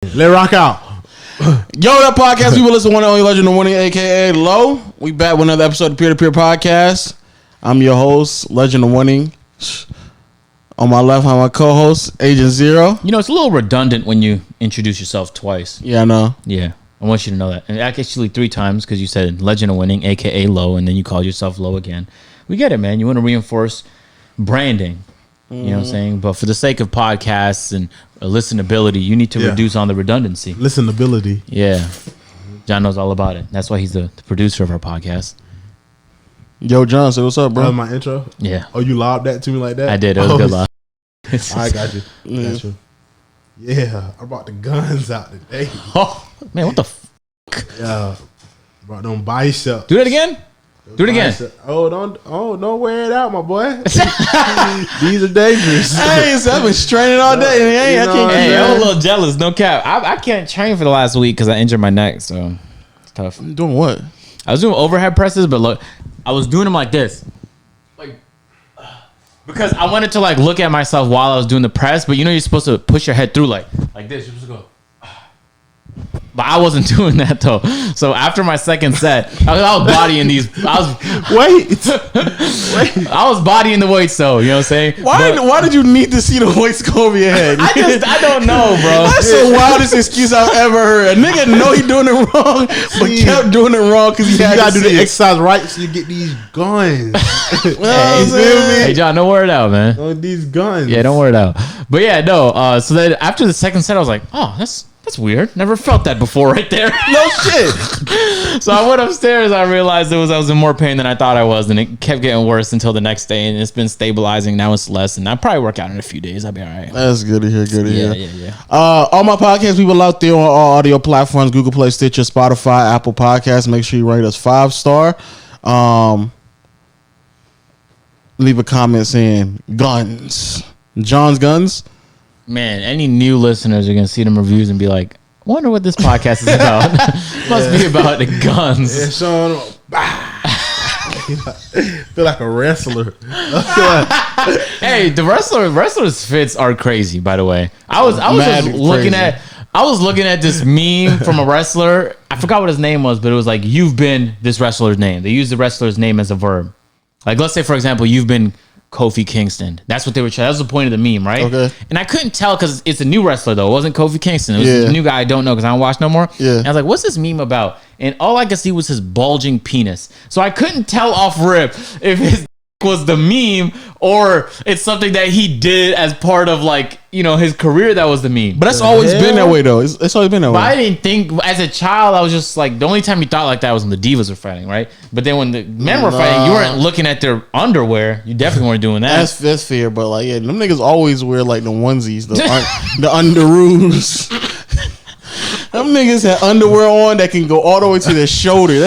Let rock out. Yo, that podcast, people listen to one and only Legend of Winning, a.k.a. Low. We back with another episode of Peer to Peer Podcast. I'm your host, Legend of Winning. On my left, I'm my co-host, Agent Zero. You know, it's a little redundant when you introduce yourself twice. Yeah, I know. Yeah, I want you to know that. And actually 3 times because you said Legend of Winning, a.k.a. Low, and then you called yourself Low again. We get it, man. You want to reinforce branding. You know what I'm saying? But for the sake of podcasts and listenability, you need to reduce on the redundancy. Listenability. Yeah. John knows all about it. That's why he's the producer of our podcast. Yo, John, say what's up, bro? That was my intro. Yeah. Oh, you lobbed that to me like that? I did. It was a good lie. I got you. Got you. Yeah, I brought the guns out today. Oh, man, what the Yeah, brought them biceps. Do that again? Do it again. Oh, don't wear it out, my boy. These are dangerous. Hey, so I've been straining all day. Hey, I'm a little jealous. No cap. I can't train for the last week because I injured my neck, so it's tough. Doing what? I was doing overhead presses, but look, I was doing them like this, like because I wanted to like look at myself while I was doing the press. But you know, you're supposed to push your head through like this. You're supposed to go. But I wasn't doing that though. So after my second set, I was bodying these. I was bodying the weights though. You know what I'm saying? Why did you need to see the weights go over your head? I don't know, bro. That's the wildest excuse I've ever heard. A nigga know he doing it wrong, but kept doing it wrong because he had gotta to do the see it. exercise right so you get these guns. Hey, John, don't wear it out, man. Oh, these guns. Yeah, don't wear it out. But yeah, no. So then after the second set, I was like, oh, that's weird. Never felt that before right there. No shit. So I went upstairs. I realized I was in more pain than I thought I was. And it kept getting worse until the next day. And it's been stabilizing. Now it's less. And I'll probably work out in a few days. I'll be all right. That's good to hear. Good to hear. Yeah. All my podcast people out there on all audio platforms, Google Play, Stitcher, Spotify, Apple Podcasts. Make sure you rate us 5-star. Leave a comment saying guns. John's guns. Man, any new listeners are going to see them reviews and be like, wonder what this podcast is about. Must be about the guns. Yeah, Sean. Feel like a wrestler. Hey, the wrestlers' fits are crazy, by the way. I was just looking at this meme from a wrestler. I forgot what his name was, but it was like, you've been this wrestler's name. They used the wrestler's name as a verb. Like, let's say, for example, you've been Kofi Kingston. That's what they were trying. That was the point of the meme, right? Okay. And I couldn't tell because it's a new wrestler though. It wasn't Kofi Kingston. It was a new guy I don't know because I don't watch no more. Yeah. And I was like, what's this meme about? And all I could see was his bulging penis. So I couldn't tell off rip if his was the meme or it's something that he did as part of like, you know, his career that was the meme. But that's always been that way though. It's always been that way. But I didn't think as a child, I was just like, the only time you thought like that was when the divas were fighting, right? But then when the men were fighting, you weren't looking at their underwear. You definitely weren't doing that. That's fair, but like, yeah, them niggas always wear like the onesies, the underoos. Them niggas had underwear on that can go all the way to their shoulder.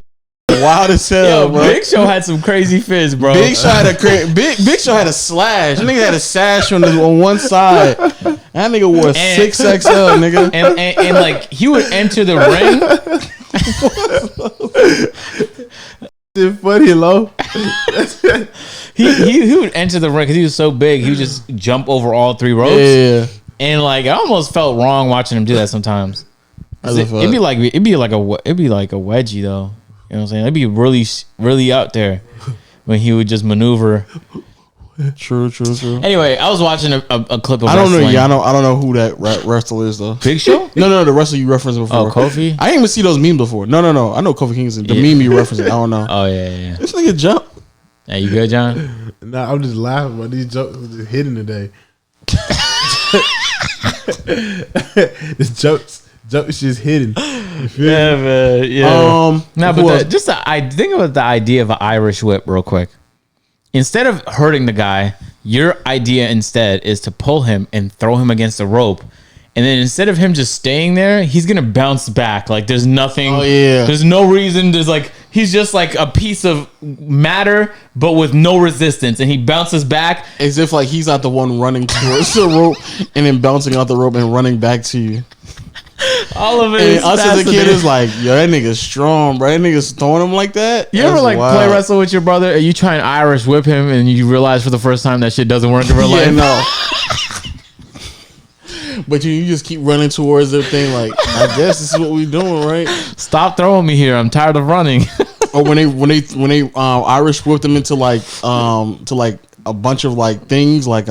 Wild as hell, bro. Big Show had some crazy fits, bro. Big Show had Big Show had a slash. That nigga had a sash on one side. That nigga wore 6XL, nigga. And like he would enter the ring. It's funny, Low. he would enter the ring because he was so big. He would just jump over all 3 ropes. Yeah. And like I almost felt wrong watching him do that sometimes. It'd be like a wedgie though. You know what I'm saying? It'd be really, really out there when he would just maneuver. True. Anyway, I was watching a clip of I don't know. wrestling. Yeah, I don't know who that wrestler is though. Big Show? No, the wrestler you referenced before. Oh, Kofi? I didn't even see those memes before. No. I know Kofi Kingston. The meme you referenced. I don't know. Oh yeah. This nigga jump. Hey, you good, John? Nah, I'm just laughing about these jokes just hitting today. This jokes just hidden. Yeah, man. Yeah. I think about the idea of an Irish whip real quick. Instead of hurting the guy, your idea instead is to pull him and throw him against the rope. And then instead of him just staying there, he's going to bounce back. Like there's nothing. Oh, yeah. There's no reason. He's just like a piece of matter, but with no resistance. And he bounces back. As if like he's not the one running towards the rope and then bouncing out the rope and running back to you. All of it. And us as a kid is like, yo, that nigga's strong, bro. That nigga's throwing him like that. You ever like play wrestle with your brother and you try and Irish whip him and you realize for the first time that shit doesn't work in real life? No. But you just keep running towards the thing. Like, I guess this is what we doing, right? Stop throwing me here. I'm tired of running. Or when they Irish whipped them into like a bunch of like things like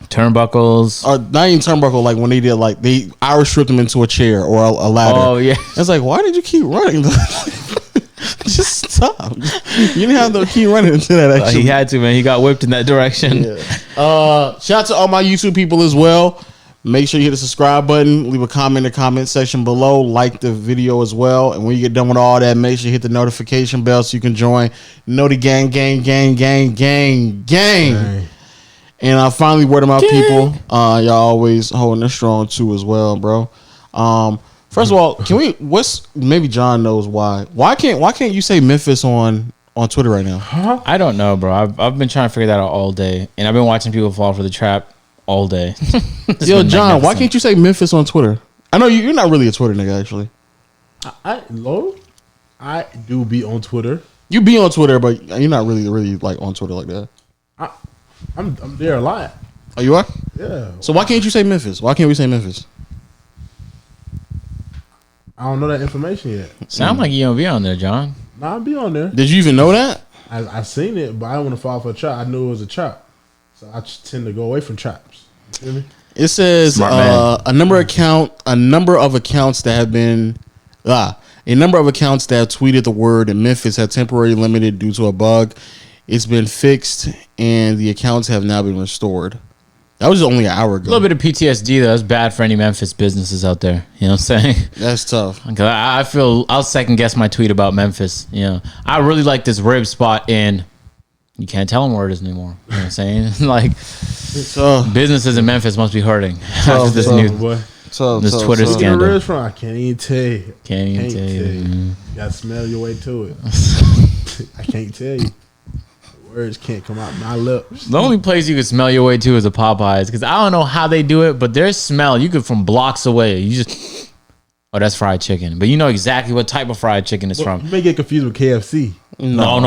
turnbuckles. or not even turnbuckle. Like when they did like they Irish stripped them into a chair or a ladder. Oh yeah. It's like, why did you keep running? Just stop. You didn't have to keep running into that. Actually, He had to, man. He got whipped in that direction. Yeah. Shout out to all my YouTube people as well. Make sure you hit the subscribe button. Leave a comment in the comment section below. Like the video as well. And when you get done with all that, make sure you hit the notification bell so you can join. Know the gang. And finally, word of mouth people. Y'all always holding it strong too as well, bro. First of all, maybe John knows why. Why can't you say Memphis on Twitter right now? Huh? I don't know, bro. I've been trying to figure that out all day, and I've been watching people fall for the trap all day. Yo, John, why can't you say Memphis on Twitter? I know you're not really a Twitter nigga, actually. I do be on Twitter. You be on Twitter, but you're not really like on Twitter like that. I'm there a lot. Oh, you are? Yeah. So why can't you say Memphis? Why can't we say Memphis? I don't know that information yet. Sound like you don't be on there, John. Nah, I'll be on there. Did you even know that? I seen it, but I don't want to fall for a trap. I knew it was a trap, so I just tend to go away from traps. You feel me? It says Smart man. a number of accounts that have tweeted the word in Memphis have temporarily limited due to a bug. It's been fixed and the accounts have now been restored. That was only an hour ago. A little bit of PTSD though. That's bad for any Memphis businesses out there. You know what I'm saying? That's tough. I feel I'll second guess my tweet about Memphis. You know, I really like this rib spot in. You can't tell them where it is anymore. You know what I'm saying? Like businesses in Memphis must be hurting after this new this Twitter scandal. Where it's from? I can't even tell you. Can't even tell you. You gotta smell your way to it. I can't tell you. Words can't come out my lips. The only place you can smell your way to is a Popeyes, because I don't know how they do it, but their smell, you could from blocks away. You just, oh, that's fried chicken, but you know exactly what type of fried chicken it's from. You may get confused with KFC. No,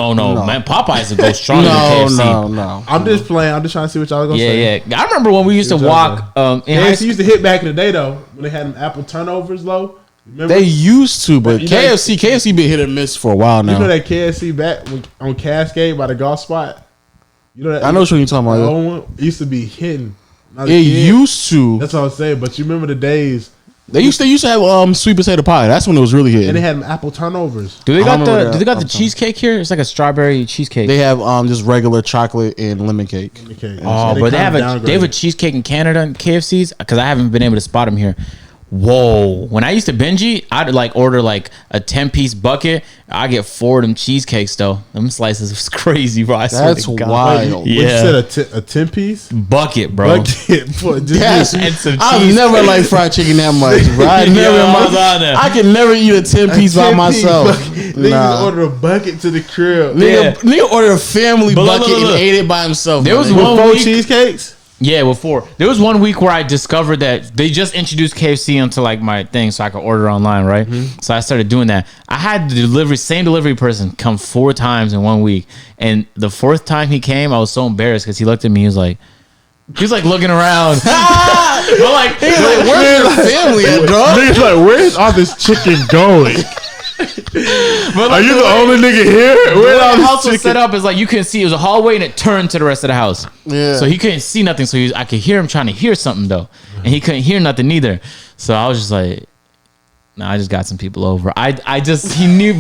man. Popeyes would go stronger than KFC. No. I'm just playing. I'm just trying to see what y'all gonna say. Yeah. I remember when we used to walk. KFC used to hit back in the day though when they had them apple turnovers low. Remember? They used to, but You know, KFC been hit or miss for a while now. You know that KFC back on Cascade by the golf spot? You know that? I know what you're talking about. The old one used to be hidden. It used to. That's what I'm saying. But you remember the days They used to have sweet potato pie. That's when it was really hitting. and they had them apple turnovers. Do they got remember that. the cheesecake here? It's like a strawberry cheesecake. They have just regular chocolate and lemon cake. Okay. Oh, but they have a cheesecake in Canada and KFC's, because I haven't been able to spot them here. Whoa! When I used to binge eat, I'd like order like a 10-piece bucket. I get 4 of them cheesecakes though. Them slices was crazy, bro. That's wild. You said a 10-piece bucket, bro. bucket. For just Yes, And some I've cheese. never liked fried chicken that much, bro. I can never eat a 10-piece by 10-piece myself. bucket. Niggas order a bucket to the crib. Nigga ordered a family But look, bucket look, look. and ate it by himself. There was my nigga. one With 4 week- cheesecakes. Yeah, with 4. There was one week where I discovered that they just introduced KFC into like my thing, so I could order online, right? So I started doing that. I had the same delivery person come 4 times in 1 week, and the 4th time he came, I was so embarrassed because he looked at me. He was like looking around. But like, Where's your family at, dog? Niggas like, where's all this chicken going? but Are you the only nigga here? Where's all the this house was chicken? set up is like you couldn't see. It was a hallway and it turned to the rest of the house. Yeah. So he couldn't see nothing. So I could hear him trying to hear something though, and he couldn't hear nothing either. So I was just like, nah, I just got some people over. He knew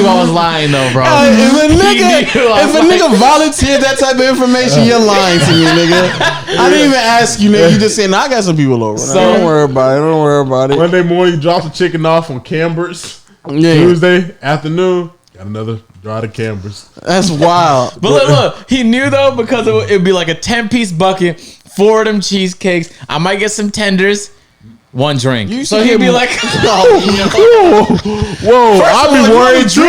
I was lying though, bro. If a nigga volunteered that type of information, you're lying to me, nigga. I didn't even ask you, nigga. You just saying, I got some people over. So- Don't worry about it. Monday morning, drop the chicken off on Cambers. Yeah, Tuesday afternoon, got another draw to Cambers. that's wild. But look, he knew though, because it would be like a 10-piece bucket, 4 of them cheesecakes. I might get some tenders, 1 drink. So he'd be like, Whoa, I'll be worried too.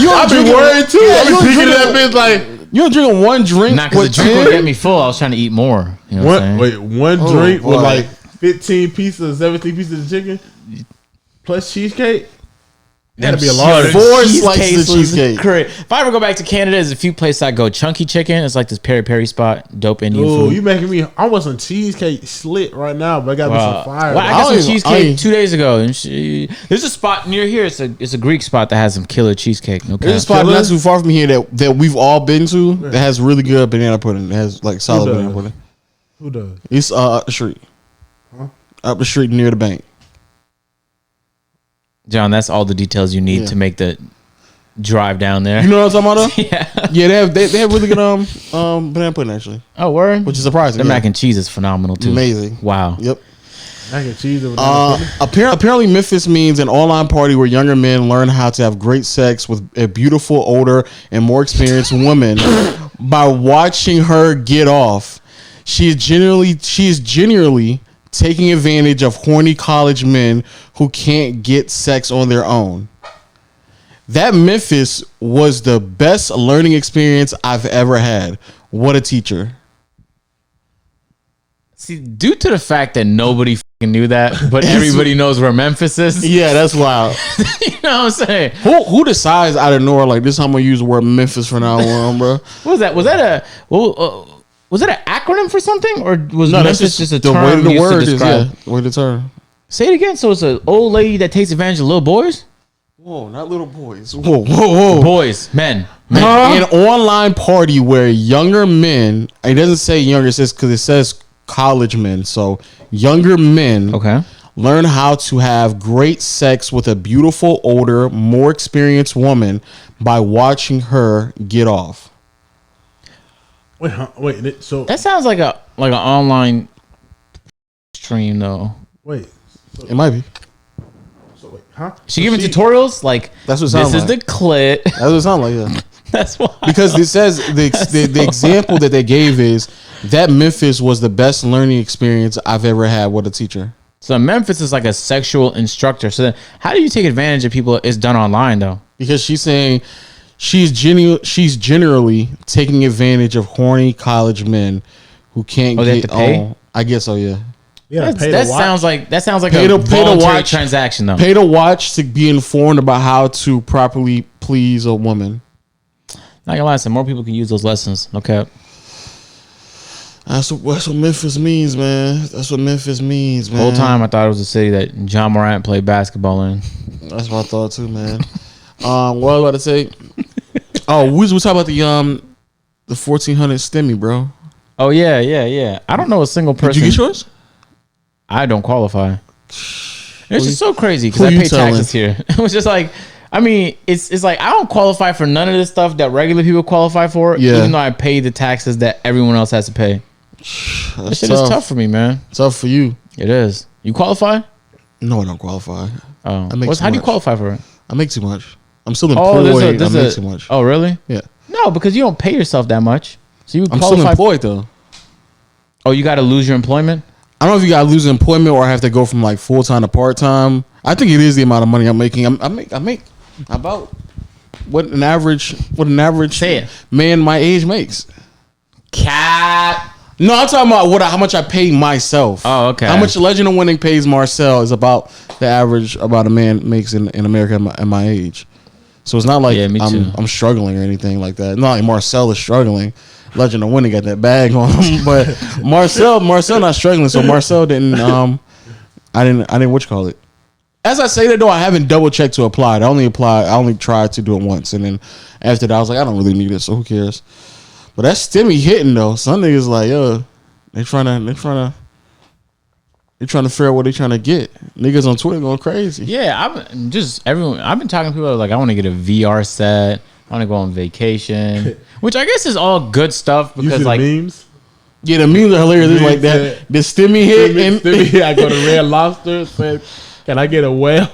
I'll be worried too. Yeah, I'll you be thinking drinking- that bitch like You drinking 1 drink? nah, because with the drink would 10? get me full. I was trying to eat more. You know what I'm saying? one Oh, drink with boy. like 15 pieces, 17 pieces of chicken plus cheesecake. That'd be a Yo, large. the 4 cheesecake slices of was cheesecake. great. If I ever go back to Canada, there's a few places I go. Chunky Chicken. It's like this peri peri spot. Dope Indian Ooh, food. you making me. I want some cheesecake slit right now, but I got me some fire. Well, I I got don't some even- cheesecake 2 days ago. And there's a spot near here. It's a Greek spot that has some killer cheesecake. Okay. There's a spot not too far from here that we've all been to that has really good banana pudding. It has like solid does? banana pudding. Who does? It's up the street. Huh? Up the street near the bank. John, that's all the details you need Yeah. to make the drive down there. You know what I'm talking about? Though? Yeah. Yeah, they have really good banana pudding actually, Oh, word. which is surprising. Their yeah. mac and cheese is phenomenal too. Amazing. Wow. Yep. Mac and cheese. With banana pudding? Apparently, Memphis means an online party where younger men learn how to have great sex with a beautiful, older, and more experienced woman by watching her get off. She is generally taking advantage of horny college men who can't get sex on their own. That Memphis was the best learning experience I've ever had. What a teacher. See, due to the fact that nobody fucking knew that, but everybody knows where Memphis is. Yeah, that's wild. You know what I'm saying? Who decides out of nowhere like this? Is how I'm gonna use the word Memphis from now on, bro? What was that? Was that was that an acronym for something, or was No, Memphis that's just a the term way the used word to is. describe? Yeah, the way the term. Say it again. So it's an old lady that takes advantage of little boys. Whoa, not little boys. Whoa. Boys, men. An online party where younger men. It doesn't say younger. It says because it says college men. So younger men. Okay. Learn how to have great sex with a beautiful, older, more experienced woman by watching her get off. Wait, huh? Wait. So That sounds like an online stream though. wait. It might be. So wait, huh? She giving tutorials like That's what it this sounds is like. the clit. That's what it sounds like. Yeah. That's why. Because it says the example that they gave is that Memphis was the best learning experience I've ever had with a teacher. So Memphis is like a sexual instructor. So then how do you take advantage of people? It's done online though. Because she's saying she's generally taking advantage of horny college men who can't they have get to pay? on. I guess so. Yeah. You gotta pay That to watch. sounds like Pay a to voluntary watch. transaction though. Pay to watch to be informed about how to properly please a woman. Not gonna lie, some more people can use those lessons. Okay. That's what Memphis means, man. That's what Memphis means, man. The whole time I thought it was a city that John Morant played basketball in. That's what I thought too, man. What I was about to say. Oh, we talking about the 1400 STEMI, bro. Oh yeah. I don't know a single person. Did you get yours? I don't qualify. It's just so crazy because who I you pay telling? taxes here. It was just like, I mean, it's like I don't qualify for none of this stuff that regular people qualify for, Yeah. even though I pay the taxes that everyone else has to pay. This That's shit is tough for me, man. Tough for you. It is. You qualify? No, I don't qualify. Oh, I make too how do you much. qualify for it? I make too much. I'm still Oh, employed. there's I a, make too much. Oh, really? Yeah. No, because you don't pay yourself that much. So you I'm still qualify. employed though. Oh, you got to lose your employment? I don't know if you gotta lose employment or I have to go from like full time to part time. I think it is the amount of money I'm making. I make about what an average Say it. man my age makes. Cap. No, I'm talking about how much I pay myself. Oh, okay. How much Legend of Winning pays Marcel is about the average about a man makes in America at my age. So it's not like Yeah, me too. I'm struggling or anything like that. Not like Marcel is struggling. Legend of Winning got that bag on him, but Marcel not struggling. So Marcel didn't. I didn't what you call it. As I say that though, I haven't double checked to apply. I only tried to do it once, and then after that, I was like, I don't really need it, so who cares? But that STEMI hitting though. Some niggas like, yo, they trying to figure out what they trying to get. Niggas on Twitter going crazy. Yeah, I've been talking to people like, I want to get a VR set. I want to go on vacation, which I guess is all good stuff You see because the like, memes? Yeah, the memes are hilarious. It's like that. The STEMI hit and I go to Red Lobster. Said, can I get a whale?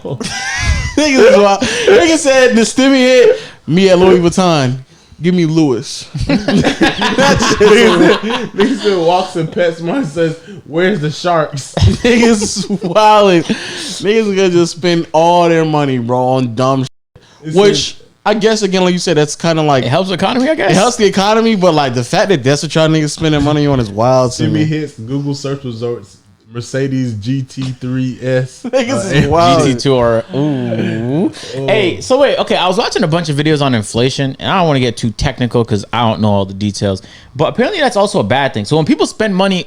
Nigga said the STEMI hit me at Louis Vuitton. Give me Lewis. Nigga still walks and pets mine and says, "Where's the sharks?" Niggas wildin'. Niggas gonna just spend all their money, bro, on dumb shit. Which I guess again, like you said, that's kind of like it helps the economy, I guess. it helps the economy, but like the fact that that's what y'all niggas spending money on is wild to STEMI me. hits Google search results Mercedes GT3S. Niggas is wild. GT Tour. Ooh. Hey, so wait, okay. I was watching a bunch of videos on inflation, and I don't want to get too technical because I don't know all the details. But apparently, that's also a bad thing. So when people spend money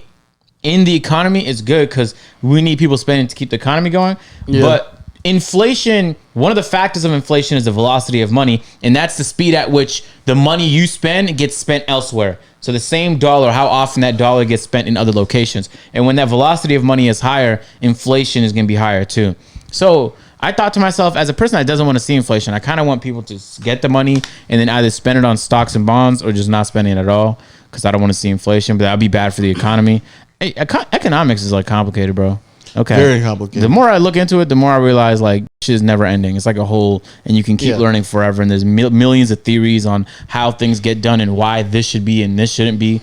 in the economy, it's good because we need people spending to keep the economy going. Yeah. But inflation, one of the factors of inflation is the velocity of money, and that's the speed at which the money you spend gets spent elsewhere. So the same dollar, how often that dollar gets spent in other locations. And when that velocity of money is higher, inflation is going to be higher too. So I thought to myself, as a person that doesn't want to see inflation, I kind of want people to get the money and then either spend it on stocks and bonds or just not spending it at all because I don't want to see inflation, but that would be bad for the economy. Hey, economics is like complicated, bro. Okay. Very complicated. The more I look into it, the more I realize like shit is never ending. It's like a whole, and you can keep learning forever. And there's millions of theories on how things get done and why this should be and this shouldn't be.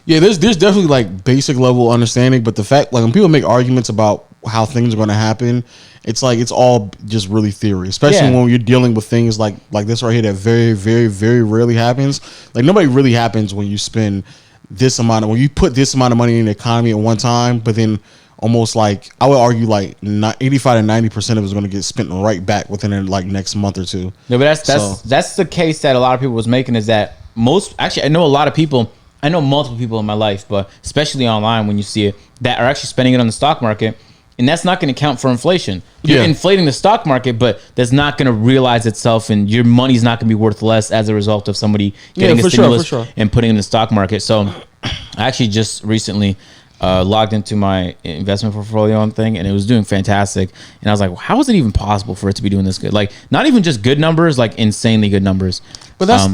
Yeah, there's definitely like basic level understanding, but the fact like when people make arguments about how things are going to happen, it's like it's all just really theory, especially when you're dealing with things like this right here that very, very, very rarely happens. Like nobody really happens when you spend this amount of, when you put this amount of money in the economy at one time, but then almost like I would argue like 85 to 90% of it is going to get spent right back within the like next month or two. No, but that's the case that a lot of people was making is that I know a lot of people, I know multiple people in my life, but especially online when you see it, that are actually spending it on the stock market. And that's not going to count for inflation. You're inflating the stock market, but that's not going to realize itself, and your money's not going to be worth less as a result of somebody getting a stimulus and putting it in the stock market. So I actually just recently logged into my investment portfolio and thing, and it was doing fantastic. And I was like, well, how is it even possible for it to be doing this good? Like, not even just good numbers, like insanely good numbers. But that's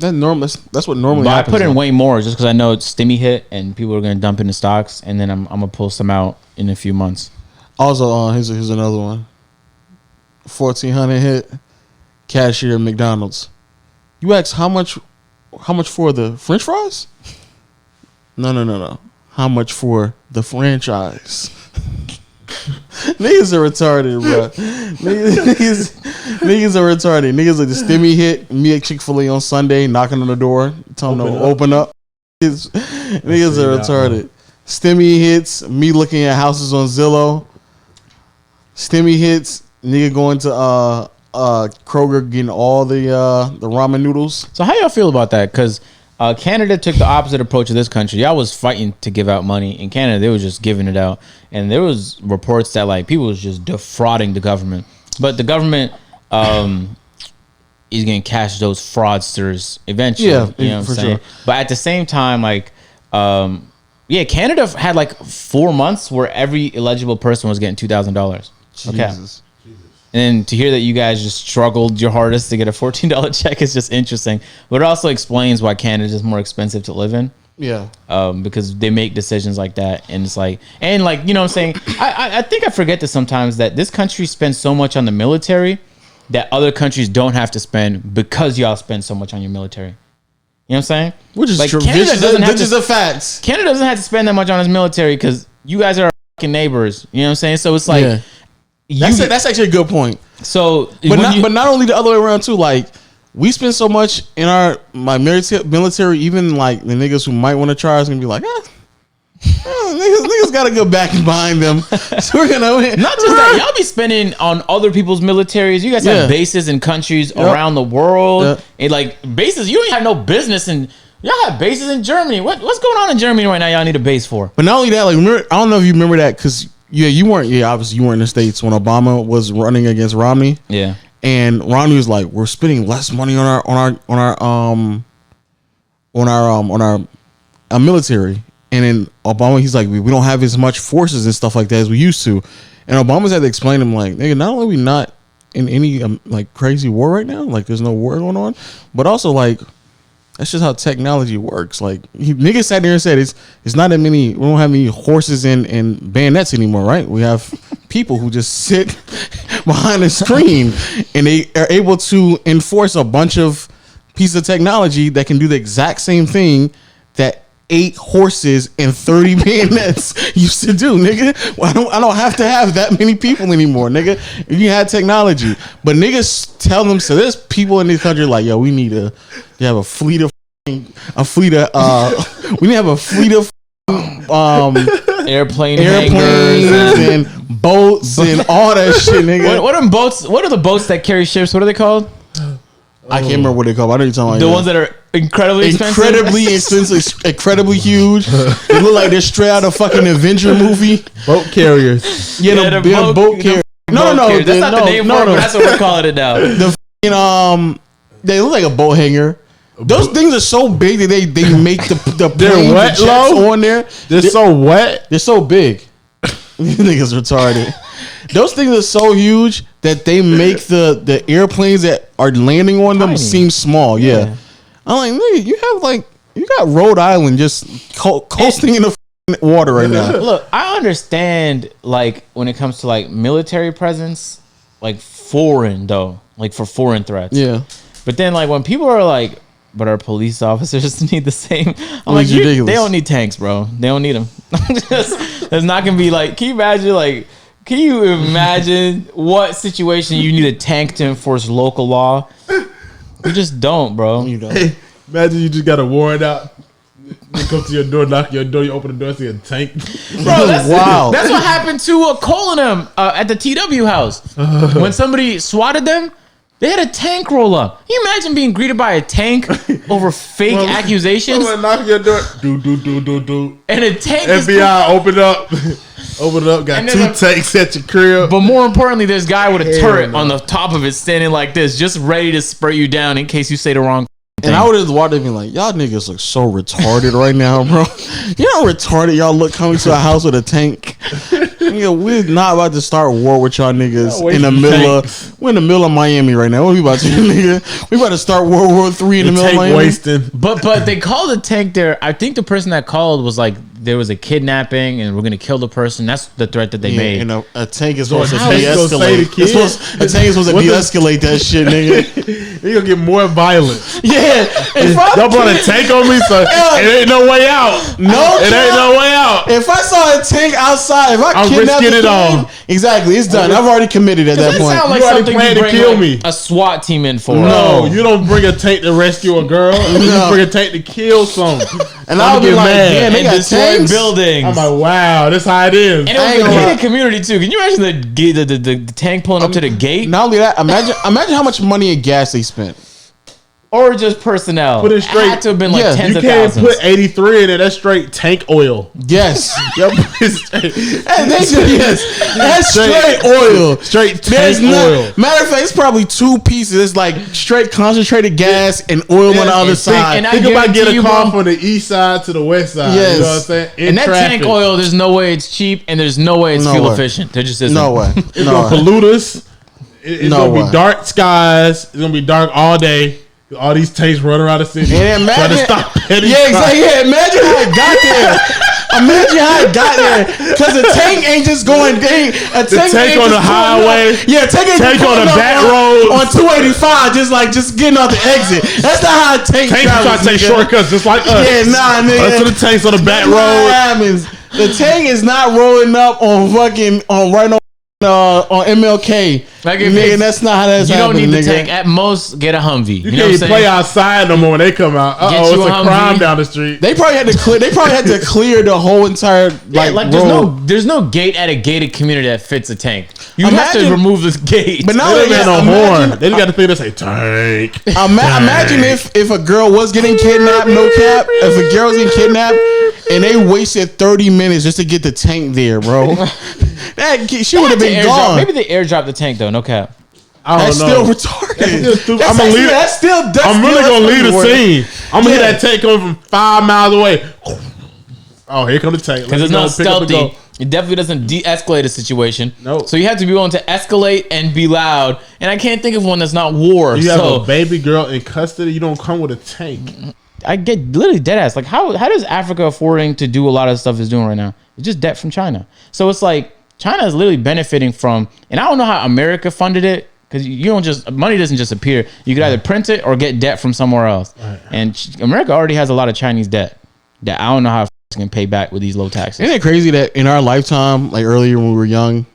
normal. That's what normally happens. But I put in way more just because I know it's stimmy hit, and people are going to dump into stocks, and then I'm gonna pull some out in a few months. Also, here's another one. 1,400 hit cashier at McDonald's. You ask how much for the French fries? No. How much for the franchise? Niggas are retarded, bro. Niggas are retarded. Niggas are the stimmy hit. Me at Chick-fil-A on Sunday, knocking on the door, telling them to open up. Niggas are retarded. Stimmy hits. Me looking at houses on Zillow. Stimmy hits. Nigga going to Kroger getting all the ramen noodles. So how y'all feel about that? Because Canada took the opposite approach of this country. Y'all was fighting to give out money. In Canada, they was just giving it out. And there was reports that like people was just defrauding the government. But the government is going to catch those fraudsters eventually. Yeah, you know what I'm saying? Sure. But at the same time, like, Canada had like 4 months where every eligible person was getting $2,000. Okay. Jesus. And to hear that you guys just struggled your hardest to get a $14 check is just interesting. But it also explains why Canada is more expensive to live in. Yeah. Because they make decisions like that. And it's like, you know what I'm saying? I think I forget this sometimes that this country spends so much on the military that other countries don't have to spend because y'all spend so much on your military. You know what I'm saying? Which is like, true. Which is a fact. Canada doesn't have to spend that much on its military because you guys are our fucking neighbors. You know what I'm saying? So it's like... Yeah. That's actually a good point. So, but not only the other way around too. Like we spend so much in my military, even like the niggas who might want to try is gonna be like, niggas got a good backing behind them. So we're gonna win. Not just that, y'all be spending on other people's militaries. You guys have bases in countries around the world, and like bases. You don't have no business in. Y'all have bases in Germany. What's going on in Germany right now? Y'all need a base for. But not only that, like remember, I don't know if you remember that because. Yeah, you weren't. Yeah, obviously you weren't in the States when Obama was running against Romney. Yeah, and Romney was like, "We're spending less money on our military." And then Obama, he's like, "We don't have as much forces and stuff like that as we used to." And Obama's had to explain to him like, "Nigga, not only are we not in any like crazy war right now, like there's no war going on, but also like." That's just how technology works. Like niggas sat there and said it's not that many. We don't have any horses and bayonets anymore, right? We have people who just sit behind a screen and they are able to enforce a bunch of pieces of technology that can do the exact same thing that 8 horses and 30 bayonets used to do, nigga. Well, I don't have to have that many people anymore, nigga. If you had technology, but niggas tell them so. There's people in this country like, yo, we need to have a fleet of airplane hangars and boats and all that shit, nigga. what are boats? What are the boats that carry ships? What are they called? I can't remember what they call. I know you're talking about The ones that are incredibly expensive. Incredibly huge. They look like they're straight out of fucking Avenger movie. Boat carriers. Yeah, the boat carrier. No. That's not the name for it, but that's what we're calling it now. The they look like a boat hanger. Those things are so big that they make the They're wet, low on there. They're so wet. They're so big. These niggas retarded. Those things are so huge that they make the airplanes that are landing on them seem small. Yeah. I'm like, nigga, you got Rhode Island just coasting in the water right now. Look, I understand like when it comes to like military presence, like foreign though, like for foreign threats. Yeah. But then like when people are like, but our police officers need the same. I'm like, ridiculous. They don't need tanks, bro. They don't need them. There's not gonna be like. Can you imagine what situation you need a tank to enforce local law? You just don't, bro. You know. Hey, imagine you just got a warrant out. You come to your door, knock your door, you open the door, see a tank. Bro, Wow. That's what happened to Cole and them at the TW house. When somebody swatted them, they had a tank roll up. Can you imagine being greeted by a tank over fake accusations? Knock your door. Do. And a tank FBI, open up. Open it up. Got two tanks at your crib. But more importantly, this guy with a turret on the top of it standing like this, just ready to spray you down in case you say the wrong thing. And I would have watched it and been like, y'all niggas look so retarded right now, bro. You know how retarded y'all look coming to a house with a tank? Nigga, we're not about to start war with y'all niggas we're in the middle of Miami right now. What are we about to do, nigga? We about to start World War III in the middle of Miami. Wasting. But they called the tank there. I think the person that called was like, there was a kidnapping and we're gonna kill the person. That's the threat that they made. And a tank is supposed to how you gonna say de-escalate. the kid? A tank is supposed to de-escalate that shit, nigga. You're gonna get more violent. Yeah. Y'all brought a tank on me, so it ain't no way out. It ain't no way out. If I saw a tank outside, if I kidnapped risking the it all. kid, exactly, it's done. I've already committed at that That point. sounds like You already something planned you to bring kill like me. a SWAT team in for. No, you don't bring a tank to rescue a girl. You bring a tank to kill someone. And I'll be like, damn, they And got destroy tanks. buildings. I'm like, wow, that's how it is. And it I ain't was a gonna lie. gated community too. Can you imagine the tank pulling up to the gate? Not only that, imagine how much money and gas they spent. Or just personnel? Put it straight. had to have been like Yeah, tens You of can't thousands. put 83 in it. That's straight tank oil. Yes. Yep. Straight That's straight oil. Straight There's tank not, oil. matter of fact, it's probably two pieces. It's like straight concentrated gas and oil on the other and side. and I Think about guarantee getting a you, car bro, from the east side to the west side. Yes. You know what I'm saying? In and that traffic. tank oil, there's no way it's cheap, and there's no way it's No fuel way. efficient. There just isn't. No way. It's No gonna way. pollute us. It's No gonna way. be dark skies. It's gonna be dark all day. All these tanks running around the city And trying to imagine, stop petty yeah, crime. exactly. Yeah, imagine how it got there. Imagine how it got there, because the tank ain't just going. A tank tank ain't on just the highway. pulling up. Yeah, tank ain't Tank just on pulling the up back roads. on 285, just getting off the exit. That's not how a tank Tanks travels. trying to take nigga. shortcuts just like us. Yeah, nah, nigga. Us to the tanks on the back That's not what road. happens. The tank is not rolling up on on MLK. Like if Nigga, it's- that's not how that's You don't happening, need the nigga. tank. At most, get a Humvee. You know what I'm can't saying? play outside no more when they come out. Get It's you a a Humvee. crime down the street. They probably had to clear. They probably had to clear the whole entire Like road. there's no gate at a gated community that fits a tank. You have to Imagine- remove this gate. But now They they don't got got no horn. They just got the thing that say tank. Imagine if a girl was getting kidnapped, no cap. If a girl was getting kidnapped and they wasted 30 minutes just to get the tank there, bro. She would have been gone. Maybe they airdropped the tank though. No cap. I don't That's know. still retarded. That's still stupid. That's I'm gonna actually- leave. that's still. I'm really gonna leave the scene. I'm gonna Yeah. hear that tank coming from 5 miles away. Oh, here come the tank. Because it's not stealthy. It definitely doesn't de-escalate a situation. No. So you have to be willing to escalate and be loud. And I can't think of one that's not war. You have so a baby girl in custody. You don't come with a tank. I get literally dead ass. Like how does Africa affording to do a lot of stuff it's doing right now? It's just debt from China. So it's like China is literally benefiting from, and I don't know how America funded it, because you don't just, money doesn't just appear. You could either print it or get debt from somewhere else. Right. And America already has a lot of Chinese debt that I don't know how can pay back with these low taxes. Isn't it crazy that in our lifetime, like earlier when we were young,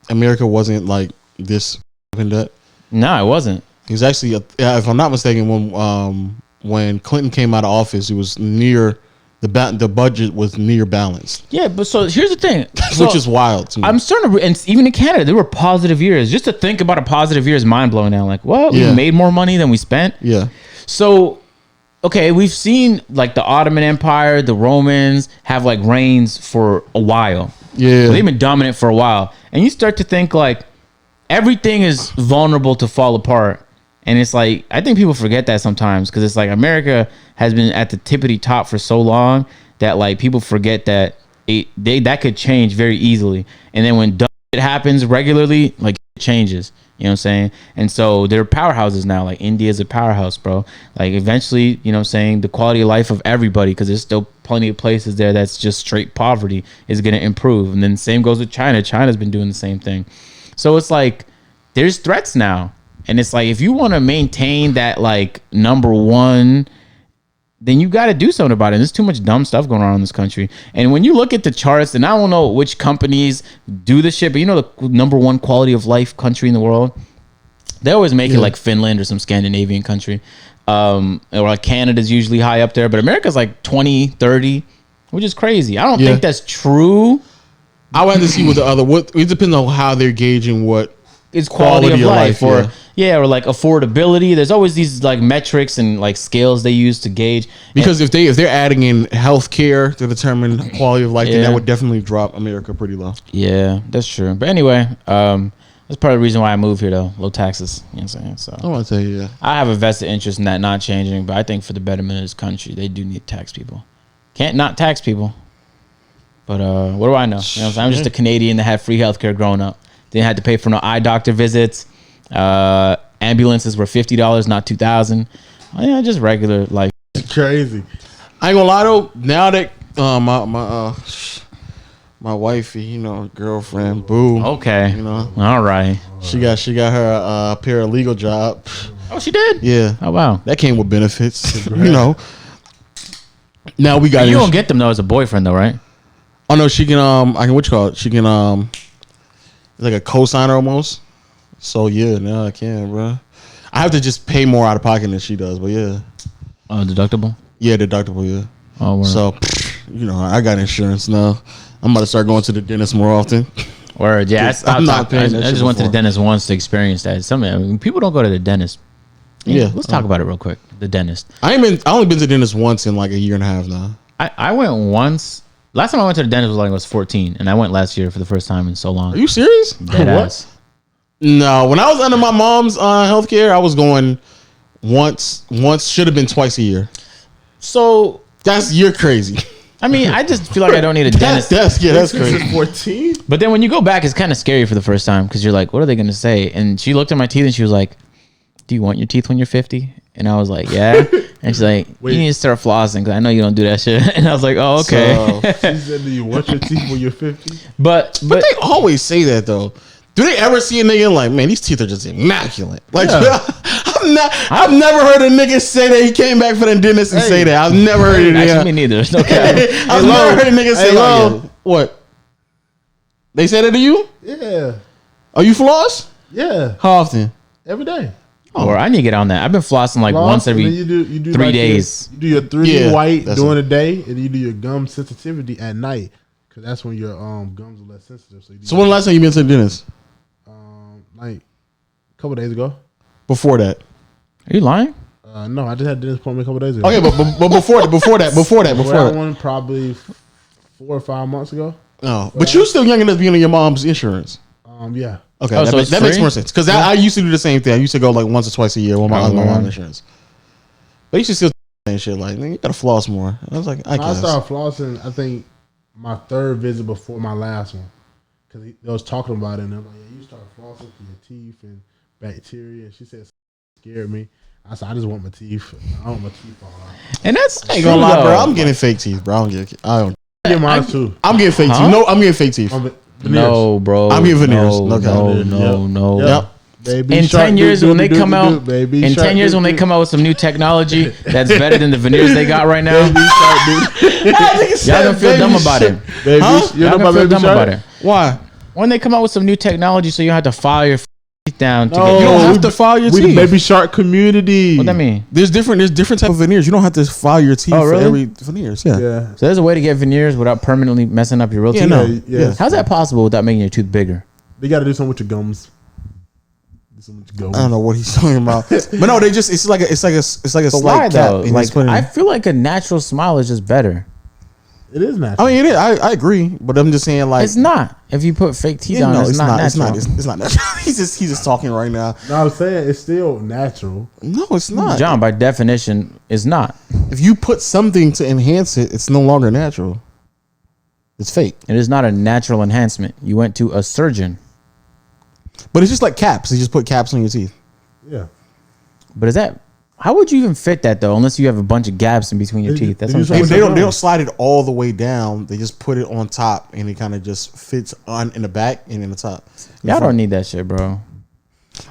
America wasn't like this in debt? No, it wasn't. It was actually, if I'm not mistaken, when Clinton came out of office, it was near the budget was near balanced, Yeah, but so here's the thing, which is wild to me. I'm starting to, and even in Canada, there were positive years. Just to think about a positive year is mind blowing now. Like, what? We Yeah. made more money than we spent. Yeah. So, okay, we've seen like the Ottoman Empire, the Romans have like reigns for a while. Yeah. They've been dominant for a while. And you start to think like everything is vulnerable to fall apart. And it's like, I think people forget that sometimes because it's like America has been at the tippity top for so long that like people forget that that could change very easily. And then when it happens regularly, like it changes. You know what I'm saying? And so they're powerhouses now. Like India's a powerhouse, bro. Like eventually, you know what I'm saying, the quality of life of everybody, because there's still plenty of places there that's just straight poverty, is going to improve. And then same goes with China. China's been doing the same thing. So it's like there's threats now. And it's like if you want to maintain that like number one, then you got to do something about it. There's too much dumb stuff going on in this country. And when you look at the charts, and I don't know which companies do this shit, but you know the number one quality of life country in the world? They always make it like Finland or some Scandinavian country. Or like Canada's usually high up there, but America's like 20, 30, which is crazy. I don't think that's true. I want to see what the other, it depends on how they're gauging what It's quality of life, or or like affordability. There's always these like metrics and like scales they use to gauge. Because if they're adding in healthcare to determine quality of life, then that would definitely drop America pretty low. Yeah, that's true. But anyway, that's part of the reason why I moved here though. Low taxes. You know what I'm saying? So I want to tell you, I have a vested interest in that not changing, but I think for the betterment of this country, they do need to tax people. Can't not tax people. But what do I know? You know what I'm saying? I'm just a Canadian that had free healthcare growing up. Didn't have to pay for no eye doctor visits. Ambulances were $50, not $2,000. Yeah, just regular life. Crazy. I ain't gonna lie though. Now that my wifey, you know, girlfriend, boo. Okay. You know, All right. she got her paralegal job. Oh, she did? Yeah. Oh, wow. That came with benefits. You know. Now we got. You don't get them though as a boyfriend though, right? Oh no, she can. I can. What you call it? She can. It's like a co-signer almost. So yeah, now I can, bro. I have to just pay more out of pocket than she does, but yeah. Deductible? Yeah, deductible, yeah. Oh, word. So, you know, I got insurance now. I'm about to start going to the dentist more often. Word, yeah. I'm not paying I that just shit went to the before. dentist once to experience that. I mean, people don't go to the dentist. Yeah. Let's talk about it real quick. The dentist. I only been to the dentist once in like a year and a half now. I went once. Last time I went to the dentist was like I was 14, and I went last year for the first time in so long. Are you serious? Dead ass. No, when I was under my mom's healthcare, I was going once, should have been twice a year. So You're crazy. I mean, I just feel like I don't need a dentist. That's crazy. 14. But then when you go back, it's kind of scary for the first time because you're like, what are they going to say? And she looked at my teeth and she was like, do you want your teeth when you're 50? And I was like, yeah. And she's like, you need to start flossing because I know you don't do that shit. And I was like, oh, okay. She said, do you want your teeth when you're 50? But They always say that though. Do they ever see a nigga like, man, these teeth are just immaculate? Like, I've never heard a nigga say that he came back for the dentist and say that. I've never heard it. actually, me neither. There's no cap. I've never heard a nigga say, oh, what? They said it to you? Yeah. Are you floss? Yeah. How often? Every day. Or I need to get on that. I've been flossing like Floss, once every and then you do 3 like days. You do your 3D Yeah, white that's during the day, and you do your gum sensitivity at night, because that's when your gums are less sensitive. So when the last time you been to the dentist? like a couple days ago. Before that? Are you lying? No, I just had a dentist appointment a couple days ago. Okay, but before that. One probably 4 or 5 months ago. Oh, but you still young enough to be on your mom's insurance. Yeah. Okay, Oh, so it's that makes free? more sense. Because I used to do the same thing. I used to go like once or twice a year with my mom's insurance. But you should still saying shit like, "Nigga, you gotta floss more." I was like, I guess. started flossing, I think, my 3rd visit before my last one. Because they was talking about it, and they're like, yeah, you start flossing for your teeth and bacteria. And she said, scared me. I said, I just want my teeth. I want my teeth fall out. And that's I ain't gonna lie, bro. I'm getting fake teeth, bro. I don't Get mine too. I'm getting fake teeth. No, I'm getting fake teeth. No, bro. I'm getting veneers. No. Yep. Baby In shark, 10 years do, when do, they do, come do, out, baby in shark, 10 years do, when they do. come out with some new technology that's better than the veneers they got right now, Baby shark, do. y'all gonna feel dumb about it. Baby, Huh? you Y'all know gonna about feel baby dumb shark? about it. Why? When they come out with some new technology, so you don't have to file your down to No, get. You don't have we- to file your We the teeth. baby shark community. What that mean? There's different type of veneers. You don't have to file your teeth Oh, really? for every veneers. Yeah. Yeah. So there's a way to get veneers without permanently messing up your real Yeah, teeth. no. Yeah. How's that possible without making your tooth bigger? They got to do something with your gums. Do something with your gums. I don't know what he's talking about, but no, they just it's like a But slight why cap. though? and Like just put it in. I feel like a natural smile is just better. It is natural. I mean, it is. I agree, but I'm just saying, like, It's not. If you put fake teeth yeah, on, no, it's not natural. It's not natural. he's just talking right now. No, I'm saying it's still natural. No, it's not. John, by definition, is not. If you put something to enhance it, it's no longer natural. It's fake. It is not a natural enhancement. You went to a surgeon. But it's just like caps. You just put caps on your teeth. Yeah. But is that how would you even fit that though? Unless you have a bunch of gaps in between your It- teeth. That's it what I'm is saying. like- They don't slide it all the way down. They just put it on top, and it kind of just fits on in the back and in the top. Y'all don't need that shit, bro.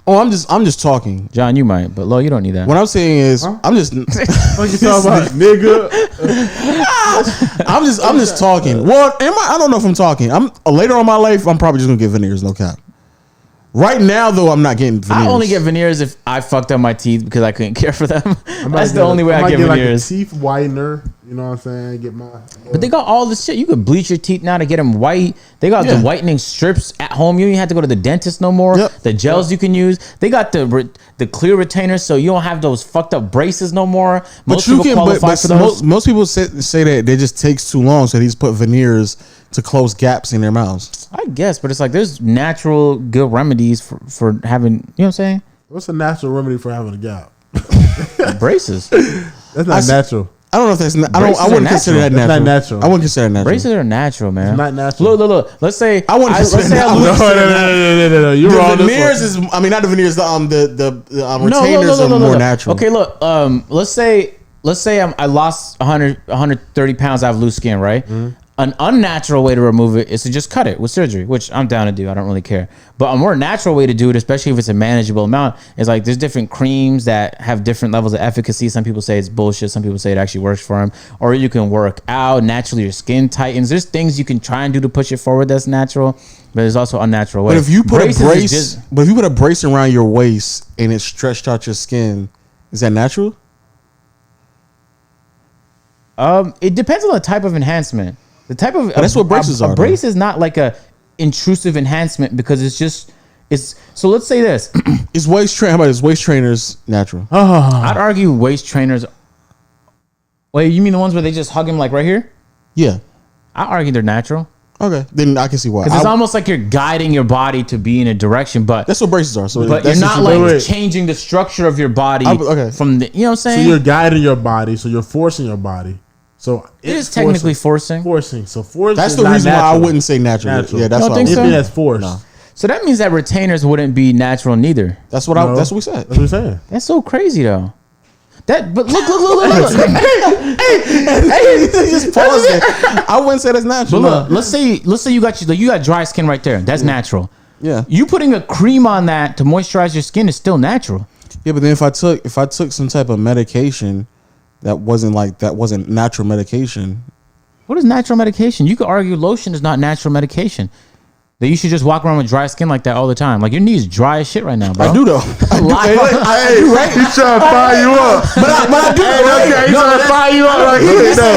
Oh, I'm just talking. John, you might, but Lo, you don't need that. What I'm saying is, I'm just What you talking about, nigga? I'm just talking. Well, I don't know if I'm talking. I'm later on in my life. I'm probably just gonna get veneers, no cap. Right now, though, I'm not getting veneers. I only get veneers if I fucked up my teeth because I couldn't care for them. I might That's the get only way I might get like a veneers. teeth whitener. You know what I'm saying? Get my. But they got all this shit. You could bleach your teeth now to get them white. They got Yeah. the whitening strips at home. You don't even have to go to the dentist no more. Yep. The gels you can use. They got the clear retainers, so you don't have those fucked up braces no more. But Most you people can. qualify But for those. most people say that it just takes too long, so they just put veneers to close gaps in their mouths. I guess, but it's like there's natural good remedies for having. You know what I'm saying? What's a natural remedy for having a gap? Braces. That's not natural. I don't know if that's. I Braces wouldn't are consider that natural. natural. That's not natural. I wouldn't consider that natural. Braces are natural, man. It's not natural. Look. Let's say I wouldn't consider let's say that I natural. lose. No. You're The wrong. veneers is. I mean, not the veneers. The retainers are more natural. Okay, look. Let's say I lost 130 pounds. I have loose skin, right? An unnatural way to remove it is to just cut it with surgery, which I'm down to do. I don't really care. But a more natural way to do it, especially if it's a manageable amount, is like there's different creams that have different levels of efficacy. Some people say it's bullshit. Some people say it actually works for them. Or you can work out naturally. Your skin tightens. There's things you can try and do to push it forward that's natural, but there's also unnatural ways. But if you put Braces a is brace, just- but if you put a brace around your waist and it stretched out your skin, is that natural? It depends on the type of enhancement. The type of that's what braces a are, brace is not like a intrusive enhancement because it's so let's say this. Is waist trainers natural? I'd argue waist trainers. Wait, you mean the ones where they just hug him like right here? Yeah. I argue they're natural Okay, then I can see why. because it's almost like you're guiding your body to be in a direction, but That's what braces are. So but that's you're just- not like wait. changing the structure of your body okay. from the. You know what I'm So saying? you're guiding your body. So you're forcing your body. So it is technically forcing. forcing. So forcing. That's is the not reason why I natural. wouldn't say natural. Natural. Yeah, that's You don't why. think If so? it has force. No. So that means that retainers wouldn't be natural neither. That's what No. that's what we said. That's what I'm saying. That's so crazy though. But look. Hey, just pause it. I wouldn't say that's natural. But look, let's say you got dry skin right there. That's natural. Yeah. You putting a cream on that to moisturize your skin is still natural. Yeah, but then if I took some type of medication that wasn't natural medication. What is natural medication? You could argue lotion is not natural medication. That you should just walk around with dry skin like that all the time. Like your knees dry as shit right now, bro. I do though. I do. Lie. I do, right? He's trying to fire you up. But I do. Right? He's trying to fire you up. Like,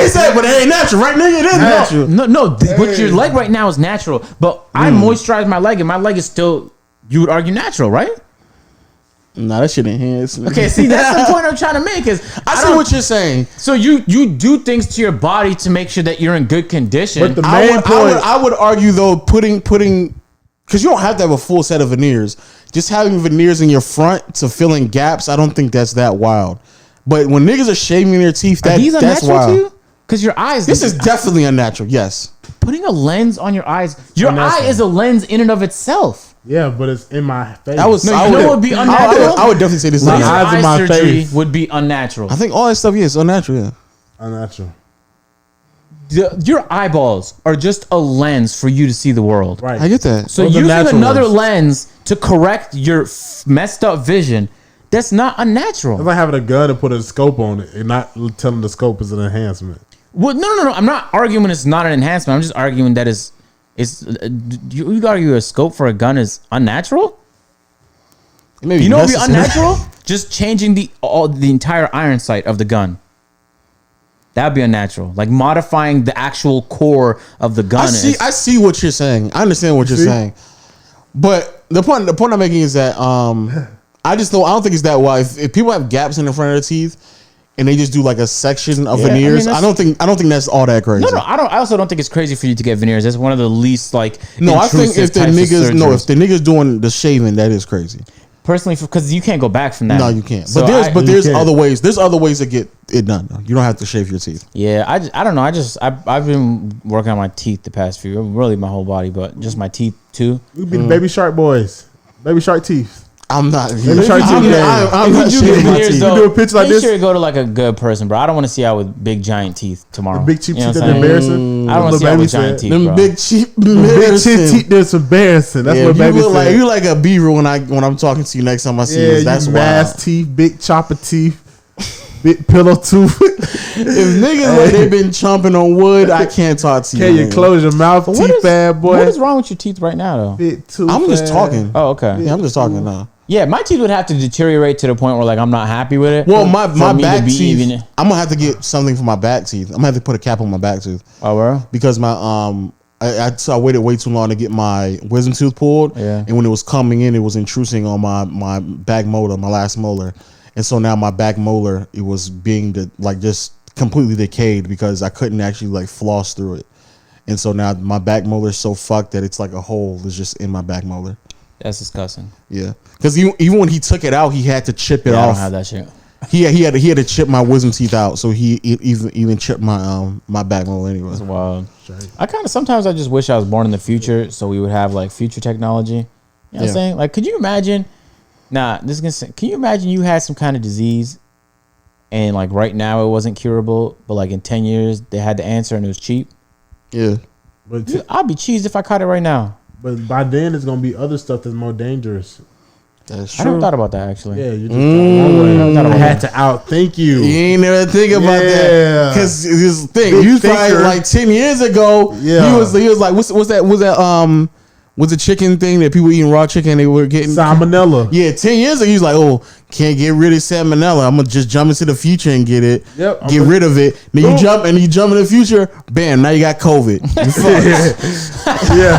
He said, but it ain't natural, right, nigga? It is natural. No. What your leg right now is natural, but I moisturize my leg, and my leg is still. You would argue natural, right? Nah, that shit enhanced. Okay, see that's the point I'm trying to make. Is I see don't- what you're saying. So you do things to your body to make sure that you're in good condition. But the I main would, point. I would argue though, putting because you don't have to have a full set of veneers. Just having veneers in your front to fill in gaps, I don't think that's that wild. But when niggas are shaving their teeth, Are these that's unnatural wild. to you? Because your eyes. This is definitely unnatural. Yes. putting a lens on your eyes. Your Unnatural. eye is a lens in and of itself. Yeah, but it's in my face. That was. No, I you know would- what would be I unnatural? I would definitely say this is My Laser unnatural. eyes in my eye surgery face. would be unnatural. I think all that stuff is unnatural. Yeah. unnatural. Your eyeballs are just a lens for you to see the world. Right. I get that. So Those are using natural another ones. lens to correct your messed up vision, that's not unnatural. It's like having a gun and put a scope on it and not telling the scope is an enhancement. Well, no. I'm not arguing it's not an enhancement. I'm just arguing that you argue a scope for a gun is unnatural. Maybe You know what would be necessary. unnatural? Just changing the entire iron sight of the gun. That'd be unnatural. Like modifying the actual core of the gun. I see what you're saying. I understand what you're saying. But the point I'm making is that I don't think it's that wide. If people have gaps in the front of their teeth and they just do like a section of veneers, I don't think that's all that crazy. No, I also don't think it's crazy for you to get veneers. That's one of the least like. No, I think if the niggas, if the niggas doing the shaving, that is crazy. Personally, because you can't go back from that. No, you can't. So But there's other ways. There's other ways to get it done. You don't have to shave your teeth. Yeah, I don't know. I've been working on my teeth the past few, really my whole body, but just my teeth too. We be the Baby Shark boys. Baby Shark teeth. I'm not. Baby Shark teeth. I'm not shaving my teeth. You do a picture like Make this. sure you go to like a good person, bro. I don't want to see out with big giant teeth tomorrow. The big cheap You know teeth what are I'm saying? embarrassing. I don't want to see out with giant teeth, Them bro. big cheap, Big cheap teeth that's embarrassing. That's what you baby look like said. you like a beaver when I'm talking to you next time I see you. That's you wild. mass teeth, big chopper teeth, big pillow tooth. If niggas like they been chomping on wood, I can't talk to you. Can you man. close your mouth, What teeth is- bad boy? What is wrong with your teeth right now, though? Big tooth. I'm just ass. talking. Oh, okay. Yeah, I'm just talking now. Yeah, my teeth would have to deteriorate to the point where like I'm not happy with it. Well, my For me to back be teeth. even- I'm gonna have to get something for my back teeth. I'm gonna have to put a cap on my back tooth Oh, bro. because my I waited way too long to get my wisdom tooth pulled. Yeah. And when it was coming in, it was intruding on my back molar, my last molar, and so now my back molar it was being just completely decayed because I couldn't actually like floss through it, and so now my back molar is so fucked that it's like a hole is just in my back molar. That's disgusting. Yeah, because even when he took it out, he had to chip it Yeah, I off. don't have that shit. He had to chip my wisdom teeth out, so he even chipped my back molar anyway. That's wild. I kind of sometimes I just wish I was born in the future so we would have like future technology. You know what I'm Yeah. saying? Like, could you imagine? Nah, this is gonna say, can you imagine you had some kind of disease and like right now it wasn't curable, but like in 10 years they had the answer and it was cheap? Yeah, But I'd be cheesed if I caught it right now. but by then it's gonna be other stuff that's more dangerous. that's I never thought about that actually. Yeah, you just I had to outthink you. You ain't never think about Yeah. that because this thing Big you was probably thinker. like 10 years ago. Yeah. he was like what's that was the chicken thing that people eating raw chicken they were getting Salmonella. Yeah, 10 years ago he was like, oh, can't get rid of salmonella. I'm gonna just jump into the future and get it. Yep. Get rid of it. Then you jump in the future. Bam! Now you got COVID. You fucked. Yeah.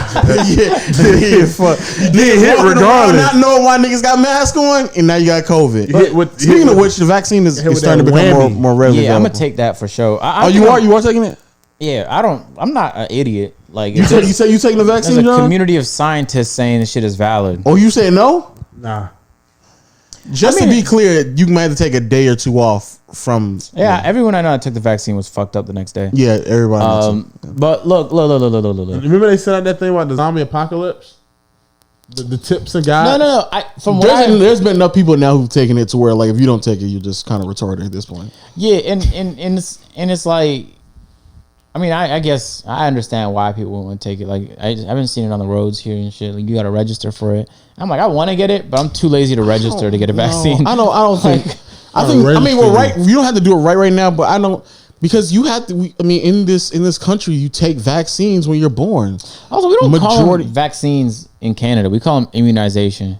yeah, fuck. You get hit regardless. Not knowing why niggas got masks on, and now you got COVID. You hit with- Speaking hit of with- which, the vaccine is hit with starting to that become whammy. more readily Yeah, I'm available. gonna take that for sure. Oh, you are taking it? Yeah, I'm not an idiot. Like You it's say just- you taking the there's vaccine, a John? community of scientists saying this shit is valid. Oh, you say no? Nah. Just I mean- to be clear, you might have to take a day or two off from. Yeah, everyone I know that took the vaccine was fucked up the next day. Yeah, everybody. But look. Remember they said out that thing about the zombie apocalypse? The tips and guides? No. From what There's been enough people now who've taken it to where like if you don't take it, you're just kind of retarded at this point. yeah, and it's like, I mean, I guess I understand why people wouldn't want to take it. Like I haven't seen it on the roads here and shit. Like you got to register for it. I'm like, I want to get it, but I'm too lazy to register to get a vaccine. I don't think. I mean, well, right. You don't have to do it right now, but I don't because you have to. I mean, in this country, you take vaccines when you're born. Also, we don't call Majority- them vaccines in Canada. We call them immunization.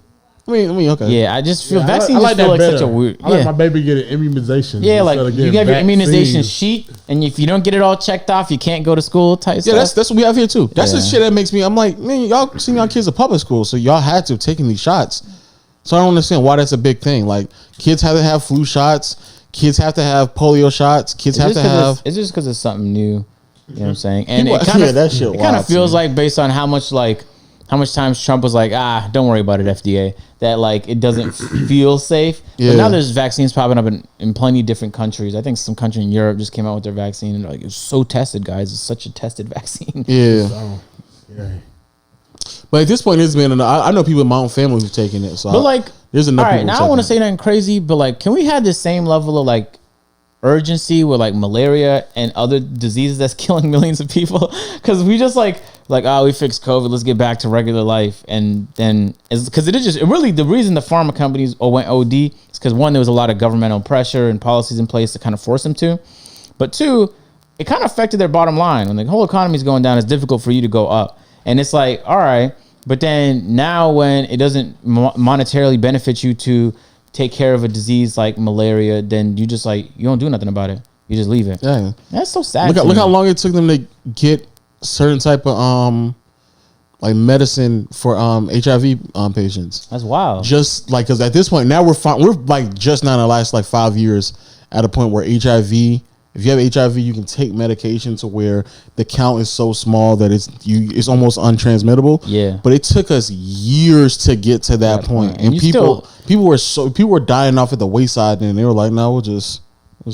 I mean, okay. Yeah, I just feel Yeah, vaccines I like just feel that like better. such a weird. I like Yeah, my baby get an immunization. yeah, like instead of you getting get your immunization vaccines. sheet, and if you don't get it all checked off, you can't go to school. Type Yeah, stuff. that's what we have here too. That's the Yeah. shit that makes me. I'm like, man, y'all seen y'all kids at public school, so y'all had to have taken these shots. So I don't understand why that's a big thing. Like kids have to have flu shots, kids have to have polio shots, kids have to have. It's just because it's something new. You know what I'm saying? And People- it kind yeah, of that shit it kind wild of feels to me. like based on how much times Trump was like, don't worry about it, FDA. That like it doesn't feel safe. Yeah. But now there's vaccines popping up in plenty of different countries. I think some country in Europe just came out with their vaccine and they're like, it's so tested, guys. It's such a tested vaccine. Yeah, Oh, yeah. but at this point, it's been. I know people in my own family who've taken it. So But like, there's all enough. right, people now I taking want to it. say nothing crazy, but like, can we have the same level of like urgency with like malaria and other diseases that's killing millions of people? Because we just like we fixed COVID, let's get back to regular life, and then because it really the reason the pharma companies went OD is because one, there was a lot of governmental pressure and policies in place to kind of force them to, but two, it kind of affected their bottom line. When the whole economy is going down, it's difficult for you to go up, and it's like, all right, But then now when it doesn't monetarily benefit you to take care of a disease like malaria, then you just like, you don't do nothing about it. You just leave it. Yeah. That's so sad. Look how long it took them to get certain type of like medicine for HIV patients. That's wild. Just like, because at this point now we're like just now in the last like 5 years at a point where HIV, if you have HIV, you can take medication to where the count is so small that it's almost untransmittable. Yeah. But it took us years to get to that point. And people were dying off at the wayside, and they were like, no, we'll just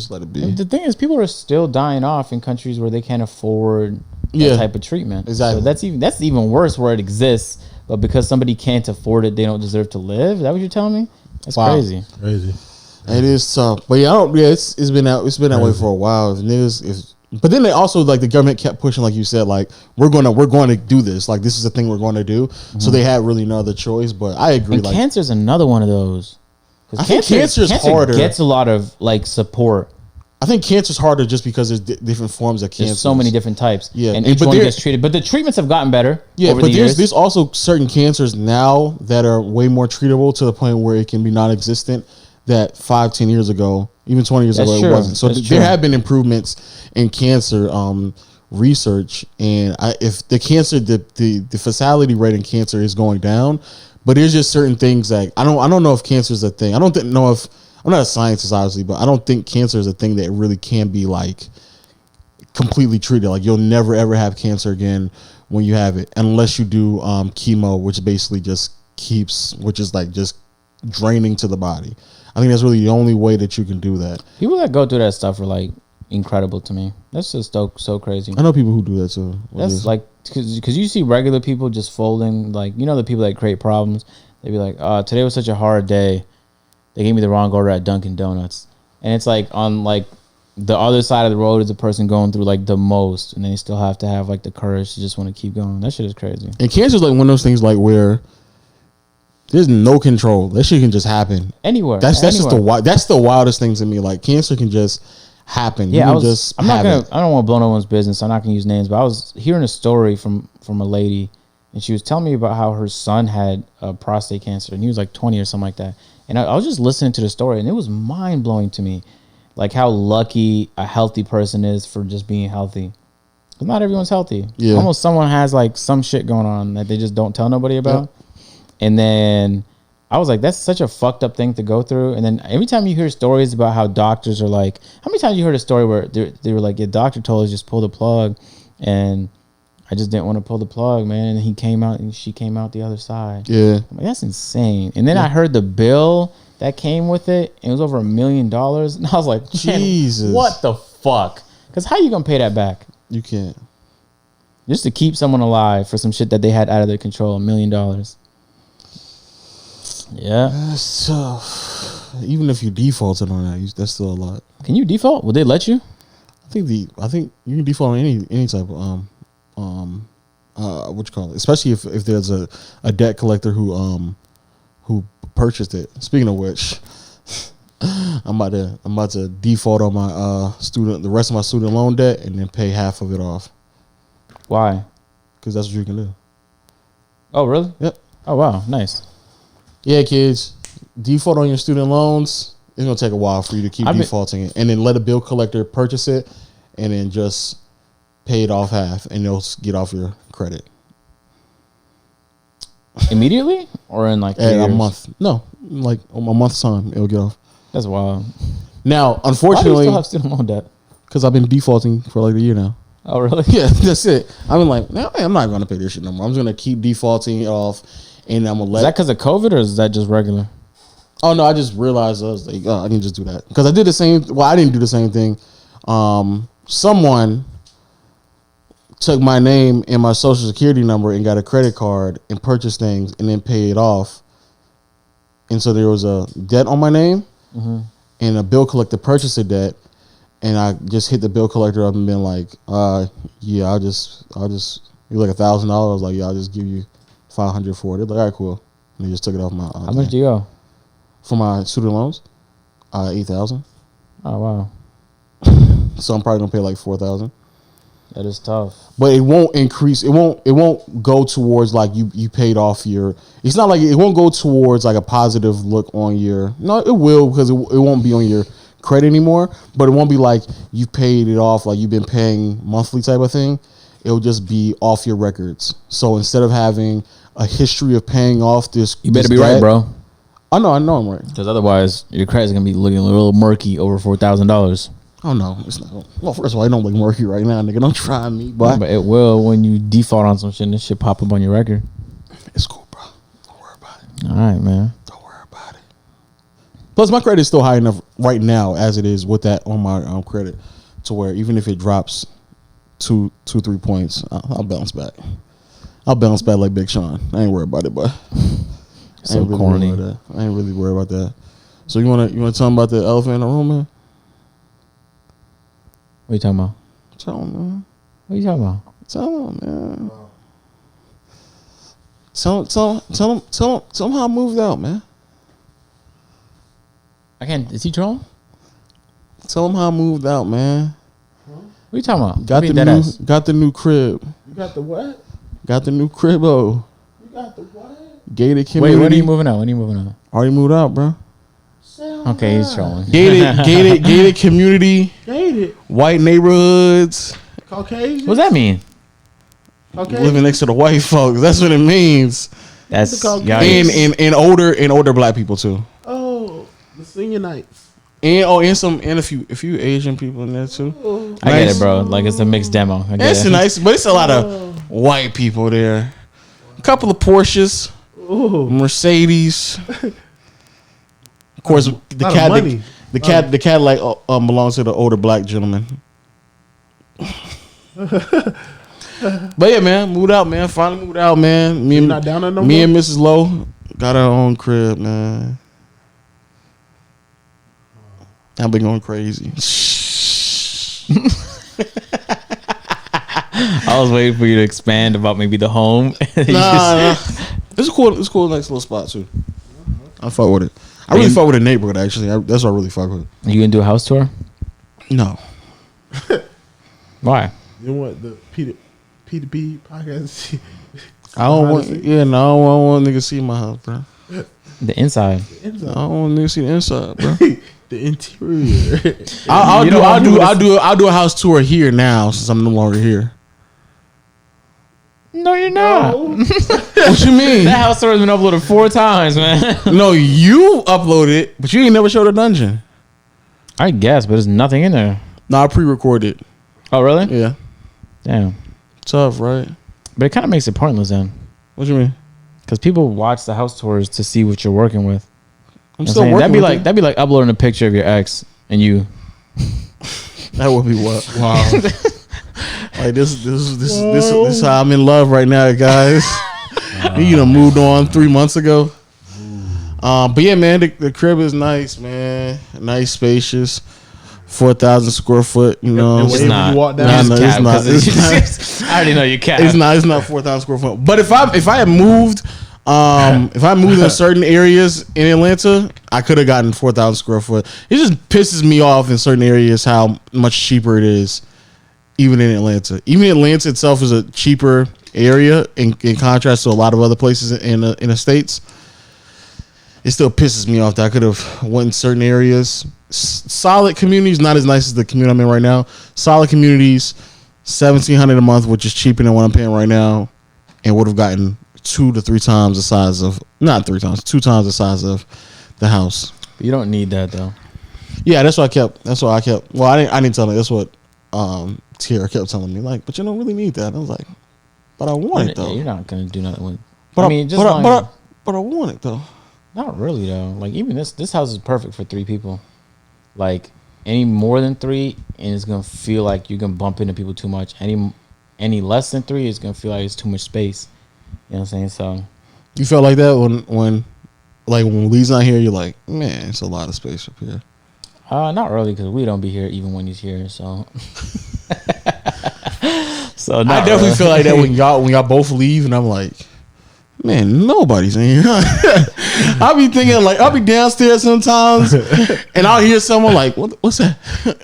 let it be. The thing is, people are still dying off in countries where they can't afford that type of treatment. Exactly. So that's even worse where it exists, but because somebody can't afford it, they don't deserve to live. Is that what you're telling me? That's crazy. Crazy. It is tough, but it's been that way for a while. But then they also, like, the government kept pushing, like you said, like we're going to do this, like this is the thing we're going to do. Mm-hmm. So they had really no other choice. But I agree. And cancer's another one of those. I think cancer harder. Gets a lot of like support. I think cancer's harder just because there's different forms of cancer. There's so many different types. Yeah, and each one gets treated. But the treatments have gotten better. Yeah, over but the years. there's also certain cancers now that are way more treatable to the point where it can be non-existent. That 5-10 years ago, even 20 years ago, it wasn't. So there have been improvements in cancer research, and if the cancer, the fatality rate in cancer is going down, but there's just certain things like I don't know if cancer is a thing. I don't know if I'm not a scientist, obviously, but I don't think cancer is a thing that really can be like completely treated. Like you'll never ever have cancer again when you have it, unless you do chemo, which basically which is like just draining to the body. I think that's really the only way that you can do that. People that go through that stuff are like incredible to me. That's just so crazy. I know people who do that too. That's like, because you see regular people just folding, like, you know, the people that create problems. They be like, today was such a hard day. They gave me the wrong order at Dunkin' Donuts. And it's like on like the other side of the road is a person going through like the most, and they still have to have like the courage to just want to keep going. That shit is crazy. And cancer is like one of those things like where there's no control. That shit can just happen anywhere. That's just that's the wildest thing to me. Like cancer can just happen. Yeah, I don't want to blow no one's business. I'm not gonna use names, but I was hearing a story from a lady, and she was telling me about how her son had prostate cancer, and he was like 20 or something like that. And I was just listening to the story, and it was mind blowing to me, like how lucky a healthy person is for just being healthy. Because not everyone's healthy. Yeah. Almost someone has like some shit going on that they just don't tell nobody about. Yep. And then I was like, that's such a fucked up thing to go through. And then every time you hear stories about how doctors are like, how many times you heard a story where they were like, your doctor told us just pull the plug, and I just didn't want to pull the plug, man. And he came out, and she came out the other side. Yeah. I'm like, that's insane. And then I heard the bill that came with it, and it was over $1 million. And I was like, Jesus, what the fuck? Because how you going to pay that back? You can't. Just to keep someone alive for some shit that they had out of their control, $1 million. Yeah. That's tough. Even if you defaulted on that, that's still a lot. Can you default? Would they let you? I think you can default on any type of what you call it, especially if there's a debt collector who purchased it. Speaking of which, I'm about to default on my the rest of my student loan debt, and then pay half of it off. Why? Because that's what you can do. Oh, really? Yep. Oh, wow. Nice. Yeah, kids, default on your student loans. It's gonna take a while for you to keep defaulting it, and then let a bill collector purchase it, and then just pay it off half, and they'll get off your credit immediately, or in like a month. No, like a month's time, it'll get off. That's wild. Now, unfortunately, why do you still have student loan debt? Because I've been defaulting for like a year now. Oh, really? Yeah, that's it. I've been like, no, I'm not gonna pay this shit no more. I'm just gonna keep defaulting it off. And I'm gonna let. Is that because of COVID, or is that just regular? Oh no, I just realized I was like, I can just do that because I did the same. Well, I didn't do the same thing. Someone took my name and my social security number and got a credit card and purchased things and then paid it off. And so there was a debt on my name, and a bill collector purchased a debt, and I just hit the bill collector up and been like, yeah, I'll just you're like $1,000. I was like, yeah, I'll just give you $500 for it. They're like, all right, cool. And they just took it off my. How much do you owe? For my student loans? $8,000. Oh wow. So I'm probably gonna pay like $4,000. That is tough. But it won't increase. It won't go towards like you paid off your. It's not like it won't go towards like a positive look on your. No, it will because it won't be on your credit anymore. But it won't be like you paid it off like you've been paying monthly type of thing. It'll just be off your records. So instead of having a history of paying off this, You better this be debt, right, bro. I know I'm right. Because otherwise, your credit's gonna be looking a little murky over $4,000. Oh no, it's not. Well, first of all, I don't look murky right now, nigga. Don't try me, but But it will when you default on some shit and this shit pop up on your record. it's cool, bro. Don't worry about it. All right, man. Don't worry about it. Plus, my credit is still high enough right now as it is with that on my credit to where even if it drops 2-3 points, I'll bounce back. I'll bounce back like Big Sean. I ain't worried about it, but So really corny. worried about that. I ain't really worried about that. So you wanna tell them about the elephant in the room, man? What you talking about? Tell them, man. What you talking about? Tell them, man. Tell them how I moved out, man. I can't. Is he trolling? Tell them how I moved out, man. What you talking about? Got the new crib. You got the what? Got the new cribbo. You got the what? Gated Wait, community. when are you moving out? When are you moving out? Already moved out, bro. Okay, he's trolling. Gated community. Gated. White neighborhoods. Caucasian. What's that mean? Caucasian. Living next to the white folks. That's what it means. That's Caucasian. yikes. And older black people too. Oh, the senior nights. And a few Asian people in there too. I get Nice. it, bro. Like it's a mixed demo. I get It's it. nice, but it's a lot of white people there. A couple of Porsches, Ooh. Mercedes. Of course, the lot of cat, money. the Cadillac belongs to the older black gentleman. But yeah, man, moved out, man. Finally moved out, man. You not down there no me more? and Mrs. Lowe got our own crib, man. I've been going crazy. I was waiting for you to expand about maybe the home. Nah. It's cool, nice little spot too. I fuck with it. I really fuck with the neighborhood actually. That's what I really fuck with. You gonna do a house tour? No, Why? You know what the P podcast? I don't want. Honestly. Yeah, no, I don't want niggas see my house, bro. The inside. I don't want niggas see the inside, bro. The interior. I'll do a house tour here now since I'm no longer here. No, you're not. What you mean? That house tour has been uploaded 4 times, man. No, you uploaded it, but you ain't never showed a dungeon. I guess, but there's nothing in there. No, I pre-recorded. Oh, really? Yeah, Damn. tough, right? But it kind of makes it pointless then, What you mean? because people watch the house tours to see what you're working with. I'm You know still what I'm saying? working. That'd be like uploading a picture of your ex and you. That would be what? Wow. Like this is how I'm in love right now, guys. You know, moved on 3 months ago. But yeah, man, the crib is nice, man. Nice, spacious, 4,000 square foot. You know, And It's wherever not. you walk Nah, down, no, Cap, it's not. 'cause It's not. I already know you cap. It's not 4,000 square foot. But if I had moved, if I moved in certain areas in Atlanta, I could have gotten 4,000 square foot. It just pisses me off in certain areas how much cheaper it is, even in Atlanta. Even Atlanta itself is a cheaper area in contrast to a lot of other places in the States. It still pisses me off that I could have went in certain areas. Solid communities, not as nice as the community I'm in right now. Solid communities, $1,700 a month, which is cheaper than what I'm paying right now, and would have gotten 2 to 3 times the size of, not 3 times, 2 times the size of the house. You don't need that though. Yeah, that's what I kept. Well, I didn't tell her. That's what Tierra kept telling me. Like, but you don't really need that. I was like, but I want it though. You're not gonna do nothing with. But I mean, just but I want it though. not really though. Like even this house is perfect for 3 people. Like any more than 3, and it's gonna feel like you're gonna bump into people too much. Any less than 3, it's gonna feel like it's too much space. You know what I'm saying? So You felt like that when Lee's not here. You're like, man, it's a lot of space up here. not really, because we don't be here even when he's here. So so I not definitely really. feel like that when y'all both leave, and I'm like, man, nobody's in here. I'll be thinking like I'll be downstairs sometimes, and I'll hear someone like, "What's that?"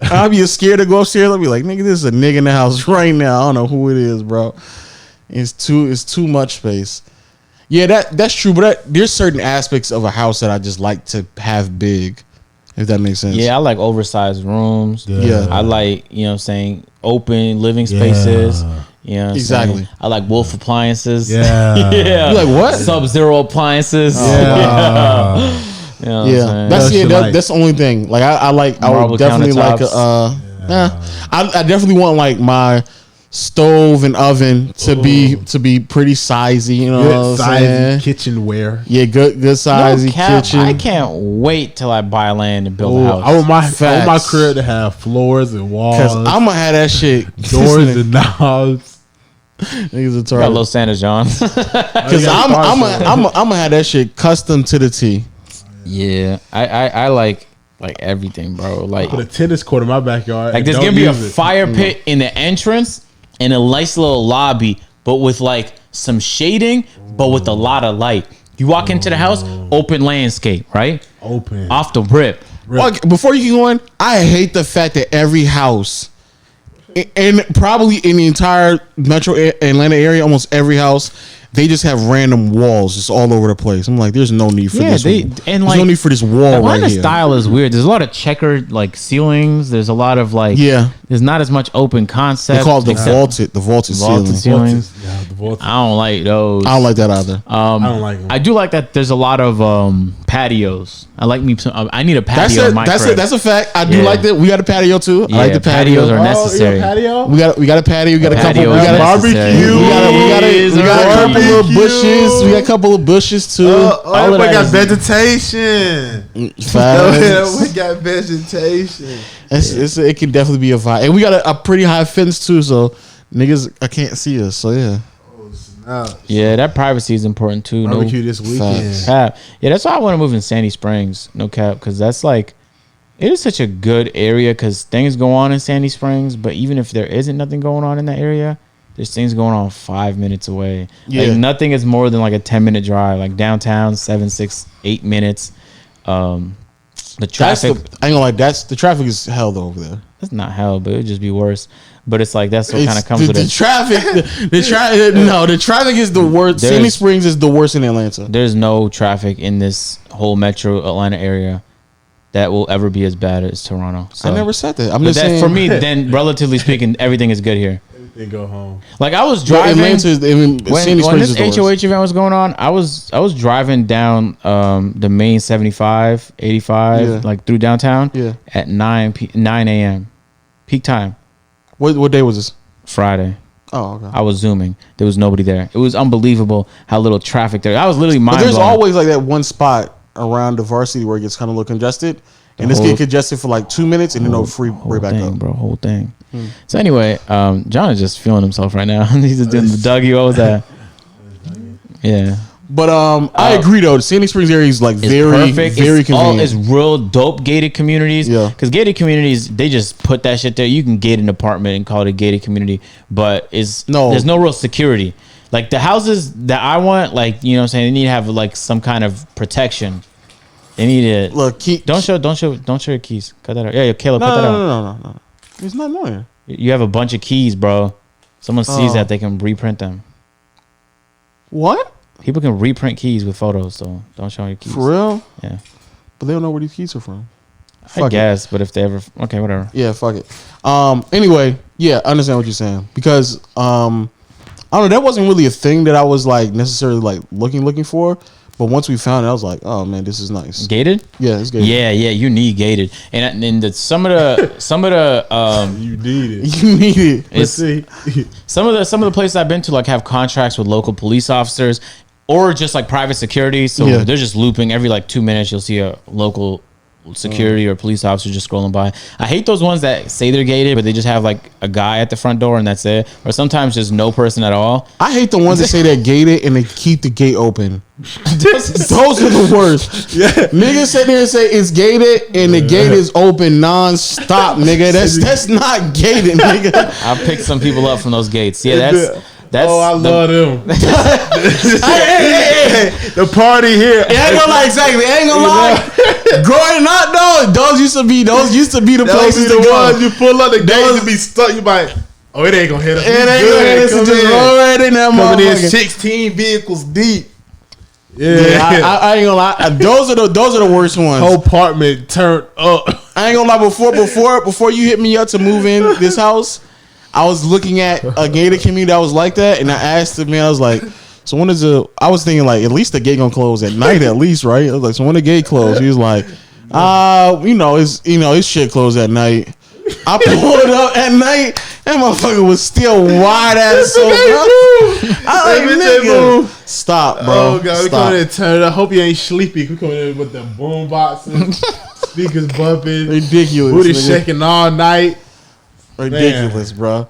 I'll be scared to go upstairs. I'll be like, "Nigga, this is a nigga in the house right now. I don't know who it is, bro. It's too much space." Yeah, that's true. But there's certain aspects of a house that I just like to have big, if that makes sense. Yeah, I like oversized rooms. Yeah. I like, you know what I'm saying, open living spaces. You know what I'm Exactly. saying? I like Wolf appliances. Yeah. Yeah. You like what? Sub-Zero appliances. Yeah. You know what I'm That's saying? that's the only thing. Like I Marble would definitely like I definitely want like my stove and oven to be pretty sizey, you know Good what I'm size saying? kitchenware. Yeah, good sizey No cap, kitchen. I can't wait till I buy land and build a Oh, house. I want my Facts. crib to have floors and walls, Cause I'm gonna have that shit doors and knobs. Niggas are Got Los Santos, John. Cause I'm gonna have that shit custom to the T. Yeah, I like everything, bro. Like Put a tennis court in my backyard. Like and there's don't gonna be a use it. fire pit in the entrance and a nice little lobby, but with like some shading, but with a lot of light. You walk into the house, open landscape, right? Open. Off the rip. Well, before you keep going, I hate the fact that every house, and probably in the entire metro Atlanta area, almost every house, they just have random walls just all over the place. I'm like, there's no need for Yeah, this. and There's like no need for this wall Atlanta right here. style is weird. There's a lot of checkered like ceilings. There's a lot of like Yeah. There's not as much open concept. They call it the except vaulted vaulted ceiling. ceilings. Yeah, the vaulted. I don't like those. I don't like that either. I don't like them. I do like that. There's a lot of patios. I like me. I need a patio in my crib. That's a fact. I do Yeah. like that. We got a patio too. I like the patio. patios are Oh, necessary. you got a patio? We got a patio. We got a couple. Patio We is got a necessary. barbecue. We got a couple of Barbecue. bushes. We got a couple of bushes too. All of we that got is- vegetation. Facts. We got vegetation. It can definitely be a vibe, and we got a pretty high fence too. So niggas, I can't see us. So yeah, Yeah, that privacy is important too. Barbecue this weekend. Facts. Cap. Yeah, that's why I want to move in Sandy Springs. No cap, because that's like, it is such a good area because things go on in Sandy Springs. But even if there isn't nothing going on in that area, there's things going on 5 minutes away. Yeah. Like nothing is more than like a 10-minute drive. Like downtown, 7, 6, 8 minutes. The traffic. I ain't gonna lie. The traffic is hell though over there. That's not hell, but it would just be worse. But it's like that's what kind of comes with the it. traffic. The traffic is the worst. There's- Sandy Springs is the worst in Atlanta. There's no traffic in this whole metro Atlanta area that will ever be as bad as Toronto. So. I never said that. I'm But just that, saying. for me, then relatively speaking, everything is good here. Everything go home. Like I was Well, driving Atlanta is. I mean, when Sandy Springs this is the worst. HOH event was going on. I was driving down the main 75, 85, Yeah. like through downtown. Yeah. At 9 a.m. peak time. What day was this? Friday. Oh, okay. I was zooming. There was nobody there. It was unbelievable how little traffic there. I was literally But mind there's blown. always like that one spot around the varsity where it gets kind of a little congested, and this whole- get congested for like 2 minutes, and then it'll free whole right back thing, up. bro. Whole thing. So anyway, John is just feeling himself right now. He's just doing the Dougie. What was that? Yeah. But I agree though. The Sandy Springs area is like It's very, perfect. very It's all convenient. it's real dope gated communities. Yeah. Because gated communities, they just put that shit there. You can gate an apartment and call it a gated community, but there's no real security. Like the houses that I want, like you know what I'm saying, they need to have like some kind of protection. They need to Look, don't show your keys. Cut that out. Yeah, Caleb, cut that out. No. It's not annoying. You have a bunch of keys, bro. Someone sees Oh. that, they can reprint them. What? People can reprint keys with photos, so don't show your keys. For real? Yeah. But they don't know where these keys are from. I Fuck it. guess, but if they ever, okay, whatever. Yeah, fuck it. Anyway, yeah, I understand what you're saying because I don't know. That wasn't really a thing that I was like necessarily like looking for. But once we found it, I was like, oh man, this is nice. Gated? Yeah, it's gated. Yeah, you need gated, and some of the You need it. You need it. Let's see. some of the places I've been to like have contracts with local police officers or just like private security. So Yeah. they're just looping every like 2 minutes. You'll see a local security or police officer just scrolling by. I hate those ones that say they're gated, but they just have like a guy at the front door and that's it. Or sometimes just no person at all. I hate the ones that say they're gated and they keep the gate open. Those are the worst. Yeah. Niggas sit there and say it's gated and the gate is open non-stop, nigga. That's not gated, nigga. I picked some people up from those gates. Yeah, That's I love them. The party here. I ain't gonna lie, exactly. I ain't gonna lie. Growing up, though, those used to be the places to go. Ones you pull up the gates and be stuck. You like, oh, it ain't gonna hit us. It ain't gonna hit us. Just roll right in that Coming in motherfucker. 16 vehicles deep. Yeah, I ain't gonna lie. Those are the worst ones. Whole apartment turned up. I ain't gonna lie. Before you hit me up to move in this house, I was looking at a gated community that was like that, and I asked the man, I was like, so when is I was thinking like at least the gate gonna close at night at least, right? I was like, so when the gate closed? He was like, it's shit closed at night. I pulled it up at night. That motherfucker was still wide ass. So I like, nigga, stop, bro. Oh god, we Stop. coming in and turn. I hope you ain't sleepy. We coming in with the boom boxes, speakers bumping, Ridiculous. booty nigga. shaking all night. Ridiculous, bro.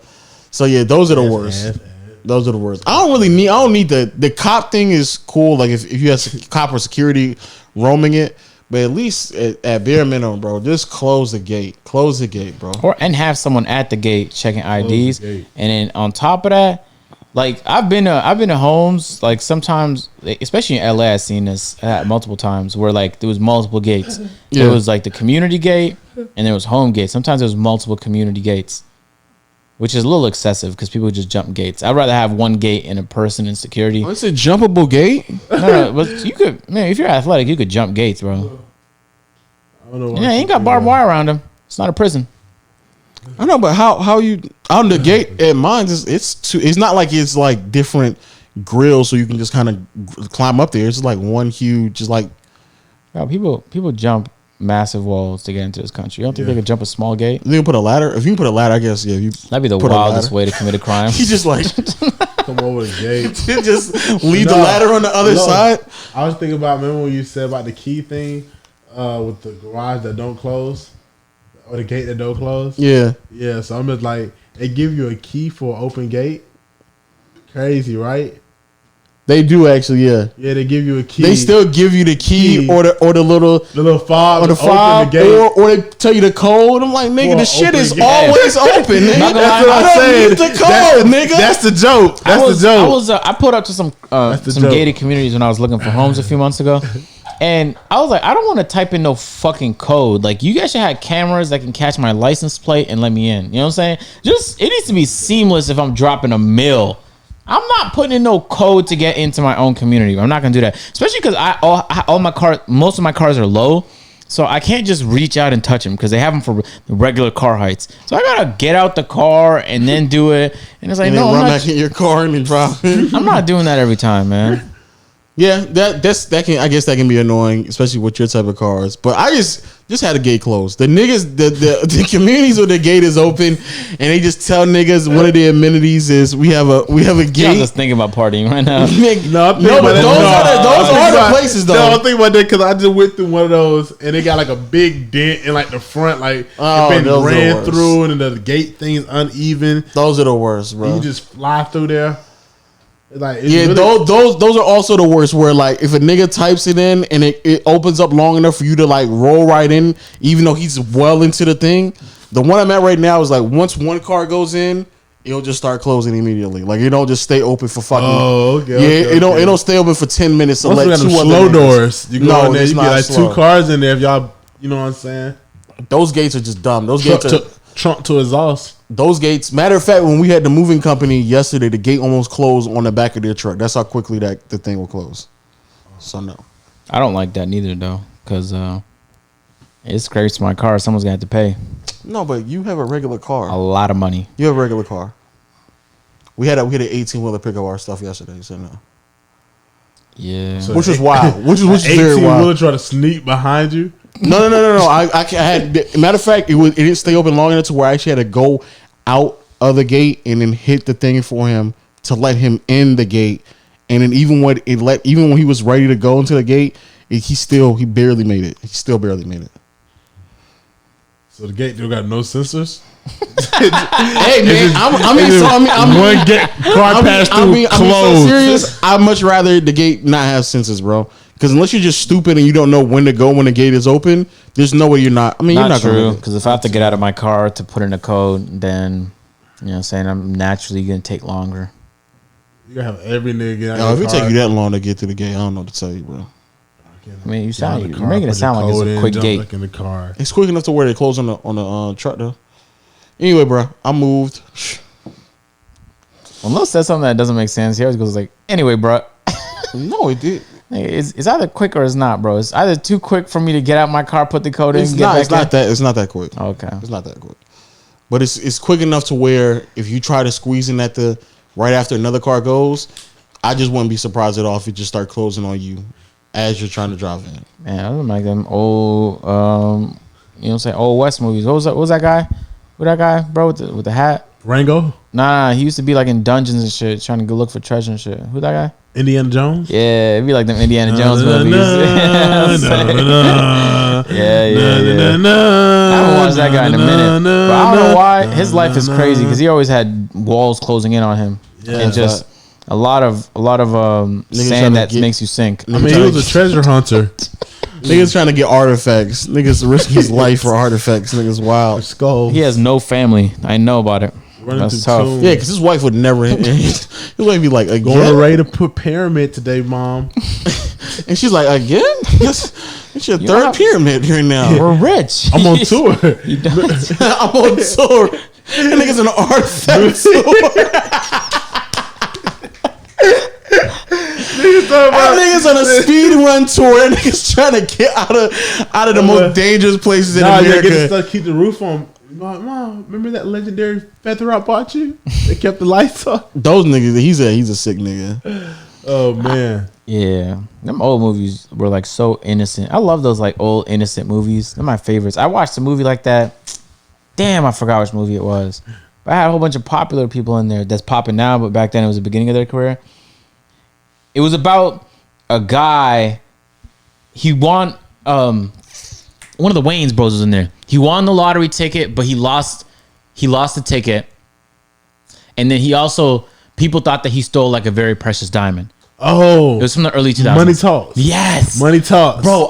So yeah, those are the worst. Those are the worst. I don't need the cop thing is cool. Like if you have cop or security roaming it, but at least at bare minimum, bro, just close the gate. Close the gate, bro. and have someone at the gate checking IDs, the gate. and then on top of that, like I've been to homes like sometimes, especially in LA, I've seen this multiple times where like there was multiple gates. Yeah. There was like the community gate and there was home gate. Sometimes there was multiple community gates, which is a little excessive because people just jump gates. I'd rather have one gate and a person in security. It's a jumpable gate. No, but you could, man, if you're athletic, you could jump gates, bro. I don't know why Yeah, ain't got barbed wire around them. It's not a prison. I know, but how you on the gate at mine? It's not like it's like different grills, so you can just kind of climb up there. It's like one huge, just like Bro, people jump massive walls to get into this country. You don't think they could jump a small gate? you can put a ladder. If you can put a ladder, I guess you. That'd be the put a wildest ladder. way to commit a crime. You just like come over the gate. just leave the No. ladder on the other No. side. I was thinking about, remember when you said about the key thing with the garage that don't close or the gate that don't close? Yeah. Yeah, so I'm just like, they give you a key for an open gate. Crazy, right? They do actually, yeah. Yeah, they give you a key. They still give you the key Key. or the little the little fob or the to open fob, the gate. or they tell you the code. I'm like, nigga, For the shit open is gate. always open. Nigga. Not gonna lie, I don't need the code, nigga. That's the joke. That's the joke. I pulled up to some the some joke. gated communities when I was looking for homes a few months ago, and I was like, I don't want to type in no fucking code. Like, you guys should have cameras that can catch my license plate and let me in. You know what I'm saying? Just it needs to be seamless if I'm dropping a mail. I'm not putting in no code to get into my own community. I'm not gonna do that, especially because most of my cars are low, so I can't just reach out and touch them because they have them for the regular car heights. So I gotta get out the car and then do it, and it's like, And no, then run I'm back in your car and then drop it. I'm not doing that every time, man. Yeah, that can be annoying, especially with your type of cars. But I just had a gate closed. The niggas, the communities where the gate is open, and they just tell niggas one of the amenities is we have a I'm gate. just thinking about partying right now. Nigga, No, I'm thinking no, about but that. those I'm are thinking the about- places though. No, I'm thinking about that because I just went through one of those and they got like a big dent in like the front, like Oh, it those are been the ran worst. through and the gate thing's uneven. Those are the worst, bro. And you just fly through there. It's like, it's Yeah, really- those are also the worst. Where like if a nigga types it in and it opens up long enough for you to like roll right in, even though he's well into the thing. The one I'm at right now is like once one car goes in, it'll just start closing immediately. Like it don't just stay open for fucking. Oh, okay. Yeah, okay, it don't okay. stay open for 10 minutes to Once we let got two them other slow niggas. doors. You go No, in there, it's you not get like slow. two cars in there. If y'all, you know what I'm saying? Those gates are just dumb. Those Trump gates are. to exhaust. Those gates. Matter of fact, when we had the moving company yesterday, the gate almost closed on the back of their truck. That's how quickly that the thing will close. So no. I don't like that neither though, because it scrapes my car. Someone's gonna have to pay No, but you have a regular car. a lot of money. You have a regular car. We had an 18-wheeler pick up our stuff yesterday, so no. Yeah. So- Which was wild. Which is very 18 wild. wheeler try to sneak behind you. No. I had. Matter of fact, it didn't stay open long enough to where I actually had to go out of the gate and then hit the thing for him to let him in the gate. And then even when he was ready to go into the gate, he barely made it. He still barely made it. So the gate still got no sensors. Hey man, I'm one gate car passed through so closed. serious. I'd much rather the gate not have sensors, bro. Because unless you're just stupid and you don't know when to go when the gate is open, there's no way you're not. I mean, you're Not not true, going to. because if I have to get out of my car to put in a code, then you know what I'm saying, I'm naturally gonna take longer. You gotta have every nigga get out Yo, your if it car. take you that long to get to the gate, I don't know what to tell you, bro. I mean, Get out the you're car, making it put sound your like it's code a in, quick jump gate. back in the car. It's quick enough to where they close on the truck though. Anyway, bro, I moved. When Lil says something that doesn't make sense, he always goes like, "Anyway, bro." No, it did. It's either quick or it's not, bro. It's either too quick for me to get out my car, put the code in, It's get not. back It's not in. that. It's not that quick. Okay. It's not that quick. But it's quick enough to where if you try to squeeze in at the right after another car goes, I just wouldn't be surprised at all if it just start closing on you as you're trying to drive in. Man, I don't like them old, old West movies. What was that guy? Who that guy, bro, with the hat? Rango, Nah, he used to be like in dungeons and shit, trying to go look for treasure and shit. Who that guy? Indiana Jones. Yeah, it'd be like them Indiana Jones movies. Yeah. I haven't watched that guy in a minute, but I don't know why. His life is crazy because he always had walls closing in on him, and just a lot of trying sand to that get- makes you sink. I mean, he was a treasure hunter. Niggas trying to get artifacts. Niggas risk his life for artifacts. Niggas wild. Skull. He has no family. I know about it. Running That's through tough. tombs. Yeah, because his wife would never. His wife be like, Going again? to raid a pyramid today, mom. And she's like, again? It's your know third how- pyramid here now. We're rich. I'm on tour. He does. I'm on tour. And niggas an artifact tour. That nigga's on a speed run tour. That nigga's trying to get out of the most dangerous places in Nah, you gotta America. get the stuff, keep the roof on. Mom, remember that legendary feather I bought you? They kept the lights on. Those niggas, he's a sick nigga. Oh man, Yeah, them old movies were like so innocent. I love those like old innocent movies. They're my favorites. I watched a movie like that. Damn, I forgot which movie it was. But I had a whole bunch of popular people in there that's popping now, but back then it was the beginning of their career. It was about a guy. He won. One of the Wayans bros was in there. He won the lottery ticket, but he lost the ticket. And then he also, people thought that he stole like a very precious diamond. oh, It was from the early 2000s. Money Talks. Yes. Money Talks, Bro,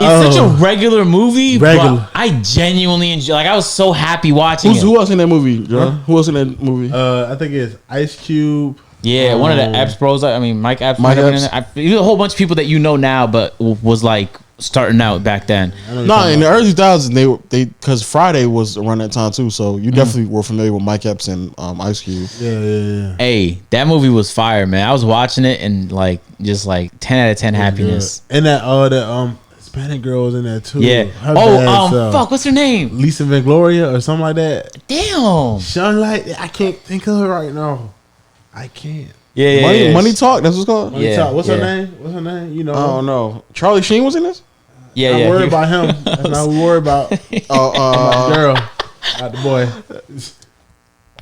it's such a regular movie, Regular. but I genuinely enjoy. Like I was so happy watching it. Who else in that movie, Joe? Who else in that movie? I think it's Ice Cube. Yeah, one of the Epps bros. I mean, Mike Epps. Mike Mike Epps. a whole bunch of people that you know now, but was like starting out back then. No, in the early 2000s, they because Friday was around that time too. So you definitely were familiar with Mike Epps and Ice Cube. Yeah. Hey, that movie was fire, man. I was watching it and like just like 10 out of 10 happiness. And that the Hispanic girl was in there too. Yeah. Her bad self. Fuck, what's her name? Lisa Vangloria or something like that. Damn. Sean Light, I can't think of her right now. I can't. Yeah. Money Talk. That's what's called. Money Yeah, Talk. What's yeah. her name? What's her name? You know. I don't know. Charlie Sheen was in this. Yeah, I'm yeah. worried about him. That's not what we worry about. Girl, not the boy.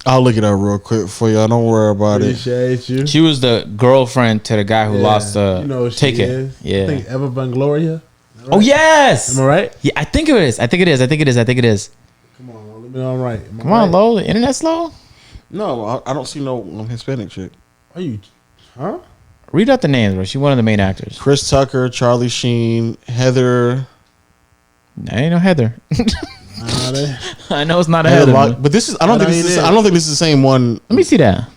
I'll look it up real quick for y'all. Don't worry about it. Appreciate you. She was the girlfriend to the guy who Yeah, lost the you know who she ticket. is. Yeah. I think Eva Vangloria. Oh yes. Am I right? Yeah, I think it is. I think it is. Come on, let me know I'm right. Am I Come on, right? Lo. The internet slow. No, I don't see no Hispanic chick. Are you? Huh? Read out the names, bro. She's one of the main actors. Chris Tucker, Charlie Sheen, Heather. I ain't no Heather. Nah, they- I know it's not a Heather Heather. Lock- man. but this is. I don't think That this is. ain't it. I don't think this is the same one. Let me see that.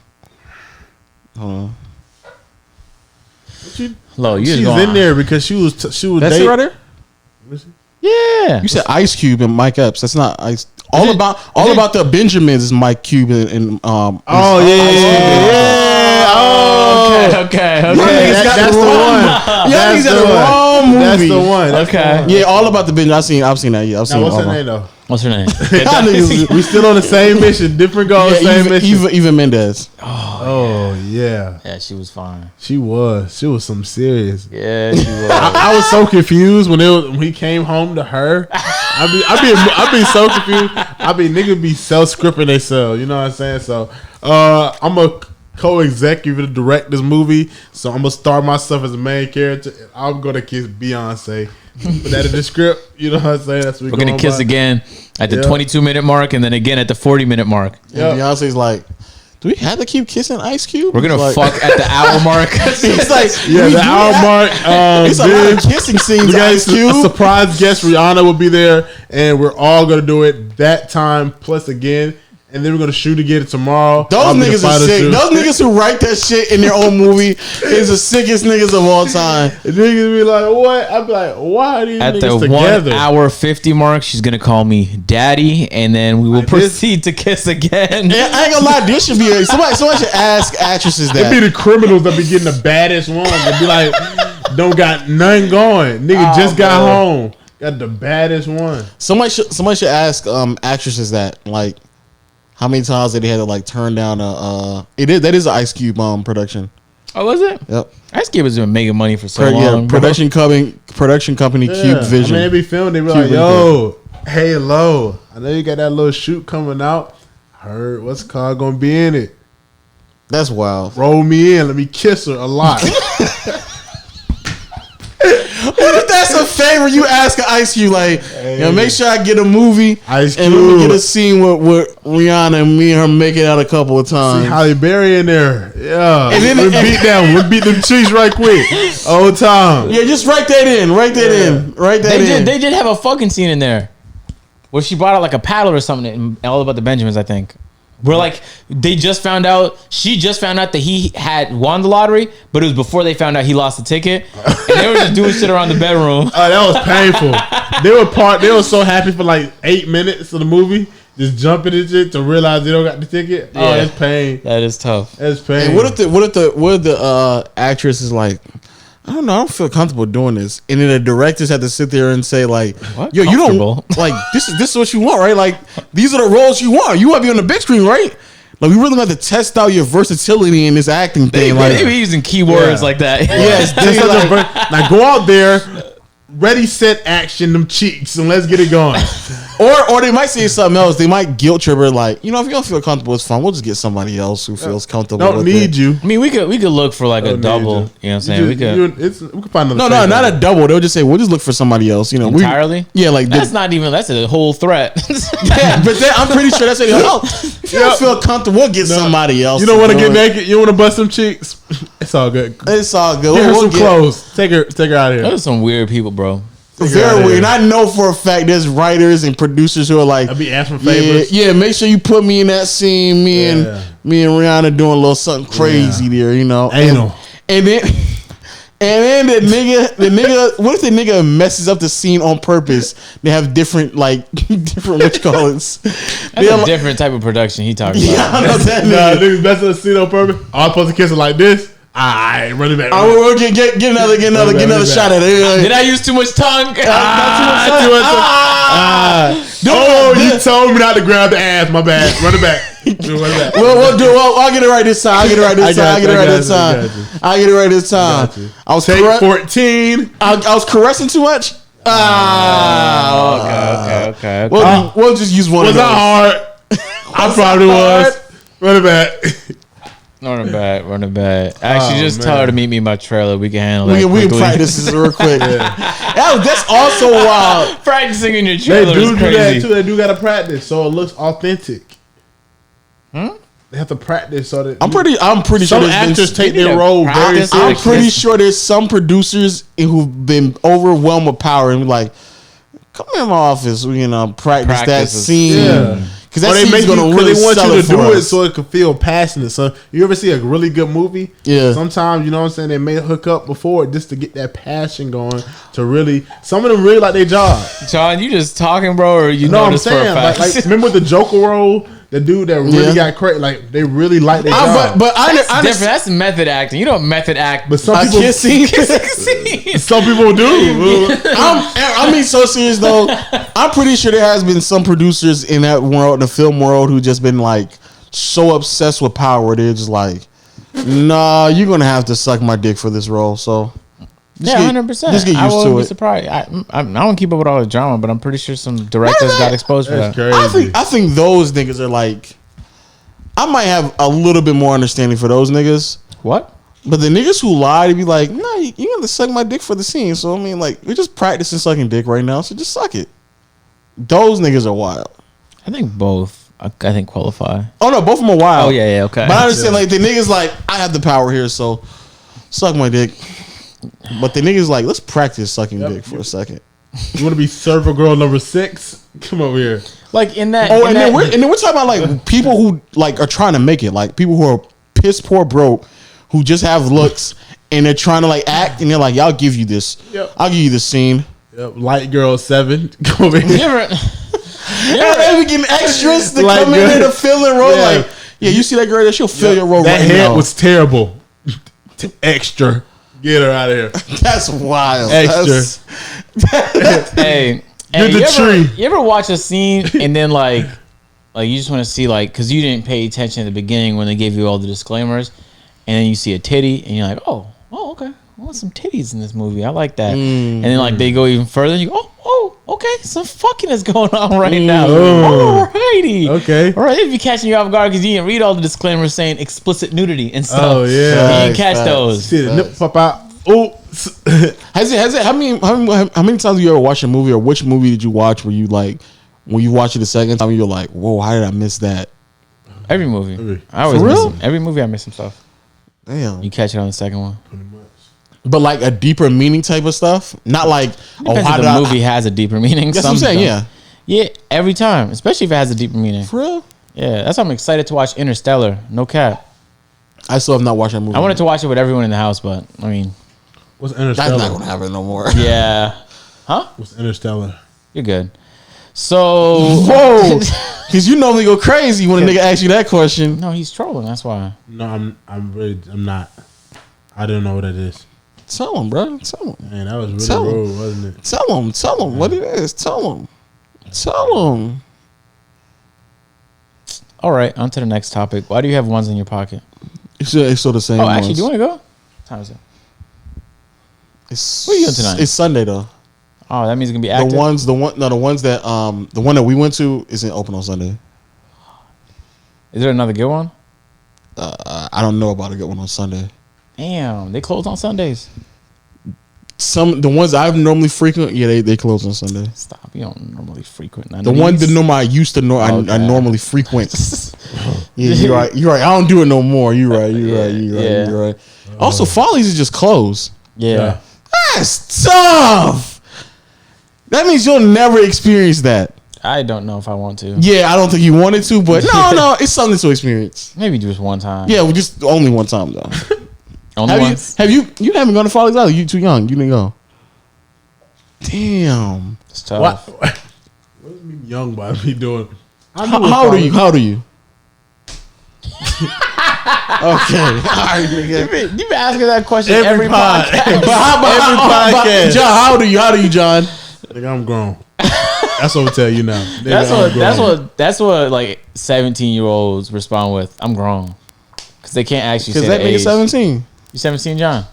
Hold on. Lo, you just She's going in there because she was That's dating. it right there. Yeah. You said Ice Cube and Mike Epps. That's not Ice. All it- about the Benjamins is Mike Cube and Oh yeah. Oh. Okay. Y'all niggas got that's the the wrong- one. Y'all niggas got the wrong movie. That's the one. That's Okay. the one. Yeah, all about the Benjamins. I've seen that. Yeah, I've seen. Now what's all her of name them. though? What's her name? Y'all niggas- We still on the same mission, different goals, same Yeah, mission. Eva Mendes. Oh yeah, Yeah, she was fine. she was some serious. Yeah, she was. I was so confused when when he came home to her. I be so confused. Niggas be self-scripting themselves. You know what I'm saying? So I'm a co-executive to direct this movie. So I'm gonna star myself as a main character. And I'm gonna kiss Beyonce. Put that in the script. You know what I'm saying? That's what We're gonna kiss again at the Yeah. 22-minute mark, and then again at the 40-minute mark. Yep. And Beyonce's like, do we have to keep kissing Ice Cube? We're gonna Like- fuck at the hour mark. He's like, Yeah, we the do hour that? mark. It's a lot of kissing scenes. We got Ice a Cube. surprise guest. Rihanna will be there, and we're all gonna do it that time plus again. and they were gonna shoot again tomorrow. Those I'll be the niggas are fighter sick. too. Those niggas who write that shit in their own movie is the sickest niggas of all time. And niggas be like, what? I'd be like, why are these At niggas the together? 1 hour 50 mark, she's gonna call me daddy, and then we will Like this? proceed to kiss again. Yeah, I ain't gonna lie, this should be somebody should ask actresses It be that. the criminals that be getting the baddest ones. They be like, don't got nothing going. Nigga just got home. Got the baddest one. Somebody should ask actresses that, like, how many times did they had to like turn down that is an Ice Cube production. Oh, was it? Yep. Ice Cube has been making money for so long. Yeah, bro. production company Cube Vision. I mean, they be filming. They be Cube like, yo, hey, Lo, I know you got that little shoot coming out. Heard what's the car gonna be in it? That's wild. Roll me in. Let me kiss her a lot. What if that's a favor you ask an Ice Cube? Like, make sure I get a movie Ice and let me Cube. get a scene with Rihanna and me and her make it out a couple of See times. Halle Berry in there. Yeah. And then- we beat down. We beat them cheeks right quick. Old time. Yeah, just write that in. Write that in. Write that They in. did have a fucking scene in there where she brought out like a paddle or something in All About the Benjamins, I think. Where like she just found out that he had won the lottery, but it was before they found out he lost the ticket, and they were just doing shit around the bedroom. Oh, that was painful. They were so happy for like 8 minutes of the movie, just jumping and shit to realize they don't got the ticket. Oh, Yeah. that's pain. That is tough. That's pain. And what if the actress is like, I don't know, I don't feel comfortable doing this, and then the directors have to sit there and say like, What? yo, you don't Comfortable? like this is what you want, right? Like these are the roles you want. You want to be on the big screen, right? Like we really have to test out your versatility in this acting thing. Like, They be using keywords Yeah. like that. yes, Just they like like- now go out there, ready, set, action, them cheeks, and let's get it going. or they might say something else. They might guilt trip her, like, you know, if you don't feel comfortable, it's fine. We'll just get somebody else who feels comfortable. Don't with need it. you. I mean, we could look for like a Don't need double. you. You know what I'm saying? We could We could find another. No, face not on a it. double. They'll just say, we'll just look for somebody else. You know, entirely. Yeah, like That's a whole threat. yeah, but I'm pretty sure that's what if you don't feel comfortable, we'll get somebody else. You don't want to do get it. naked. You want to bust some cheeks. It's all good. It's all good. Give her We'll some get- clothes. Take her out of here. Those are some weird people, bro. Very weird. And I know for a fact there's writers and producers who are like, I'll be asking for favors. yeah, make sure you put me in that scene. Me and Rihanna doing a little something crazy there, you know. Anal. And then the nigga, what if the nigga messes up the scene on purpose? They have different what you call it? That's a different type of production he talking Yeah, about. I know that Nah, nigga. niggas best to see on purpose. I'm supposed to kiss her like this. Alright, run it back. I will get another shot at it. Did I use too much tongue? You told me not to grab the ass. My bad. Run it back. Run it back. I'll get it right this time. I'll get it right this time. I I'll get it right this time. got you. I was Take correct. 14. I was caressing too much. Okay. We'll just use one Was of that those. hard? I probably was. Run it back. Run it back. Actually, just tell man. her to meet me in my trailer. We can handle We that. can quickly. practice this real quick. That's also wild. Practicing in your They trailer do is that crazy. too. They do gotta practice so it looks authentic. They have to practice so that I'm pretty sure some there's been- actors take You need their to role very practice. I'm seriously. pretty sure there's some producers who've been overwhelmed with power and be like, come in my office, we can practice that Practice is- scene. Yeah. Because Or that they scene's make you gonna because really they want sell you it to for do it us. so it can feel passionate. So you ever see a really good movie? Yeah. Sometimes you know what I'm saying they may hook up before it just to get that passion going. To really, some of them really like their job. John, you just talking, bro, or you No, know I'm this for a saying fact? like remember the Joker role, the dude that really Yeah. got crazy. Like they really like their job. But I That's understand. different. That's method acting. You don't method act. But some I people, can't see. some people do. I mean, so serious though. I'm pretty sure there has been some producers in that world, the film world, who just been like so obsessed with power. They're just like, nah, you're gonna have to suck my dick for this role. So Yeah, 100%. Just get I used wouldn't to be it. surprised. I don't keep up with all the drama, but I'm pretty sure some directors got exposed for That's that. crazy. I think those niggas are like, I might have a little bit more understanding for those niggas. What? But the niggas who lie to be like, nah, you got to suck my dick for the scene. So I mean, like, we're just practicing sucking dick right now. So just suck it. Those niggas are wild. I think both. I think qualify. Oh no, both of them are wild. Oh yeah, okay. But I understand, like, the niggas like, I have the power here, so suck my dick. But the niggas like, let's practice sucking dick for a second. You want to be server girl number 6? Come over here. Like in that. Oh, in that, then we're talking about like people who like are trying to make it, like people who are piss poor broke, who just have looks and they're trying to like act, and they're like, "Yeah, I'll give you this. Yep. I'll give you this scene." Yep. Light girl 7. Come over You here. ever, Yeah, they be getting extras to Like come in good. there to fill the role. Yeah. Like, yeah, you see that girl? That she'll fill your role That right head now. was terrible. Extra. Get her out of here. That's wild. Extra. hey, Get the you ever, tree. you ever watch a scene and then like you just want to see like because you didn't pay attention at the beginning when they gave you all the disclaimers, and then you see a titty and you're like, oh, okay, well, some titties in this movie. I like that. And then like they go even further, and you go, oh, okay, some fucking is going on right now. Alrighty, Okay. all right. If you catching you off guard because you didn't read all the disclaimers saying explicit nudity and stuff. Oh, yeah. you didn't catch Facts. those. See the nip pop out. Oh. Has it? How many times have you ever watched a movie, or which movie did you watch where you like when you watch it the second time you're like, whoa, how did I miss that? Every movie. Every- I always For miss real? some- every movie I miss some stuff. Damn. You catch it on the second one. But like a deeper meaning type of stuff, not like Depends how if did the I? movie has a deeper meaning. That's what I'm Some saying. don't. Yeah, Yeah, every time. Especially if it has a deeper meaning. for real. Yeah, that's why I'm excited to watch Interstellar. No cap. I still have not watched that movie. I wanted to watch it with everyone in the house, but I mean, What's That's Interstellar? not gonna happen no more. yeah. What's Interstellar? You're good. So Whoa, because you normally go crazy when a nigga asks you that question. No, he's trolling, that's why. No, I'm not. I don't know what it is. Tell him, bro. Tell him. Man, that was really Tell him. rude, wasn't it? Tell him what it is. Tell him. Tell him. All right, on to the next topic. Why do you have ones in your pocket? It's still the same. Oh, actually, ones. do you want to go? What time is it? It's, What are you doing tonight? It's Sunday though. Oh, that means it's gonna be active. The one that we went to isn't open on Sunday. Is there another good one? I don't know about a good one on Sunday. Damn, they close on Sundays. The ones I've normally frequent, yeah, they close on Sunday. Stop, you don't normally frequent none The of one these. that normally I used to know, I Okay. normally frequent. Yeah, you're right. You're right. I don't do it no more. You're right. You're right. Also, Follies is just closed. Yeah. That's tough. That means you'll never experience that. I don't know if I want to. Yeah, I don't think you wanted to, but no, it's something to experience. Maybe just one time. Yeah, well, just only one time though. Only once. You haven't gone to Follies either? You too young. You didn't go. Damn. It's tough. What? What is me young by me doing? How old are you? How old are you? Okay. All right, nigga. You've been asking that question Every pod. podcast. Every podcast. John, how old are you? How old are you, John? Nigga, I'm grown. That's what I tell you now. Nigga, That's what like 17-year-olds respond with. I'm grown. Because they can't actually say Because that the nigga age. 17. You 17, John?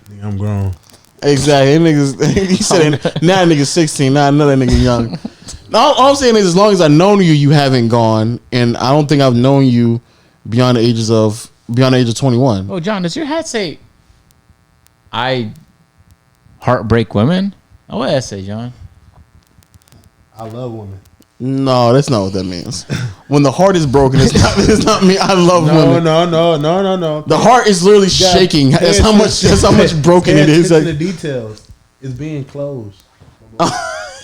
Nigga, I'm grown. Exactly. Niggas, he said now nigga 16, not another nigga young. All I'm saying is as long as I've known you, you haven't gone. And I don't think I've known you beyond the age of 21. Oh, John, does your hat say I heartbreak women? Oh, what does that say, John? I love women. No, that's not what that means. When the heart is broken, it's not me. I love women. No. The heart is literally shaking. That's how much broken it is. The Like, details. It's being closed.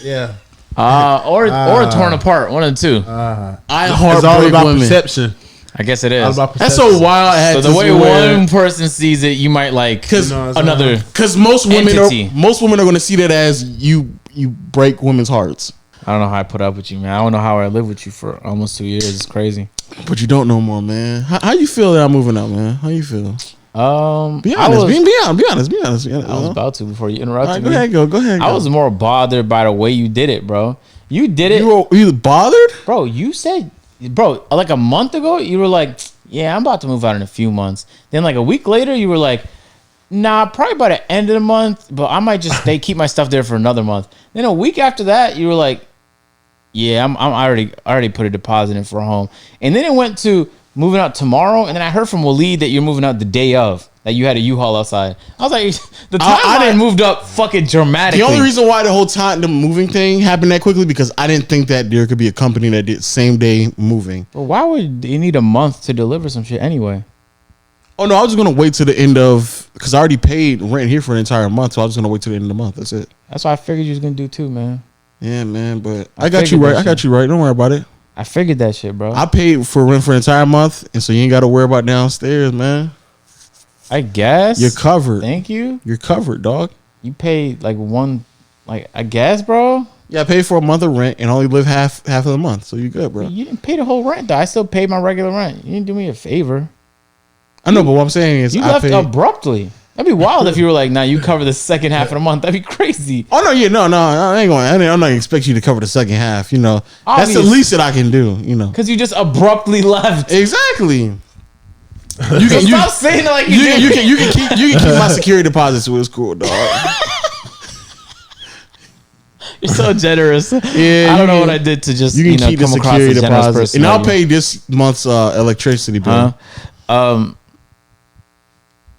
Yeah. Or torn apart. One of the two. I It's all heartbreak about women. perception. I guess it All is. about That's perception. so wild. I had So to the way where- one person sees it, you might like Because another. Because most women Entity. are going to see that as you break women's hearts, I don't know how I put up with you, man. I don't know how I lived with you for almost 2 years. It's crazy. but you don't know more, man. How you feel that I'm moving out, man? How you feel? Be I honest. was, Be honest. I was about to before you All interrupted right, go me. ahead, go ahead. I was more bothered by the way you did it, bro. You did it, You were bothered? bro. You said, bro, like a month ago, you were like, "Yeah, I'm about to move out in a few months." Then, like a week later, you were like, "Nah, probably by the end of the month, but I might just stay keep my stuff there for another month." Then a week after that, you were like, "Yeah, I already put a deposit in for a home." And then it went to moving out tomorrow, and then I heard from Waleed that you're moving out the day of. That you had a U-Haul outside. I was like, the timeline didn't- moved up fucking dramatically. The only reason why the whole time the moving thing happened that quickly because I didn't think that there could be a company that did same day moving. But why would you need a month to deliver some shit anyway? Oh no, I was just gonna wait to the end of because I already paid rent here for an entire month, so I was just gonna wait to the end of the month. That's it. That's what I figured you was gonna do too, man. Yeah, man, but I I got you figured right. that I got shit. you right. Don't worry about it. I figured that shit, bro. I paid for rent for an entire month, and so you ain't got to worry about downstairs, man. I guess You're covered. Thank you. You're covered, dog. You paid like one, like I guess, bro. Yeah, I paid for a month of rent and only live half of the month, so you good, bro. You didn't pay the whole rent though. I still paid my regular rent. You didn't do me a favor. I know, but what I'm saying is, You I left paid. abruptly. That'd be wild if you were like, "Nah, you cover the second half of the month." That'd be crazy. Oh no, yeah, no, I ain't going. I'm not gonna expect you to cover the second half. You know, that's the Obvious. least that I can do. You know, Because you just abruptly left. exactly. You So can stop saying it like you did. you can keep my security deposit, so it's cool, dog. You're so generous. Yeah, I don't know you what can- I did to just You can keep the come across security as a generous deposit, person. and I'll like pay this month's electricity bill. Huh?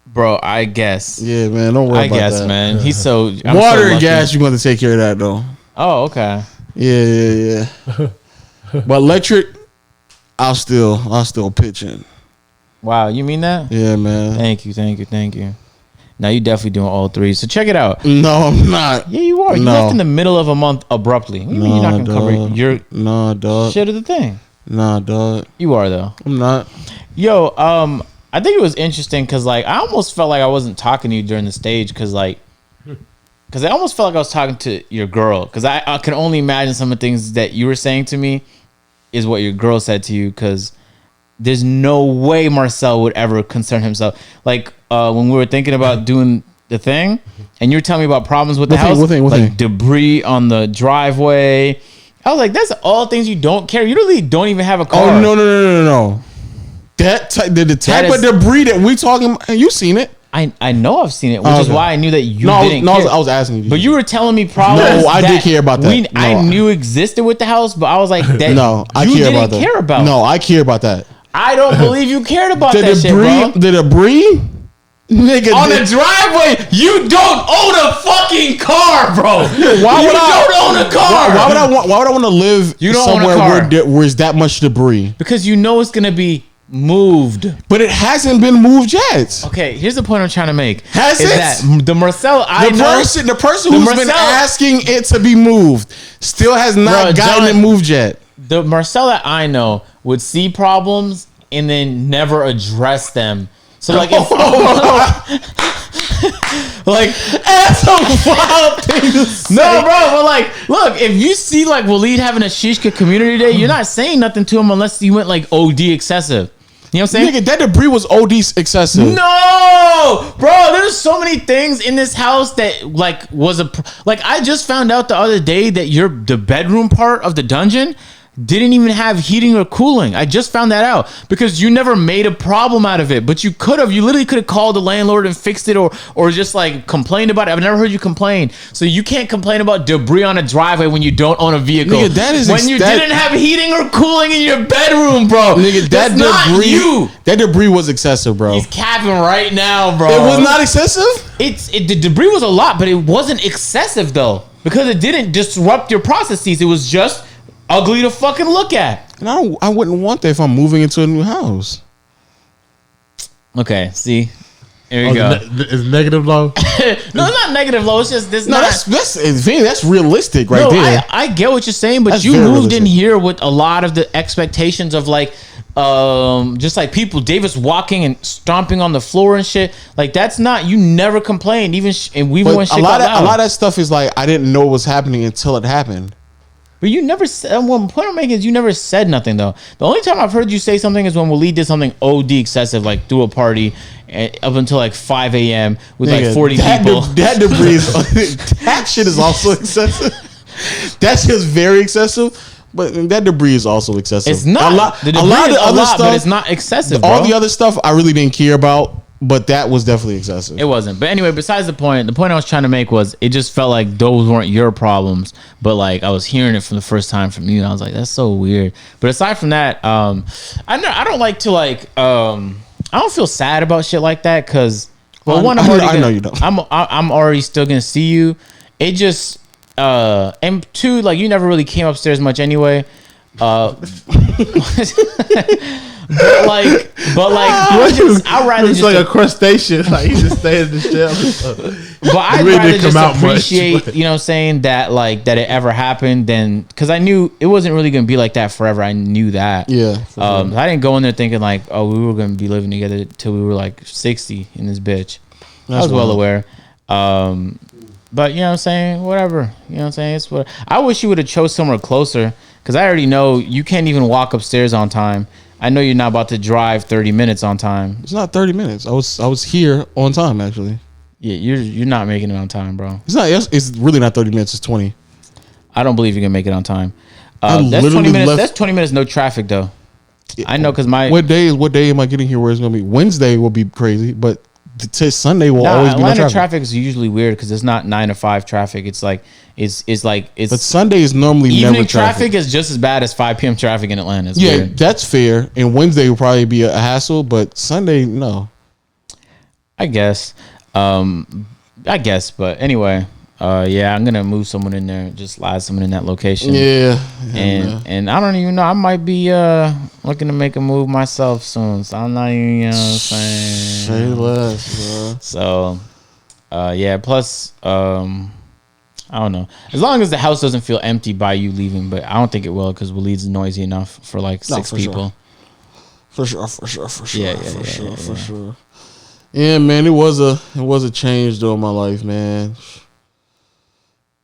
Bro, I guess. Yeah, man, don't worry I about guess, that. man. He's so I'm so Water and lucky. gas, you want to take care of that though. Oh, okay. Yeah. But electric, I'll still pitch in. Wow, you mean that? Yeah, man. Thank you. Now you definitely doing all three. So check it out. No, I'm not. Yeah, you are. You No. left in the middle of a month abruptly. What do you mean you're not gonna cover your Nah, dog. shit of the thing? Nah, dog. You are though. I'm not. Yo, I think it was interesting because like I almost felt like I wasn't talking to you during the stage because I almost felt like I was talking to your girl because I can only imagine some of the things that you were saying to me is what your girl said to you because there's no way Marcel would ever concern himself. Like when we were thinking about doing the thing and you were telling me about problems with the What thing? house, What thing? What like thing? debris on the driveway. I was like, that's all things you don't care. You really don't even have a car. Oh no. That the type of debris that we talking about, you seen it? I know I've seen it, which Oh, is okay. why I knew that you No, didn't I care. was asking you. But you were telling me problems. No, I did care about that. I No. knew existed with the house, but I was like, that No, I you care didn't about that. care about. No, I care about that. I don't believe you cared about The that shit, bro. the debris, nigga. On the driveway, you don't own a fucking car, bro. Why would I don't own a car. Why would I want to live You don't own a somewhere car. where's that much debris? Because you know it's gonna be moved. But it hasn't been moved yet. Okay, here's the point I'm trying to make. Has is it? that the Marcel I The know, person The who's been Marcel- asking it to be moved still has not Bro, gotten John- it moved yet. the Marcel that I know would see problems and then never address them. So like, if, like That's a wild thing to say. no, bro, but like, look, if you see like Waleed having a Shishka community day, you're not saying nothing to him unless you went like OD excessive. You know what I'm saying? Nigga, that debris was OD excessive. No, bro. There's so many things in this house that like was like I just found out the other day that the bedroom part of the dungeon didn't even have heating or cooling. I just found that out because you never made a problem out of it, but you could have. You literally could have called the landlord and fixed it, or just like complained about it. I've never heard you complain. So you can't complain about debris on a driveway when you don't own a vehicle. Nigga, that is when you didn't have heating or cooling in your bedroom, bro. Nigga, that That's not debris, you. that debris was excessive, bro. He's capping right now, bro. It was not excessive. The debris was a lot, but it wasn't excessive though, because it didn't disrupt your processes. It was just ugly to fucking look at. And I wouldn't want that if I'm moving into a new house. Okay, see, here we go. It's negative low. No, it's not negative, low. It's just this. No, that's realistic right no, there. I get what you're saying, but That's you very moved in realistic. here with a lot of the expectations of like, just like people, Davis walking and stomping on the floor and shit. Like that's not. You never complained, even and we But went a shit lot out of loud. that stuff is like I didn't know what was happening until it happened. But you never said. One point I'm making is you never said nothing though. The only time I've heard you say something is when Waleed did something OD excessive, like threw a party up until like 5 a.m. with like Nigga, 40 that people. that debris is that shit is also excessive. That's just very excessive. But that debris is also excessive. It's not. A lot, The a debris lot of is the a other lot, stuff. but it's not excessive. All bro. the other stuff I really didn't care about, but that was definitely excessive. It wasn't. But anyway, besides the point I was trying to make was it just felt like those weren't your problems, but like I was hearing it from the first time from you, and I was like, that's so weird. But aside from that, I don't like to like I don't feel sad about shit like that because well, one, I know you don't. I'm already still gonna see you. It just and two, like you never really came upstairs much anyway. I'd rather It's just like a crustacean. Like he just stayed in the shell. but I'd really rather didn't come just out much, appreciate, but- you know what I'm saying, that like that it ever happened then because I knew it wasn't really gonna be like that forever. I knew that. Yeah. for sure. I didn't go in there thinking like, oh, we were gonna be living together till we were like 60 in this bitch. I That's was well wild. aware. But you know what I'm saying? Whatever. You know what I'm saying? It's what I wish you would have chose somewhere closer because I already know you can't even walk upstairs on time. I know you're not about to drive 30 minutes on time. It's not 30 minutes. I was here on time actually. Yeah, you're not making it on time, bro. It's not. It's really not 30 minutes. It's 20. I don't believe you can make it on time. I That's 20 literally minutes. left- That's 20 minutes, no traffic though. I know because my What day am I getting here? Where it's gonna be? Wednesday will be crazy, but Sunday will always be no Atlanta traffic. traffic is usually weird because it's not 9 to 5 traffic. It's like it's But Sunday is normally evening never traffic is just as bad as 5 p.m. traffic in Atlanta. It's Yeah, weird. that's fair. And Wednesday will probably be a hassle, but Sunday, no. I guess. But anyway, yeah, I'm gonna move someone in there. Just slide someone in that location. Yeah. And I don't even know. I might be looking to make a move myself soon. So I'm not even, you know what I'm saying. Say less, bro. So, yeah. Plus, I don't know. As long as the house doesn't feel empty by you leaving, but I don't think it will because Waleed's noisy enough for like No, 6 for people. Sure. For sure. Yeah, For sure. Yeah, man, it was a change though in my life, man.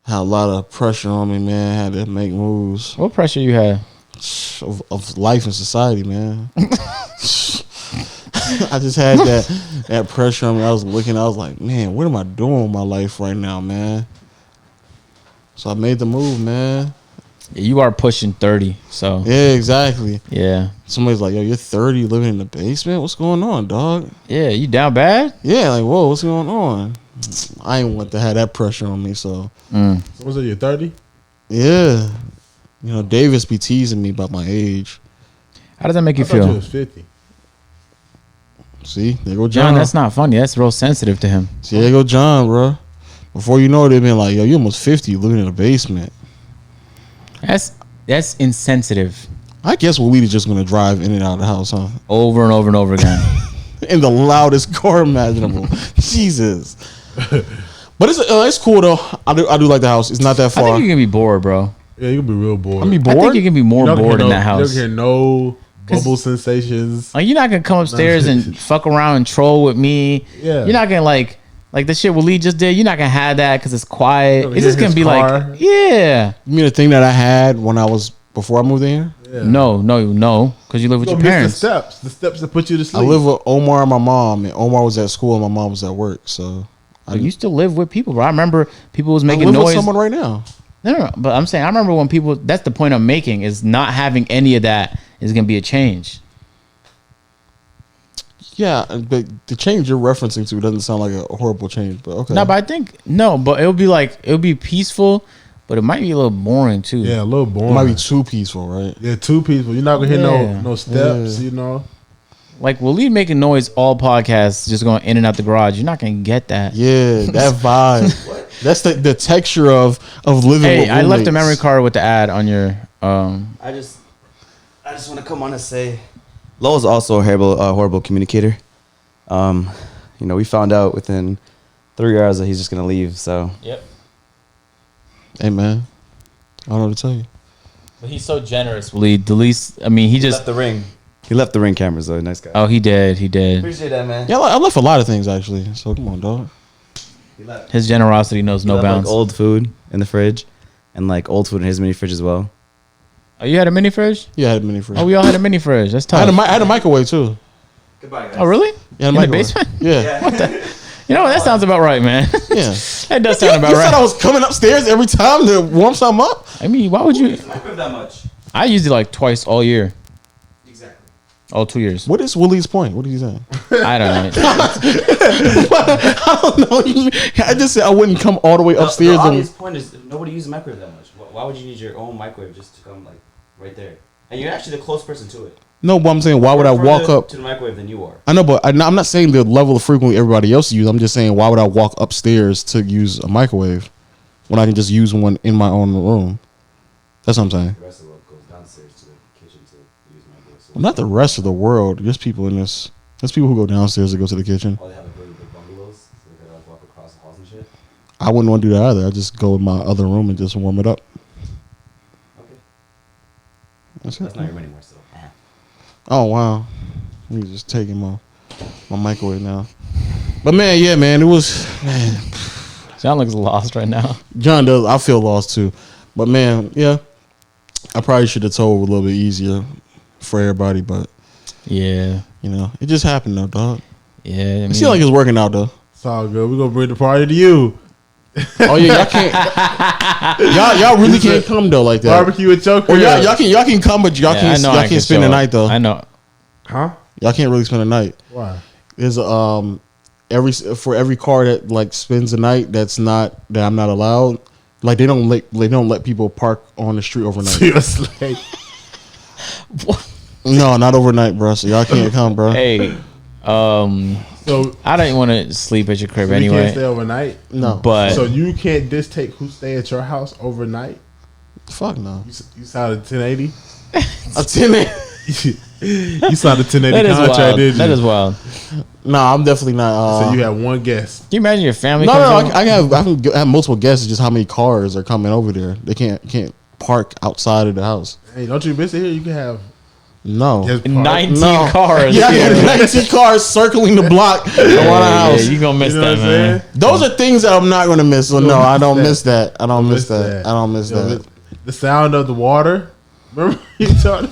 Had a lot of pressure on me, man. Had to make moves What pressure you had? of life and society, man. I just had that pressure on me. I was like, man, what am I doing with my life right now, man? So I made the move, man. Yeah, you are pushing 30, so Yeah, exactly. yeah, Somebody's like, yo, you're 30, you living in the basement? What's going on, dog? yeah. You down bad? Yeah, like, whoa, what's going on? I ain't want to have that pressure on me, so So what's it? You're 30? yeah. You know, Davis be teasing me about my age. How does that make you I thought you feel, was 50. See, there go John? John. That's not funny. That's real sensitive to him. See, there go John, bro. Before you know it, they've been like, yo, you almost 50, you living in a basement. That's insensitive. I guess Waleed just gonna drive in and out of the house, huh? Over and over and over again. In the loudest car imaginable. Jesus. But it's cool though. I do like the house. It's not that I far. think you can be bored, bro. Yeah, you can be real bored. I mean, I bored. think you can be more You don't bored hear in no- that house. You don't hear no bubble sensations. Like, you're not gonna come upstairs and fuck around and troll with me. Yeah. You're not gonna like the shit Waleed just did. You're not gonna have that because it's quiet. don't It's hear just gonna his be car. like, yeah. You mean the thing that I had when I was before I moved in here? Yeah. No, because you live with You your gonna miss parents. the steps that put you to I sleep. live with Omar and my mom, and Omar was at school and my mom was at work. So But you still live with people, bro. I remember people was I making live noise. with someone right now. No. But I'm saying I remember when people. That's the point I'm making is not having any of that is gonna be a change. Yeah, but the change you're referencing to doesn't sound like a horrible change, but okay. No, but I think but it'll be peaceful, but it might be a little boring too. Yeah, a little it boring. might be too peaceful, right? Yeah, two people. You're not gonna hear Yeah. no steps. Yeah. You know. Like Waleed making noise all podcasts, just going in and out the garage. You're not gonna get that. Yeah, that vibe. That's the texture of living Hey, with I left a roommates. memory card with the ad on your. I just want to come on and say, Lowell's also a horrible communicator. We found out within 3 hours that he's just gonna leave. So Yep. Hey man, I don't know what to tell you. But he's so generous, Waleed. The least. I mean, he just. left the ring. He left the ring cameras though. Nice guy. Oh, he did. He did. Appreciate that, man. Yeah, I left a lot of things actually. So come on, dog. He left. His generosity knows He no left, like, bounds. old food in the fridge, and like old food in his mini fridge as well. Oh, you had a mini fridge? Yeah, I had a mini fridge. Oh, we all had a mini fridge. That's I tough. had a microwave too. Goodbye, guys. Oh, really? Yeah, In the basement? Yeah, You know what? That sounds about right, man. yeah. That does You sound about said I right. was coming upstairs every time to warm something up. I mean, why would you? Microwave that much. I used it like twice all year. Exactly. All 2 years. What is Willie's point? What are you saying? I don't know. I don't know. I just said I wouldn't come all the way upstairs. The and, obvious point is nobody uses a microwave that much. Why would you need your own microwave just to come like right there? And you're actually the close person to it. no, but I'm saying why would I We're walk further up? to the microwave than you are? I know, but I'm not saying the level of frequency everybody else uses. I'm just saying why would I walk upstairs to use a microwave when I can just use one in my own room? That's what I'm saying. The rest of the world goes downstairs to the kitchen to use microwave. So So Not the rest of the world. There's people in this. There's people who go downstairs to go to the kitchen. oh, they have like really big bungalows, so they gotta like walk across the halls and shit. I wouldn't want to do that either. I just go in my other room and just warm it up. Okay, That's that's it. not your anymore. So Oh wow. Let me just taking my microwave now. But man, yeah, man, it was man. John looks lost right now. John does. I feel lost too. But man, yeah, I probably should have told a little bit easier for everybody. But Yeah. you know, it just happened though, dog. Yeah. I It mean, seems like it's working out though. It's all good. We're gonna bring the party to you. Oh yeah, y'all can't. y'all really can't come though like that. Barbecue with your Or crib. y'all can come, but y'all yeah, can't. I know Y'all I can't spend show the up. night though. I know. Huh? Y'all can't really spend the night. Why? There's for every car that like spends the night that I'm not allowed. Like they don't let people park on the street overnight. Seriously. No, not overnight, bro. So y'all can't come, bro. Hey, So I didn't want to sleep at your crib we can't anyway. stay overnight. No, But So you can't just take who stay at your house overnight. fuck no. You signed a 1080. A 10. You signed a 1080 that is contract, wild. did you? That is wild. No, I'm definitely not. So you had one guest. Can you imagine your family? No, comes over? I can have multiple guesses. Just how many cars are coming over there. They can't park outside of the house. Hey, don't you miss it here? You can have No. guest park. 19 No. cars. Yeah, I got 19 cars circling the block around the Yeah, house. you gonna miss You know that, what I'm man. saying? Those are things that I'm not gonna miss. So You no, don't I miss don't that. miss that. I don't miss that. that. I don't miss You know, that. the sound of the water. Remember you talking?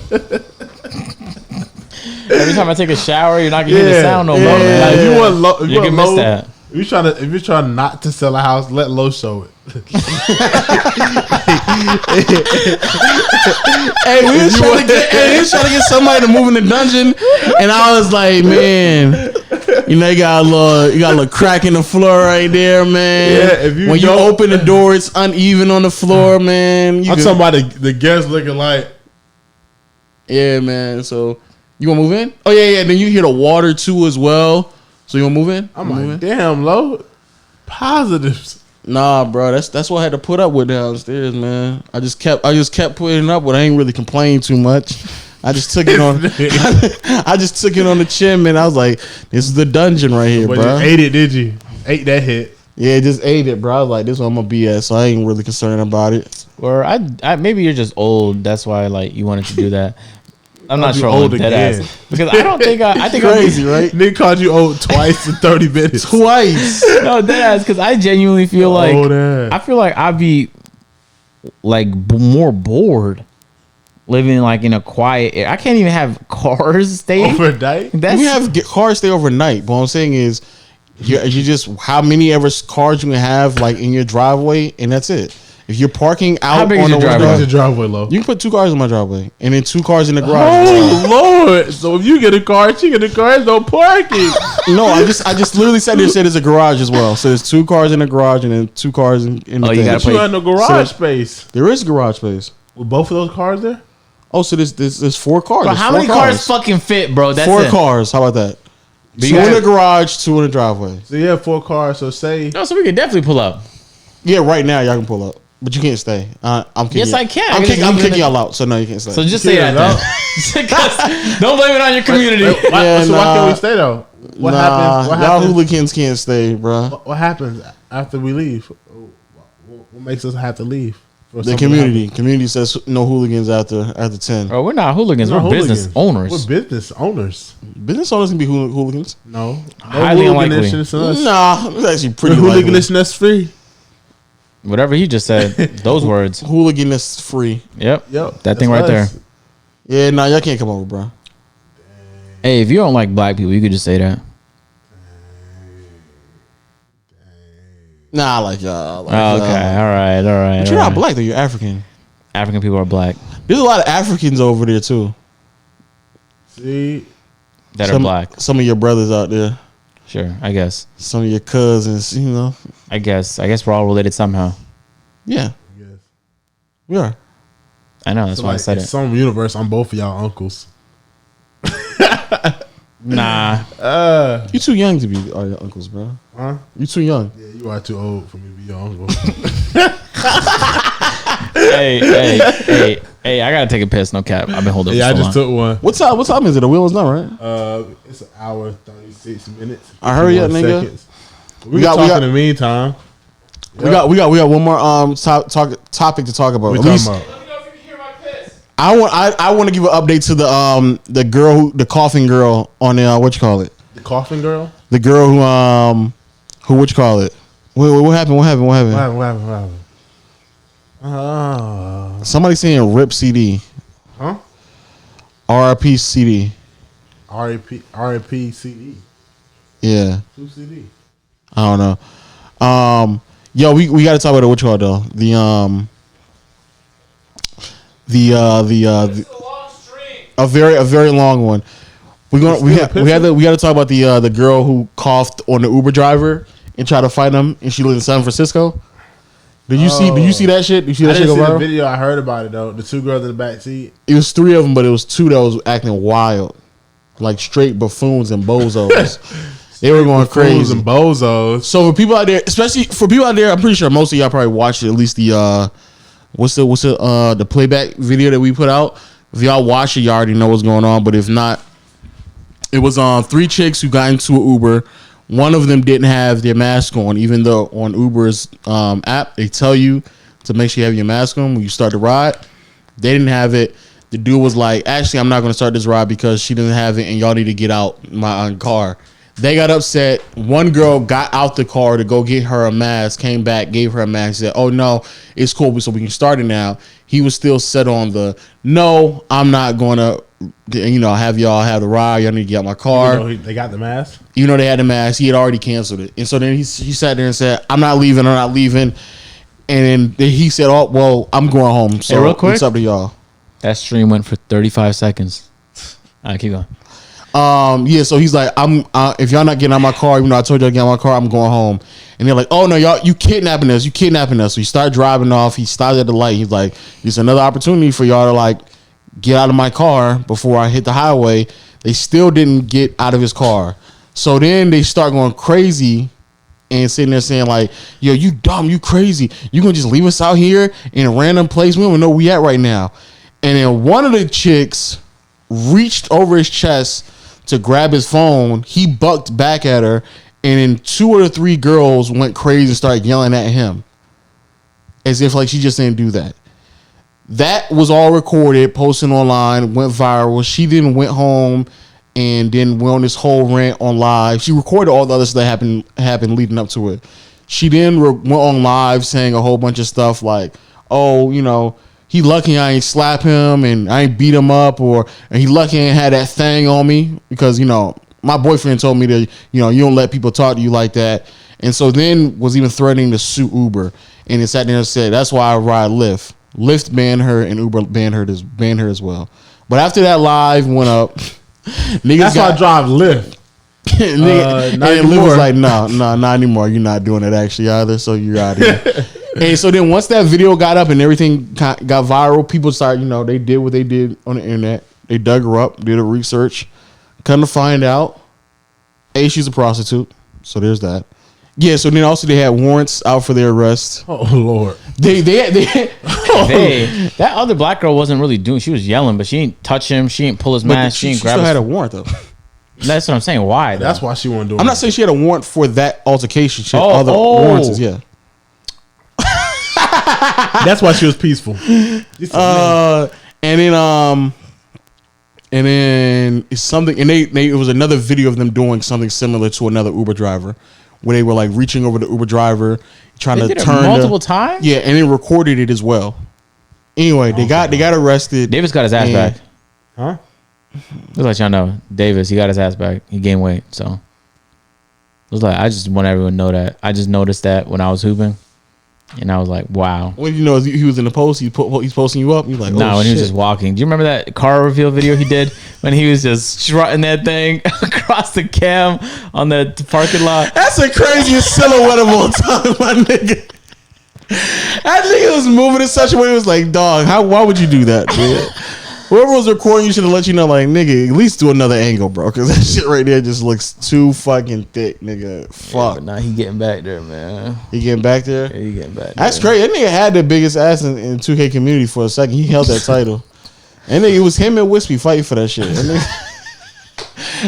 Every time I take a shower, you're not gonna hear the sound no more, yeah. man. Like, if you want low, if You want can miss low, that. If you're trying not to sell a house, let Low show it. Hey, we was trying to get somebody to move in the dungeon, and I was like, man, you know, you got a little crack in the floor right there, man. Yeah, if you when you don't- open the door, it's uneven on the floor, man. I'm talking about the guest looking like. Yeah, man. So you want to move in? Oh yeah. Then you hear the water too as well. So you want to move in? I'm You move like, in? damn, Low. Positives. Nah, bro. That's what I had to put up with downstairs, man. I just kept putting up with. I ain't really complaining too much. I just took it on. I just took it on the chin, man. I was like, this is the dungeon right here, But bro. you ate it, did you? Ate that hit. Yeah, just ate it, bro. I was like, this is what I'm gonna be at, so I ain't really concerned about it. Or I maybe you're just old. That's why like you wanted to do that. I'm not you sure. old Old dead again. ass. Because I don't think I think I'll be- Crazy, right? Nigga called you old twice in 30 minutes. Twice. No, dead ass. Because I genuinely feel like Old ass. I feel like I'd be like more bored living like in a quiet area. I can't even have cars staying. Overnight? That's We have cars stay overnight. But what I'm saying is, you just how many ever cars you can have like in your driveway, and that's it. If you're parking out big is on the your driveway? Where's window, your driveway, Low? you can put 2 cars in my driveway, and then 2 cars in the garage. Oh Lord! So if you get a car, she get a car. There's no parking. No, I just literally said there's a garage as well. So there's 2 cars in the garage and then 2 cars in the Oh, you thing. gotta But you had no garage space. There is garage space. With both of those cars there? Oh, so there's 4 cars. Bro, There's how 4 many cars fucking fit, bro? That's 4 it. cars. How about that? But 2 you in gotta- the garage, 2 in the driveway. So you have 4 cars. So say No, so we could definitely pull up. Yeah, right now y'all can pull up, but you can't stay. I'm kicking. Yes, you- I can. I'm I can kicking just- y'all out. So no, you can't stay. So just say Yeah, that then. 'Cause don't blame it on your community. why, Yeah, so why nah. can't we stay though? What happens? What y'all happens? hooligans can't stay, bro. What happens after we leave? What makes us have to leave? For The something to community says no hooligans after 10. Bro, we're not hooligans. happen? We're We're business hooligans. owners. We're business owners. Business owners can be hooligans. No, Highly unlikely. hooliganishness in us. Nah, it's actually We're pretty likely. hooliganishness free. Whatever he just said, those words. Hooligan is free. Yep. Yep, That thing that's right us. Yeah, nah, y'all can't come over, bro. Hey, if you don't like black people, you could just say that. Nah, I like y'all. I like Oh, okay. y'all. All right. All right. But you're all not right. black though. You're African. African people are black There's a lot of Africans over there too. See, that are Some- black. Some of your brothers out there. Sure. I guess. Some of your cousins. You know. I guess we're all related somehow. Yeah, yes. we are. I know. That's So why I like, said in it. some universe, I'm both of y'all uncles. Nah. You too young to be your uncles, bro. Huh? You too young. Yeah, you are too old for me to be your uncle. Hey, I gotta take a piss. No cap. I've been holding. Yeah, I for so just long. took one. What time is it? The wheel is not right. It's an hour 36 minutes. I hurry up, 51 nigga. seconds. We got in the meantime. We got one more topic to talk about. We At talking least about I want to give an update to the girl the coughing girl on the what you call it, the coffin girl. the girl who what you call it. Wait, what happened? What happened? Somebody saying rip CD. Huh? RIP CD. RIP CD. Yeah. Who's CD? I don't know. Yo, we got to talk about it. What you call it though? A very long one. We had to talk about the girl who coughed on the Uber driver and tried to fight him, and she lived in San Francisco. Did you see that shit? Did you see I that shit didn't go see the viral? video. I heard about it though. The two girls in the back seat. It was 3 of them, but it was 2 that was acting wild, like straight buffoons and bozos. They were going Fools crazy. and bozos. So for people out there, especially for people out there, I'm pretty sure most of y'all probably watched at least the the playback video that we put out. If y'all watch it, y'all already know what's going on. But if not, it was 3 chicks who got into an Uber. One of them didn't have their mask on, even though on Uber's app they tell you to make sure you have your mask on when you start the ride. They didn't have it. The dude was like, "Actually, I'm not going to start this ride because she didn't have it, and y'all need to get out my car." They got upset. One girl got out the car to go get her a mask, came back, gave her a mask, said, "Oh no, it's cool, so we can start it now." He was still set on the, "No, I'm not going to, have y'all have the ride. Y'all need to get out my car." They got the mask. They had the mask. He had already canceled it. And so then he sat there and said, "I'm not leaving. And then he said, "Oh, well, I'm going home. So real quick, it's up to y'all." That stream went for 35 seconds. All right, keep going. Yeah, so he's like, if y'all not getting out my car, even though I told y'all to get out my car, I'm going home. And they're like, "Oh no, y'all, you kidnapping us. So he started driving off. He stopped at the light. He's like, "It's another opportunity for y'all to like get out of my car before I hit the highway." They still didn't get out of his car. So then they start going crazy and sitting there saying like, "Yo, you dumb, you crazy. You gonna just leave us out here in a random place? We don't even know where we at right now." And then one of the chicks reached over his chest to grab his phone. He bucked back at her, and then 2 or 3 girls went crazy and started yelling at him as if like she just didn't do that. That was all recorded, posted online, went viral. She then went home and then went on this whole rant on live. She recorded all the other stuff that happened leading up to it. She then went on live saying a whole bunch of stuff like, "Oh, he lucky I ain't slap him and I ain't beat him up, and he lucky I ain't had that thing on me because, my boyfriend told me that, you don't let people talk to you like that." And so then was even threatening to sue Uber. And it sat there and said, "That's why I ride Lyft. Lyft banned her and Uber banned her as well." But after that live went up, niggas That's why I drive Lyft. and Lyft was like, no, not anymore. You're not doing it actually either, so you're out of here. And so then once that video got up and everything got viral, people started, they did what they did on the internet. They dug her up, did a research, come to find out, she's a prostitute. So there's that. Yeah, so then also they had warrants out for their arrest. Oh Lord. They Hey, that other black girl wasn't really doing. She was yelling, but she ain't touch him. She ain't pull his mask. She ain't grab still his. had a warrant though. That's what I'm saying. Why? That's why she wasn't doing I'm not saying she had a warrant for that altercation. She had other warrants, yeah. That's why she was peaceful. And then it's something, and it was another video of them doing something similar to another Uber driver, where they were like reaching over the Uber driver, trying They to did it turn multiple times? Yeah, and they recorded it as well. Anyway, they got arrested. Davis got his ass back. Huh? Just let y'all know, Davis, he got his ass back. He gained weight, so it was like I just want everyone to know that. I just noticed that when I was hooping, and I was like, wow. When he was in the post, he's posting you up. You're like, when he was just walking. Do you remember that car reveal video he did when he was just strutting that thing across the cam on the parking lot? That's the craziest silhouette of all time, my nigga. That nigga was moving in such a way. It was like, dog, why would you do that, dude? Whoever was recording, you should have let you know, like, nigga, at least do another angle, bro, because that shit right there just looks too fucking thick, nigga. Yeah, Fuck. but now he getting back there, man. He getting back there? Yeah, he getting back there. That's crazy. That nigga had the biggest ass in 2K community for a second. He held that title. And it was him and Wispy fighting for that shit.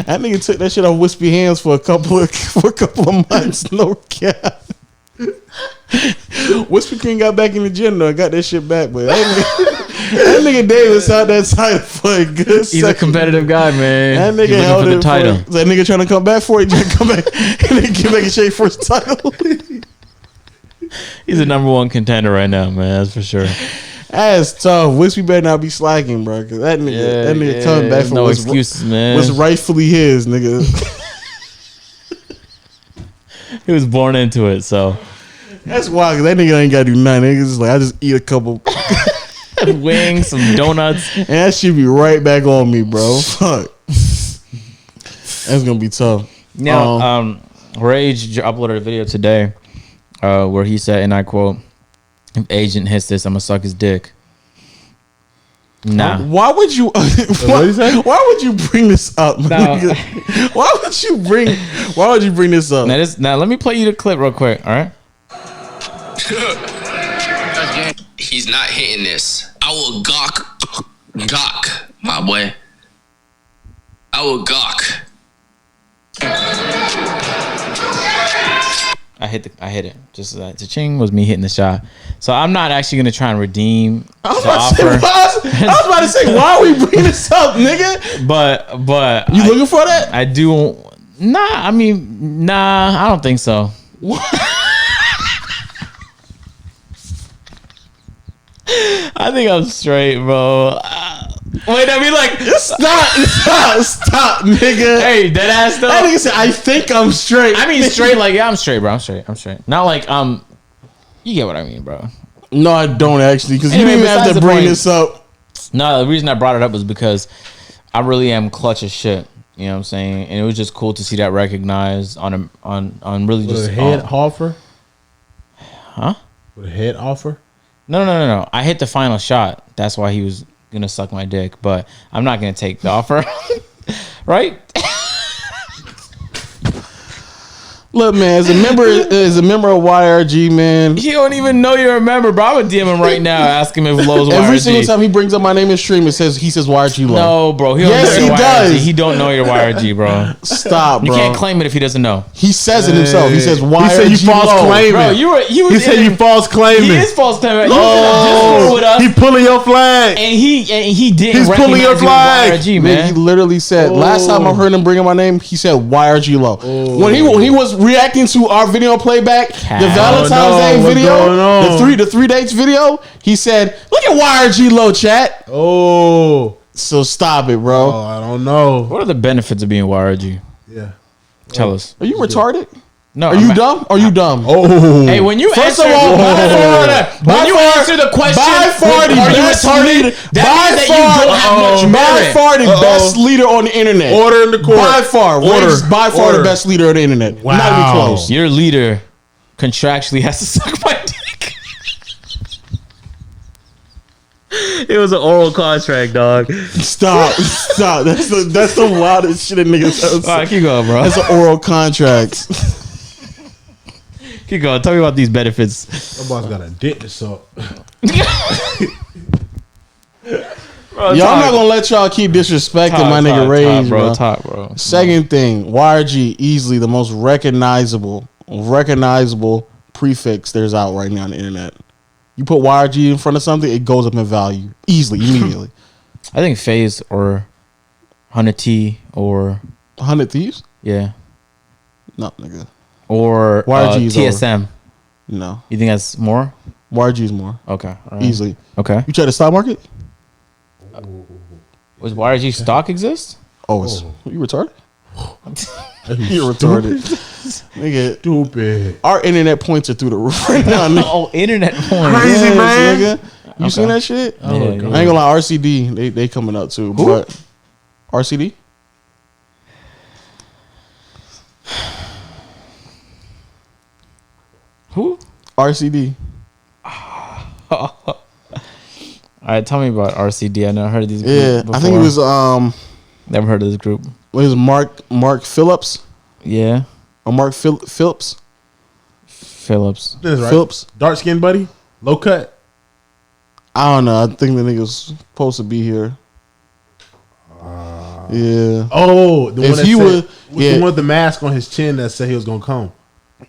That nigga took that shit off Wispy hands for a couple of months. No cap. Wispy King got back in the gym though. And got that shit back, but that nigga Davis held that title for a good He's second. a competitive guy, man. That nigga He's held looking for it the title. that nigga trying to come back for it. Trying to come back and then get back and shake for his title. He's the number one contender right now, man. That's for sure. That's tough. Wispy better not be slacking, bro. Cause that nigga coming back for no what's, excuses, man. what's rightfully his, nigga. He was born into it, so That's wild. Cause that nigga ain't gotta do nothing. Nigga just like I just eat a couple, wings, some donuts. and that should be right back on me, bro. Fuck. That's gonna be tough. Now, Rage uploaded a video today where he said, and I quote, "If Agent hits this, I'm gonna suck his dick." Nah. Why would you? Why would you bring this up? nigga? Why would you bring this up? Now let me play you the clip real quick. All right. He's not hitting this. I will gawk, my boy. I will gawk. I hit it. Just cha-ching was me hitting the shot. So I'm not actually gonna try and redeem the offer. I was about to say, why are we bringing this up, nigga? But You looking for that? I do. Nah, I mean, nah, I don't think so. I think I'm straight, bro. Wait, I mean, like, stop, nigga. Hey, dead ass though. that nigga said, I think I'm straight. I mean, straight, like, yeah, I'm straight, bro. I'm straight. Not like, you get what I mean, bro. No, I don't actually, because Anyway, you didn't have besides to the bring point- this up. No, the reason I brought it up was because I really am clutch as shit. You know what I'm saying? And it was just cool to see that recognized on really With just a head offer? Huh? With a head offer? No. I hit the final shot. That's why he was gonna suck my dick. But I'm not gonna take the offer, right? Look, man, as a member of YRG, man. You don't even know you're a member, bro. I would DM him right now, ask him if Lowe's YRG. Every single time he brings up my name in stream, he says YRG Low. No, bro. He don't Yes, know he your does. YRG. He don't know your YRG, bro. Stop, bro. You can't claim it if he doesn't know. He says it himself. He says YRG He said you false Low. claiming. Bro, you He said you false claiming. He is false claiming. He was in a Discord with us, He pulling your flag. and he didn't He's pulling your recognize you as flag. YRG, Man, man. he literally said last time I heard him bring up my name, he said YRG Low. When he was reacting to our video playback, the Valentine's Day what's video, going on? the three dates video, he said, "Look at YRG Low, chat." Oh, So stop it, bro. I don't know. What are the benefits of being YRG? Yeah. Tell us. Are you retarded? No, Are you dumb? Are you dumb? Oh. Hey, when you First answer, of all, when you answer the question, by far the are you best retarded? leader, That means that you don't have much by merit. far the best leader on the internet. Order in the court. By far, Order. Rage is by far Order. the best leader on the internet. Wow. Not even close. Your leader contractually has to suck my dick. It was an oral contract, dog. Stop. That's the wildest shit a nigga says. All right, keep going, bro. That's an oral contract. Keep going. Tell me about these benefits. My boss got a dick to suck. Yo, I'm not gonna let y'all keep disrespecting my nigga Rage, bro. Talk, bro. Second thing, YRG easily the most recognizable prefix there's out right now on the internet. You put YRG in front of something, it goes up in value easily, immediately. I think FaZe or 100T or 100 Thieves? yeah No, nigga. or YRG is TSM. No. You think that's more? YRG is more. Okay, all right. Easily. Okay. You check the stock market? Was YRG stock exist? Oh, it's you retarded? You're retarded. Nigga, Stupid. our internet points are through the roof right now, nigga. Oh, internet point. Crazy, Yes, man. nigga. You seen that shit? Yeah, I ain't gonna lie, RCD, they coming up too. But RCD? Who? RCD. All right, tell me about RCD. I never heard of these. Yeah, group I think it before. was Never heard of this group. what is it, Mark Phillips Yeah, or Mark Phillips? Phillips. This is right. Phillips. Dark skin buddy, low cut. I don't know. I think the nigga's supposed to be here. Yeah. Oh, the If one that he said, would- yeah. the one with the mask on his chin that said he was gonna come.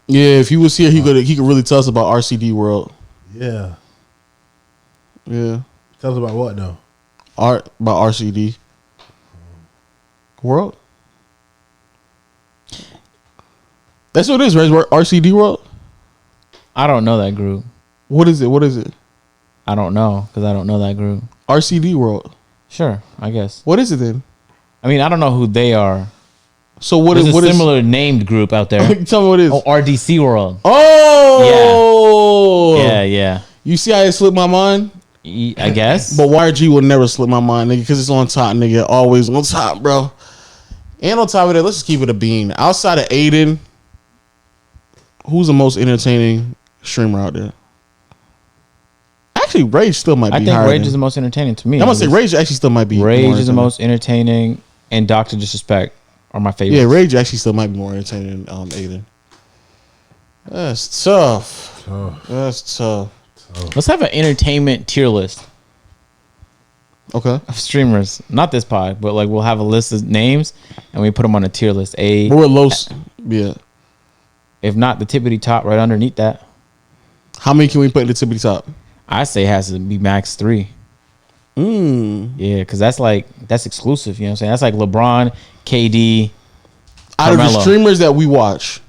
Yeah, if he was here, he could really tell us about RCD World. Yeah. Yeah. Tell us about what though? About RCD World. That's what it is, right? RCD World. I don't know that group. What is it? What is it? I don't know because I don't know that group. RCD World. Sure, I guess. What is it then? I mean, I don't know who they are. So what There's is a what is? similar named group out there. Tell me what it is. Oh, RDC World. Oh, Yeah. You see how it slipped my mind? I guess. But YG will never slip my mind, nigga, because it's on top, nigga. Always on top, bro. And on top of that, let's just keep it a bean. Outside of Aiden, who's the most entertaining streamer out there? Actually, Rage still might be I think higher Rage than- is the most entertaining to me. I'm gonna say Rage actually still might be Rage more is the entertaining. most entertaining, and Dr. Disrespect are my favorites. Yeah, Rage actually still might be more entertaining than Aiden. That's tough. That's tough. Let's have an entertainment tier list Okay. of streamers. Not this pod, but like we'll have a list of names and we put them on a tier list. But we're low. Yeah. If not the tippity top right underneath that. How many can we put in the tippity top? I say it has to be max 3. Yeah, because that's exclusive. You know what I'm saying? That's like LeBron, KD. Out of the Carmelo. streamers that we watch.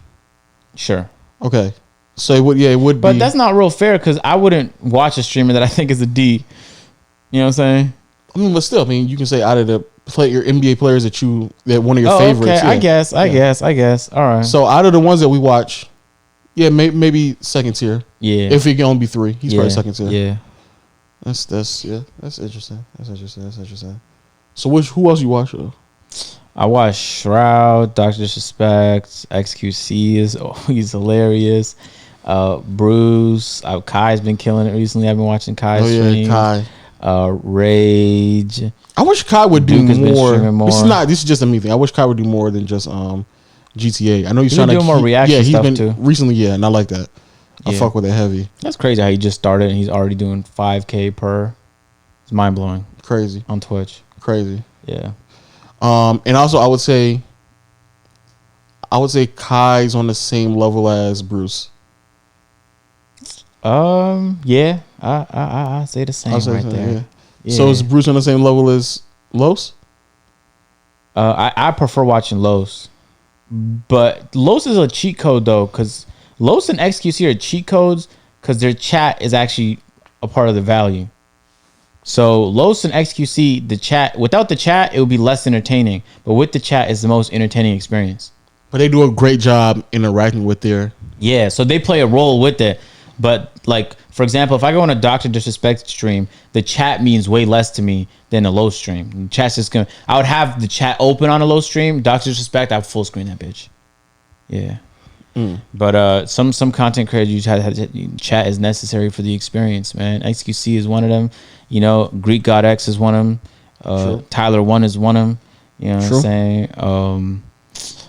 Sure. Okay. So it would it would But be. that's not real fair because I wouldn't watch a streamer that I think is a D. You know what I'm saying? I mean, but still, I mean, you can say out of the your NBA players that one of your Oh, favorites. okay. Yeah. I guess. All right. So out of the ones that we watch, yeah, maybe second tier. Yeah. If it can only be 3, he's probably second tier. Yeah. That's interesting. That's interesting. So who else you watch though? I watch Shroud, Dr. Disrespect, XQC he's hilarious. Bruce, Kai's been killing it recently. I've been watching Kai's streams. Kai. Rage. I wish Kai would do Duke has been more. streaming more. This is just a me thing. I wish Kai would do more than just GTA. I know he's He's trying been to doing more reaction he's stuff, been too. recently, and I like that. I Yeah. fuck with it heavy. That's crazy how he just started and he's already doing 5K per. It's mind blowing Crazy. on Twitch. Crazy. Yeah. And also I would say Kai's on the same level as Bruce. Yeah. I say the same I'll say right so, there. yeah. Yeah. So is Bruce on the same level as Los? I prefer watching Los, but Los is a cheat code though, because Los and XQC are cheat codes because their chat is actually a part of the value. So Los and XQC, the chat without the chat, it would be less entertaining, but with the chat is the most entertaining experience. But they do a great job interacting with their. Yeah, so they play a role with it. But like, for example, if I go on a Dr. Disrespect stream, the chat means way less to me than a low stream. The chat's just gonna. I would have the chat open on a low stream. Dr. Disrespect, I would full screen that bitch. Yeah. But some content creators chat is necessary for the experience, man. XQC is one of them. You know, Greek God X is one of them. Tyler One is one of them. You know what I'm saying?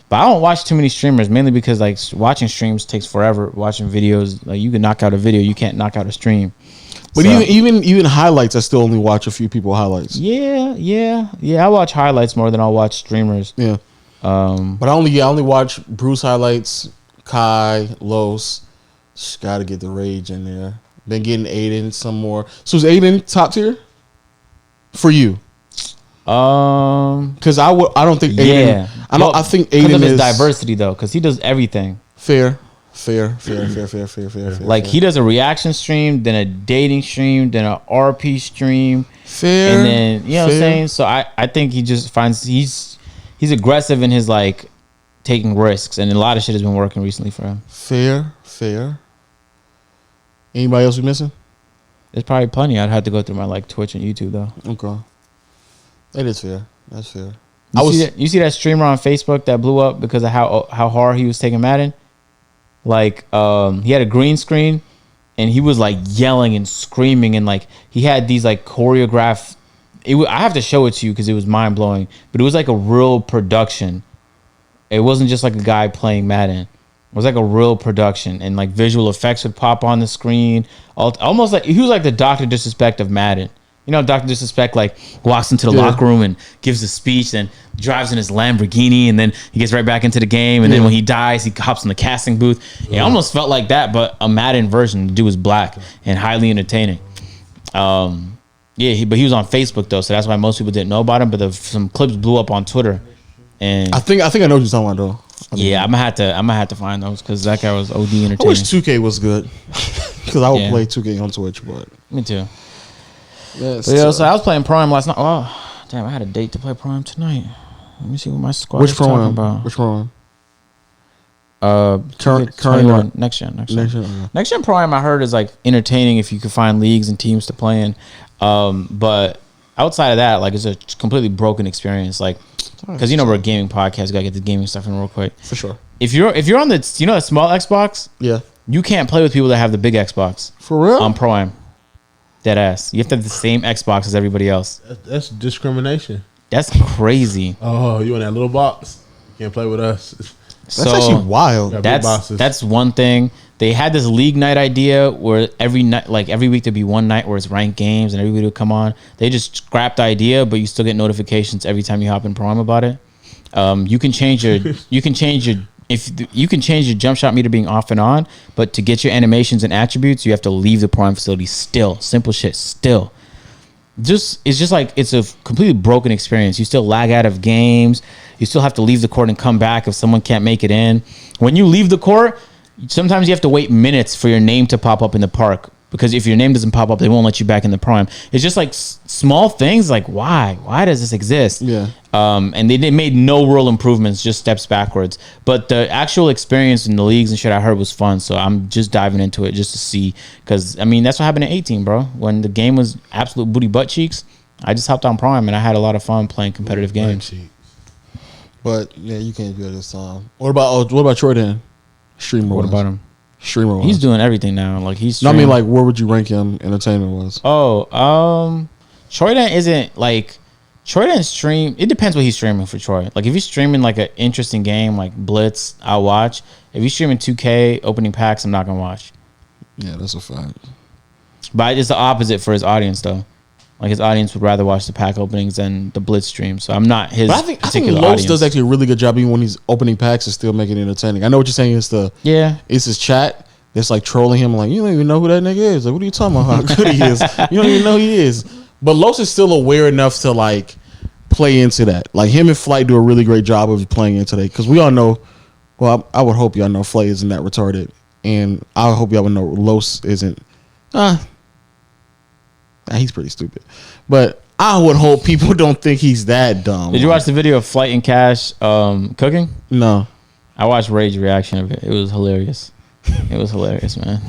But I don't watch too many streamers, mainly because like watching streams takes forever. Watching videos, like you can knock out a video, you can't knock out a stream. But So- even highlights, I still only watch a few people highlights. Yeah. I watch highlights more than I'll watch streamers. Yeah. But I only watch Bruce highlights, Kai, Los. Just gotta get the Rage in there. Been getting Aiden some more. So is Aiden top tier for you? Because I don't think Aiden. Yeah, I think because Aiden of his is diversity though, because he does everything. fair. Like he does a reaction stream, then a dating stream, then a RP stream, fair, and then you know what I'm fair. saying. So I think he just finds he's aggressive in his like taking risks, and a lot of shit has been working recently for him. Fair. Anybody else we missing? There's probably plenty. I'd have to go through my like Twitch and YouTube though. Okay, that is fair. That's fair. You see that streamer on Facebook that blew up because of how hard he was taking Madden? Like he had a green screen and he was like yelling and screaming, and like he had these like choreographed. I have to show it to you because it was mind blowing, but it was like a real production. It wasn't just like a guy playing Madden. It was like a real production, and like visual effects would pop on the screen. Almost like he was like the Dr. Disrespect of Madden. You know, Dr. Disrespect like walks into the locker room and gives a speech, then drives in his Lamborghini, and then he gets right back into the game. And then when he dies, he hops in the casting booth. It almost felt like that, but a Madden version. The dude was black and highly entertaining. But he was on Facebook though, so that's why most people didn't know about him. But some clips blew up on Twitter, and I think I know what you're talking about though. yeah, I'm gonna have to find those because that guy was OD entertaining. I wish 2K was good because I would Yeah. play 2K on Twitch, but Me too. yeah. But yeah, so I was playing Prime last night. Oh, damn! I had a date to play Prime tonight. Let me see what my squad which is talking Prime? about. Which Prime? Current 21. next gen. Next year, okay. Next gen Prime, I heard, is like entertaining if you could find leagues and teams to play in. But outside of that, like it's a completely broken experience. Like, because we're a gaming podcast, you gotta get the gaming stuff in real quick. For sure. If you're on the the small Xbox, Yeah. you can't play with people that have the big Xbox For real? on Prime. Dead ass. You have to have the same Xbox as everybody else. That's discrimination. That's crazy. Oh, you in that little box? You can't play with us. That's actually wild. Yeah. big boxes. That's one thing. They had this league night idea where every night, like every week, there'd be one night where it's ranked games and everybody would come on. They just scrapped the idea, but you still get notifications every time you hop in Prime about it. You can change your jump shot meter being off and on, but to get your animations and attributes, you have to leave the Prime facility. Still, simple shit. Still, it's just like it's a completely broken experience. You still lag out of games. You still have to leave the court and come back if someone can't make it in. When you leave the court, sometimes you have to wait minutes for your name to pop up in the park, because if your name doesn't pop up, they won't let you back in the Prime. It's just like small things. Like why does this exist? Yeah. And they made no real improvements, just steps backwards. But the actual experience in the leagues and shit I heard was fun. So I'm just diving into it just to see, because I mean that's what happened in 18, bro. When the game was absolute booty butt cheeks, I just hopped on Prime and I had a lot of fun playing competitive games. But yeah, you can't do it this time. What about Troy then? Streamer. What about him? Streamer. He's doing everything now. Like he's. No, I mean, like, where would you rank him? Entertainment was. Oh, Troy Dan isn't like Troy Dan stream. It depends what he's streaming for Troy. Like if he's streaming like an interesting game like Blitz, I'll watch. If he's streaming 2K opening packs, I'm not gonna watch. Yeah, that's a fact. But it's the opposite for his audience though. Like his audience would rather watch the pack openings than the Blitz stream. So I'm not his. But I think particular Los audience. does actually a really good job even when he's opening packs and still making it entertaining. I know what you're saying. It's his chat that's like trolling him. Like, you don't even know who that nigga is. Like, what are you talking about? How good he is? You don't even know who he is. But Los is still aware enough to like play into that. Like him and Flight do a really great job of playing into that, because we all know. Well, I would hope y'all know Flight isn't that retarded, and I hope y'all would know Los isn't. He's pretty stupid, but I would hope people don't think he's that dumb. Did you watch the video of Flight and Cash cooking? No. I watched Rage's reaction of it. It was hilarious. It was hilarious, man.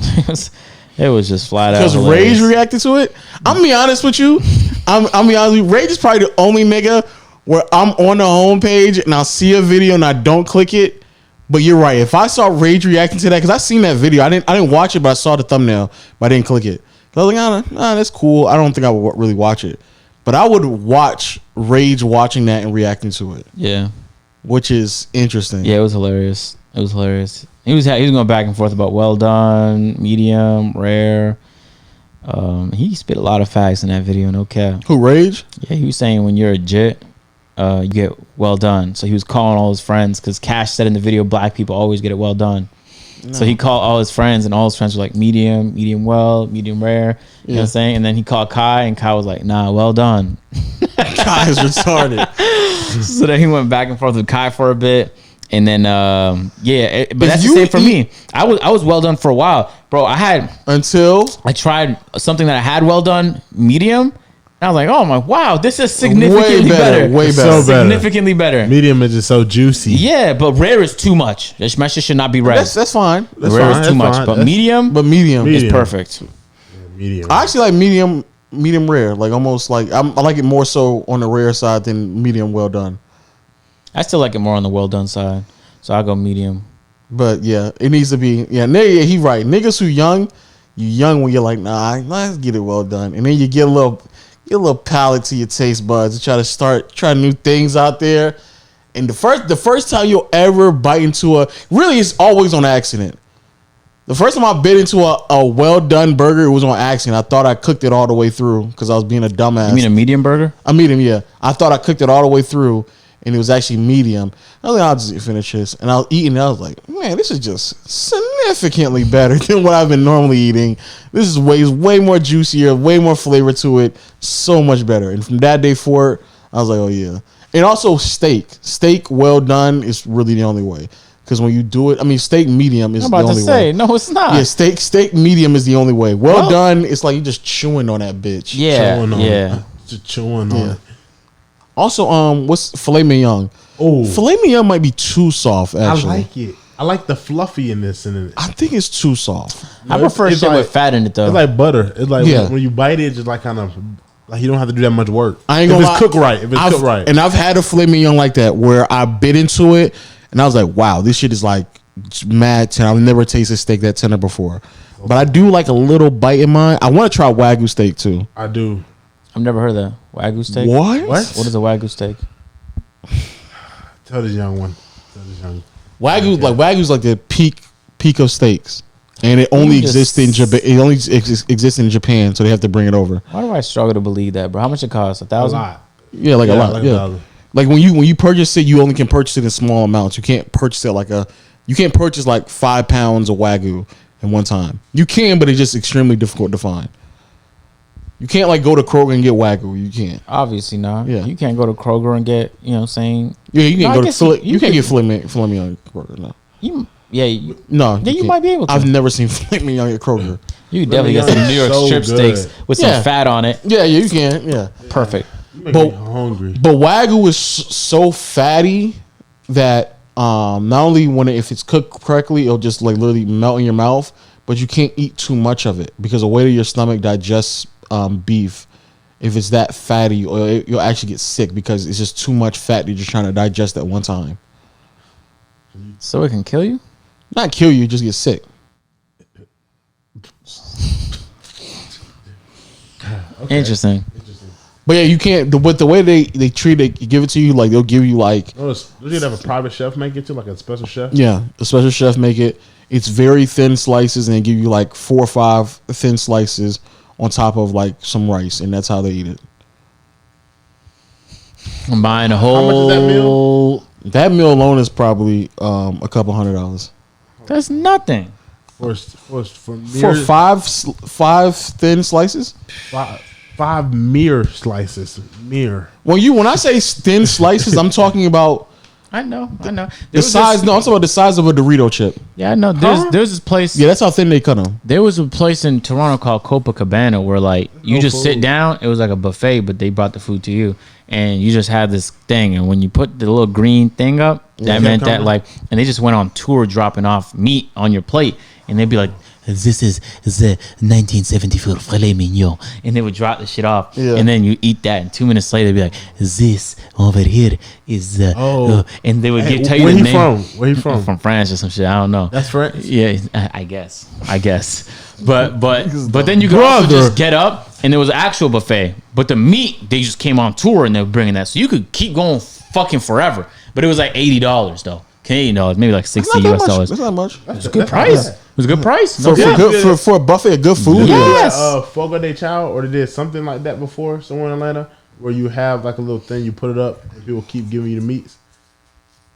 It was just flat out. Because hilarious. Rage reacted to it. I'm gonna be honest with you. I'm be honest with you. Rage is probably the only nigga where I'm on the homepage and I'll see a video and I don't click it. But you're right. If I saw Rage reacting to that, because I seen that video, I didn't watch it, but I saw the thumbnail, but I didn't click it. I was like, nah, that's cool. I don't think I would really watch it, but I would watch Rage watching that and reacting to it. Yeah, which is interesting. Yeah, it was hilarious. It was hilarious. He was going back and forth about well done, medium, rare. He spit a lot of facts in that video. No cap. Who, Rage? Yeah, he was saying when you're a jit, you get well done. So he was calling all his friends, because Cash said in the video, black people always get it well done. No. So he called all his friends, and all his friends were like medium, medium well, medium rare. You know what I'm saying? And then he called Kai, and Kai was like, nah, well done. Kai is retarded. So then he went back and forth with Kai for a bit. And then, but that's the same for me. I was well done for a while. Bro, I tried something that I had well done, medium. And I was like, oh my, wow, this is significantly better. Way better. So significantly better. Medium is just so juicy. Yeah, but rare is too much. My shit should not be rare. That's fine. Rare is too much. But medium is perfect. Yeah, medium. I actually like medium rare. Like almost like I like it more so on the rare side than medium well done. I still like it more on the well done side. So I'll go medium. But yeah, it needs to be. Yeah, he's right. Niggas who young You young when you're like, nah, let's get it well done, and then you get a little palate to your taste buds and try new things out there. And the first time you'll ever bite into really it's always on accident. The first time I bit into a well done burger, it was on accident. I thought I cooked it all the way through because I was being a dumbass. You mean a medium burger? A medium, yeah. I thought I cooked it all the way through, and it was actually medium. I was like, I'll just finish this. And I was eating, and I was like, man, this is just significantly better than what I've been normally eating. This is way more juicier, way more flavor to it. So much better. And from that day forward, I was like, oh, yeah. And also steak. Steak well done is really the only way. Because when you do it, I mean, steak medium is the only way. I'm about to say, no, it's not. Yeah, steak medium is the only way. Well done, it's like you're just chewing on that bitch. Yeah, Chewing on yeah. it. Just chewing on it. Also, what's filet mignon? Oh, Filet mignon might be too soft. Actually, I like it. I like the fluffiness in it. I think it's too soft. I prefer it's shit like- with fat in it though. It's like butter. It's like Yeah. when you bite it, it's just like kind of like you don't have to do that much work. I ain't if gonna it's lie. cooked right. If it's cooked right. And I've had a filet mignon like that where I bit into it and I was like, wow, this shit is like mad tender. I've never tasted steak that tender before. But I do like a little bite in mine. I want to try Wagyu steak too. I do. I've never heard of that. Wagyu steak. What? What is a Wagyu steak? Tell this young one. Tell this young. Wagyu's like the peak of steaks. And it only just- exists in Japan. It only exists in Japan, so they have to bring it over. Why do I struggle to believe that, bro? How much it costs? A $1,000? lot. Yeah, like a lot. like Yeah. $1,000. Like when you purchase it, you only can purchase it in small amounts. You can't purchase it you can't purchase like 5 pounds of Wagyu in one time. You can, but it's just extremely difficult to find. You can't like go to Kroger and get Wagyu. You can't. Obviously not. Yeah. You can't go to Kroger and get, you know what I'm saying? Yeah, you No, can't I go to guess filet. you You can't could- get filet mignon at Kroger. No, Yeah, you can't. might be able to. I've never seen filet mignon at Kroger. You definitely get some mignon New is York so strip good. steaks with some Yeah. fat on it. Yeah, you can. Yeah, Perfect. You make But- me hungry. but Wagyu is so fatty that not only if it's cooked correctly, it'll just like literally melt in your mouth, but you can't eat too much of it because the way that your stomach digests beef, if it's that fatty, you'll actually get sick because it's just too much fat you're just trying to digest at one time. So it can kill you? Not kill you, just get sick. Interesting. But yeah, you can't. But the way they treat it, give it to you, like they'll give you like Notice, don't you have a private chef make it too, like a special chef? yeah, the special chef make it. It's very thin slices, and they give you like 4 or 5 thin slices on top of like some rice, and that's how they eat it. I'm buying a much is that meal? whole. That meal alone is probably a couple $100 That's nothing. For for mere, 5 thin slices. five mere slices. Mere. When I say thin slices, I'm talking about I know. the size. No, I'm talking about the size of a Dorito chip. Yeah, I know. There's this place. Yeah, that's how thin they cut them. There was a place in Toronto called Copacabana where like you No just sit food. down. It was like a buffet, but they brought the food to you, and you just had this thing. And when you put the little green thing up, that meant that coming. like, and they just went on tour dropping off meat on your plate, and they'd be like, "This is the 1974 filet mignon," and they would drop the shit off, Yeah. and then you eat that, and 2 minutes later they'd be like, "This over here is and they would tell you Where the he name. from? Where he from? From France or some shit. I don't know. That's French? Yeah, I guess. But then you could also Brother. just get up and there was an actual buffet. But the meat they just came on tour and they were bringing that, so you could keep going fucking forever. But it was like $80 though, Canadian dollars, maybe like 60 Not that US much. dollars. That's not much. It's a good price. It was a good price. No For cap. good for a buffet of good food. Yeah. Yeah. Yes. Fogo de Chao, or they did something like that before somewhere in Atlanta, where you have like a little thing, you put it up, and people keep giving you the meats.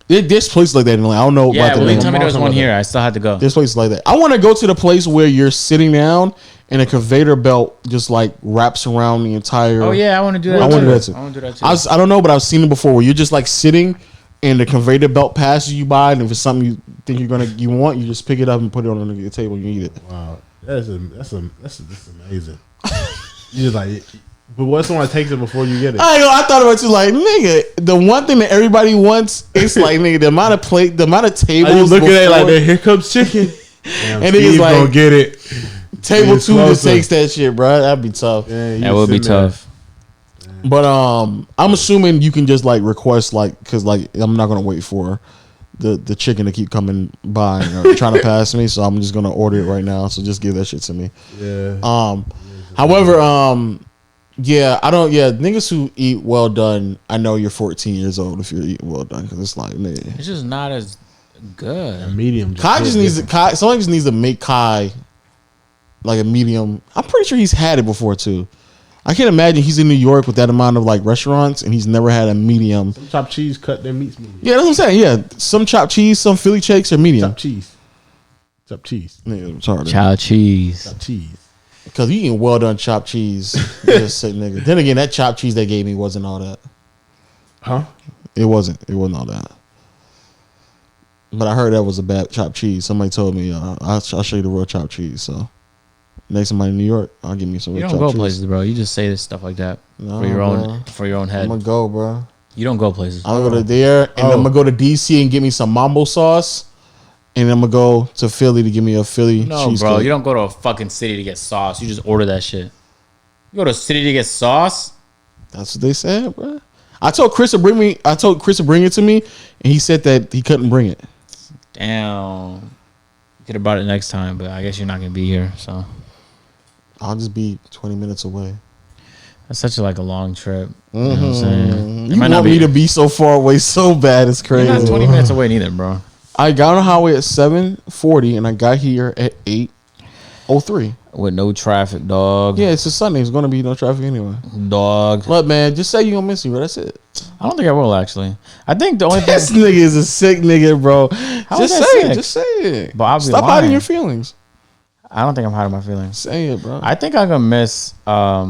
There's places like that in Atlanta. I don't know Yeah, about the well, they name. told me there was Something one like here. I still had to go. There's places like that. I want to go to the place where you're sitting down and a conveyor belt just like wraps around the entire. Oh yeah, I want to do that. I want to do too. that too. I want to do that too. I don't know, but I've seen it before where you're just like sitting and the conveyor belt passes you by, and if it's something you think you want, you just pick it up and put it on the table and you eat it. Wow, that's amazing. You just like, but what if someone takes it before you get it? I thought about you like, nigga, the one thing that everybody wants is like, nigga, the amount of tables. Are you looking at it like before- that? Here comes chicken. Damn, And niggas Steve's like- gonna get it. Table It's 2 just closer. takes that shit, bro. That'd be tough. Yeah, you That would be sitting there. tough. But I'm assuming you can just like request like, cause like I'm not gonna wait for the chicken to keep coming by and trying to pass me. So I'm just gonna order it right now. So just give that shit to me. Yeah. However, yeah, I don't. Yeah, niggas who eat well done. I know you're 14 years old if you're eating well done because it's like, nigga. It's just not as good. Medium. Kai just needs to. Somebody just needs to make Kai like a medium. I'm pretty sure he's had it before too. I can't imagine he's in New York with that amount of like restaurants and he's never had a medium. Some chopped cheese cut their meats medium. Yeah, that's what I'm saying. Yeah, some chopped cheese, some Philly shakes are medium. Chopped cheese. Chopped cheese. Nigga, I'm sorry. Chow cheese. Chopped cheese. Because you eating well done chopped cheese. You're a sick nigga. Then again, that chopped cheese they gave me wasn't all that. Huh? It wasn't all that. But I heard that was a bad chopped cheese. Somebody told me, I'll show you the real chopped cheese. So next time I'm in New York, I'll give me some You real don't chopped go cheese. places, bro. You just say this stuff like that No, for your bro. own head. I'm gonna go, bro. You don't go places. I'm gonna go to there, and I'm gonna go to DC and get me some mambo sauce, and I'm gonna go to Philly to give me a Philly No, cheesesteak. bro. You don't go to a fucking city to get sauce. You just order that shit. You go to a city to get sauce? That's what they said, bro. I told Chris to bring it to me, and he said that he couldn't bring it. Damn. You could have brought it next time, but I guess you're not gonna be here, so I'll just be 20 minutes away. that's such a long trip. You know what I'm saying? You want me to be so far away so bad, it's You're crazy. not 20 minutes away neither, bro. I got on the highway at 7:40, and I got here at 8:03. With no traffic, dog. Yeah, it's a Sunday. There's gonna be no traffic anyway. Dog. Look, man, just say you gonna miss me, bro. That's it. I don't think I will, actually. I think the only thing... This nigga is a sick nigga, bro. How Just is say that it. sick? Just say it. But I'll be Stop lying. hiding your feelings. I don't think I'm hiding my feelings. Say it, bro. I think I'm gonna miss our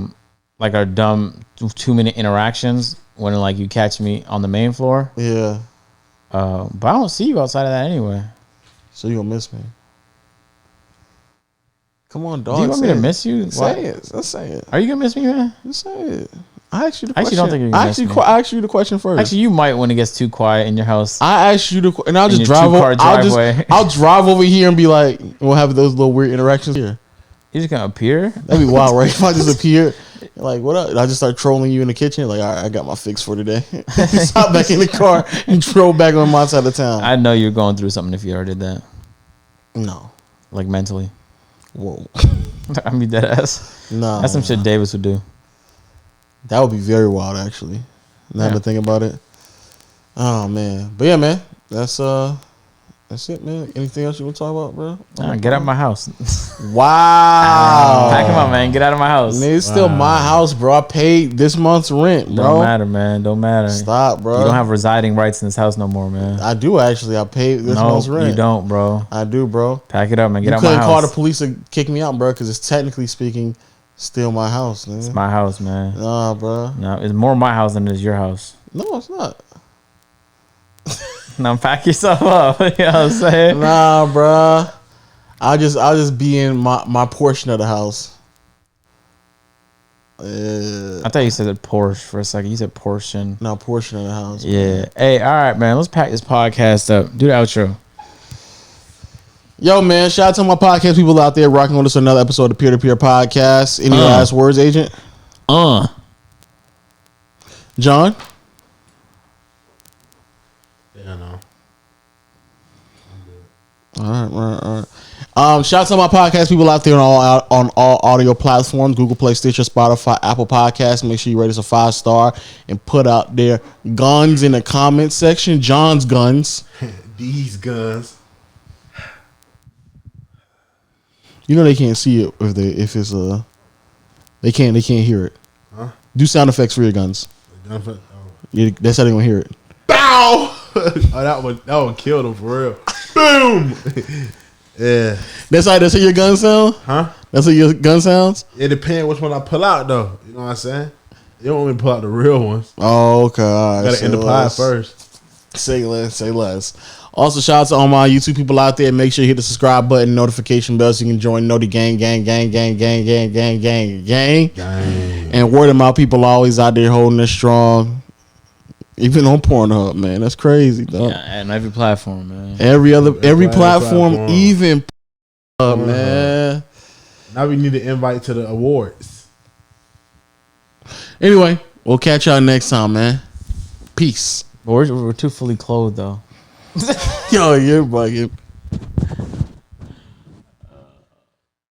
dumb 2-minute interactions when you catch me on the main floor. Yeah. But I don't see you outside of that anyway. So you gonna miss me? Come on, dog. Do you want me to miss you? Say it. Just say it. Are you gonna miss me, man? Just say it. I asked you the I question. actually don't think you're gonna miss me. I asked you the question first. Actually, you might when it gets too quiet in your house. I asked you the, and I'll just your drive. two-car Driveway. I'll drive over here and be like, we'll have those little weird interactions here. He's just gonna appear. That'd be wild, right? If I just appear, like, what up? And I just start trolling you in the kitchen, like, all right, I got my fix for today. Stop back in the car and troll back on my side of town. I know you're going through something if you ever did that, No. mentally. Whoa. I mean, dead ass. No. That's some shit Davis would do. That would be very wild, actually. Now to think about it. Oh man, but yeah, man, that's it, man. Anything else you want to talk about, bro? Nah, get out of my house. Wow. Pack him up, man. Get out of my house. It's still my house, bro. I paid this month's rent, bro. Don't matter, man. Don't matter. Stop, bro. You don't have residing rights in this house no more, man. I do actually. I paid this No, month's rent. you don't, bro. I do, bro. Pack it up, man. Get You out my couldn't call the house. police and kick me out, bro, because it's technically speaking still my house, man. It's my house, man. Nah, bro. No, it's more my house than it is your house. No, it's not. Now pack yourself up. You know what I'm saying? Nah, bro. I'll just be in my portion of the house. I thought you said it Porsche for a second. You said portion. No, portion of the house. Yeah. Hey, all right, man. Let's pack this podcast up. Do the outro. Yo, man, shout out to my podcast people out there rocking with us another episode of the Peer to Peer Podcast. Any last words, Agent? John? Yeah, no. All right. Shout out to my podcast people out there on all audio platforms: Google Play, Stitcher, Spotify, Apple Podcasts. Make sure you rate us a 5-star and put out their guns in the comment section. John's guns. These guns. You know they can't see it if it's they can't hear it. Huh? Do sound effects for your guns. Oh. Yeah, that's how they gonna hear it. Bow! Oh, that one killed him for real. Boom! Yeah. That's how your gun sound? Huh? That's how your gun sounds? It depends which one I pull out, though. You know what I'm saying? You don't want me to pull out the real ones. Oh, okay. All right. Gotta end the pod first. Say less. Also, shout out to all my YouTube people out there. Make sure you hit the subscribe button, notification bell, so you can join Know the Gang. And word of mouth people always out there holding us strong. Even on Pornhub, man. That's crazy, though. Yeah, and every platform, man. Every platform, platform. even man. Now we need an invite to the awards. Anyway, we'll catch y'all next time, man. Peace. But we're too fully clothed, though. Yo, you're bugging.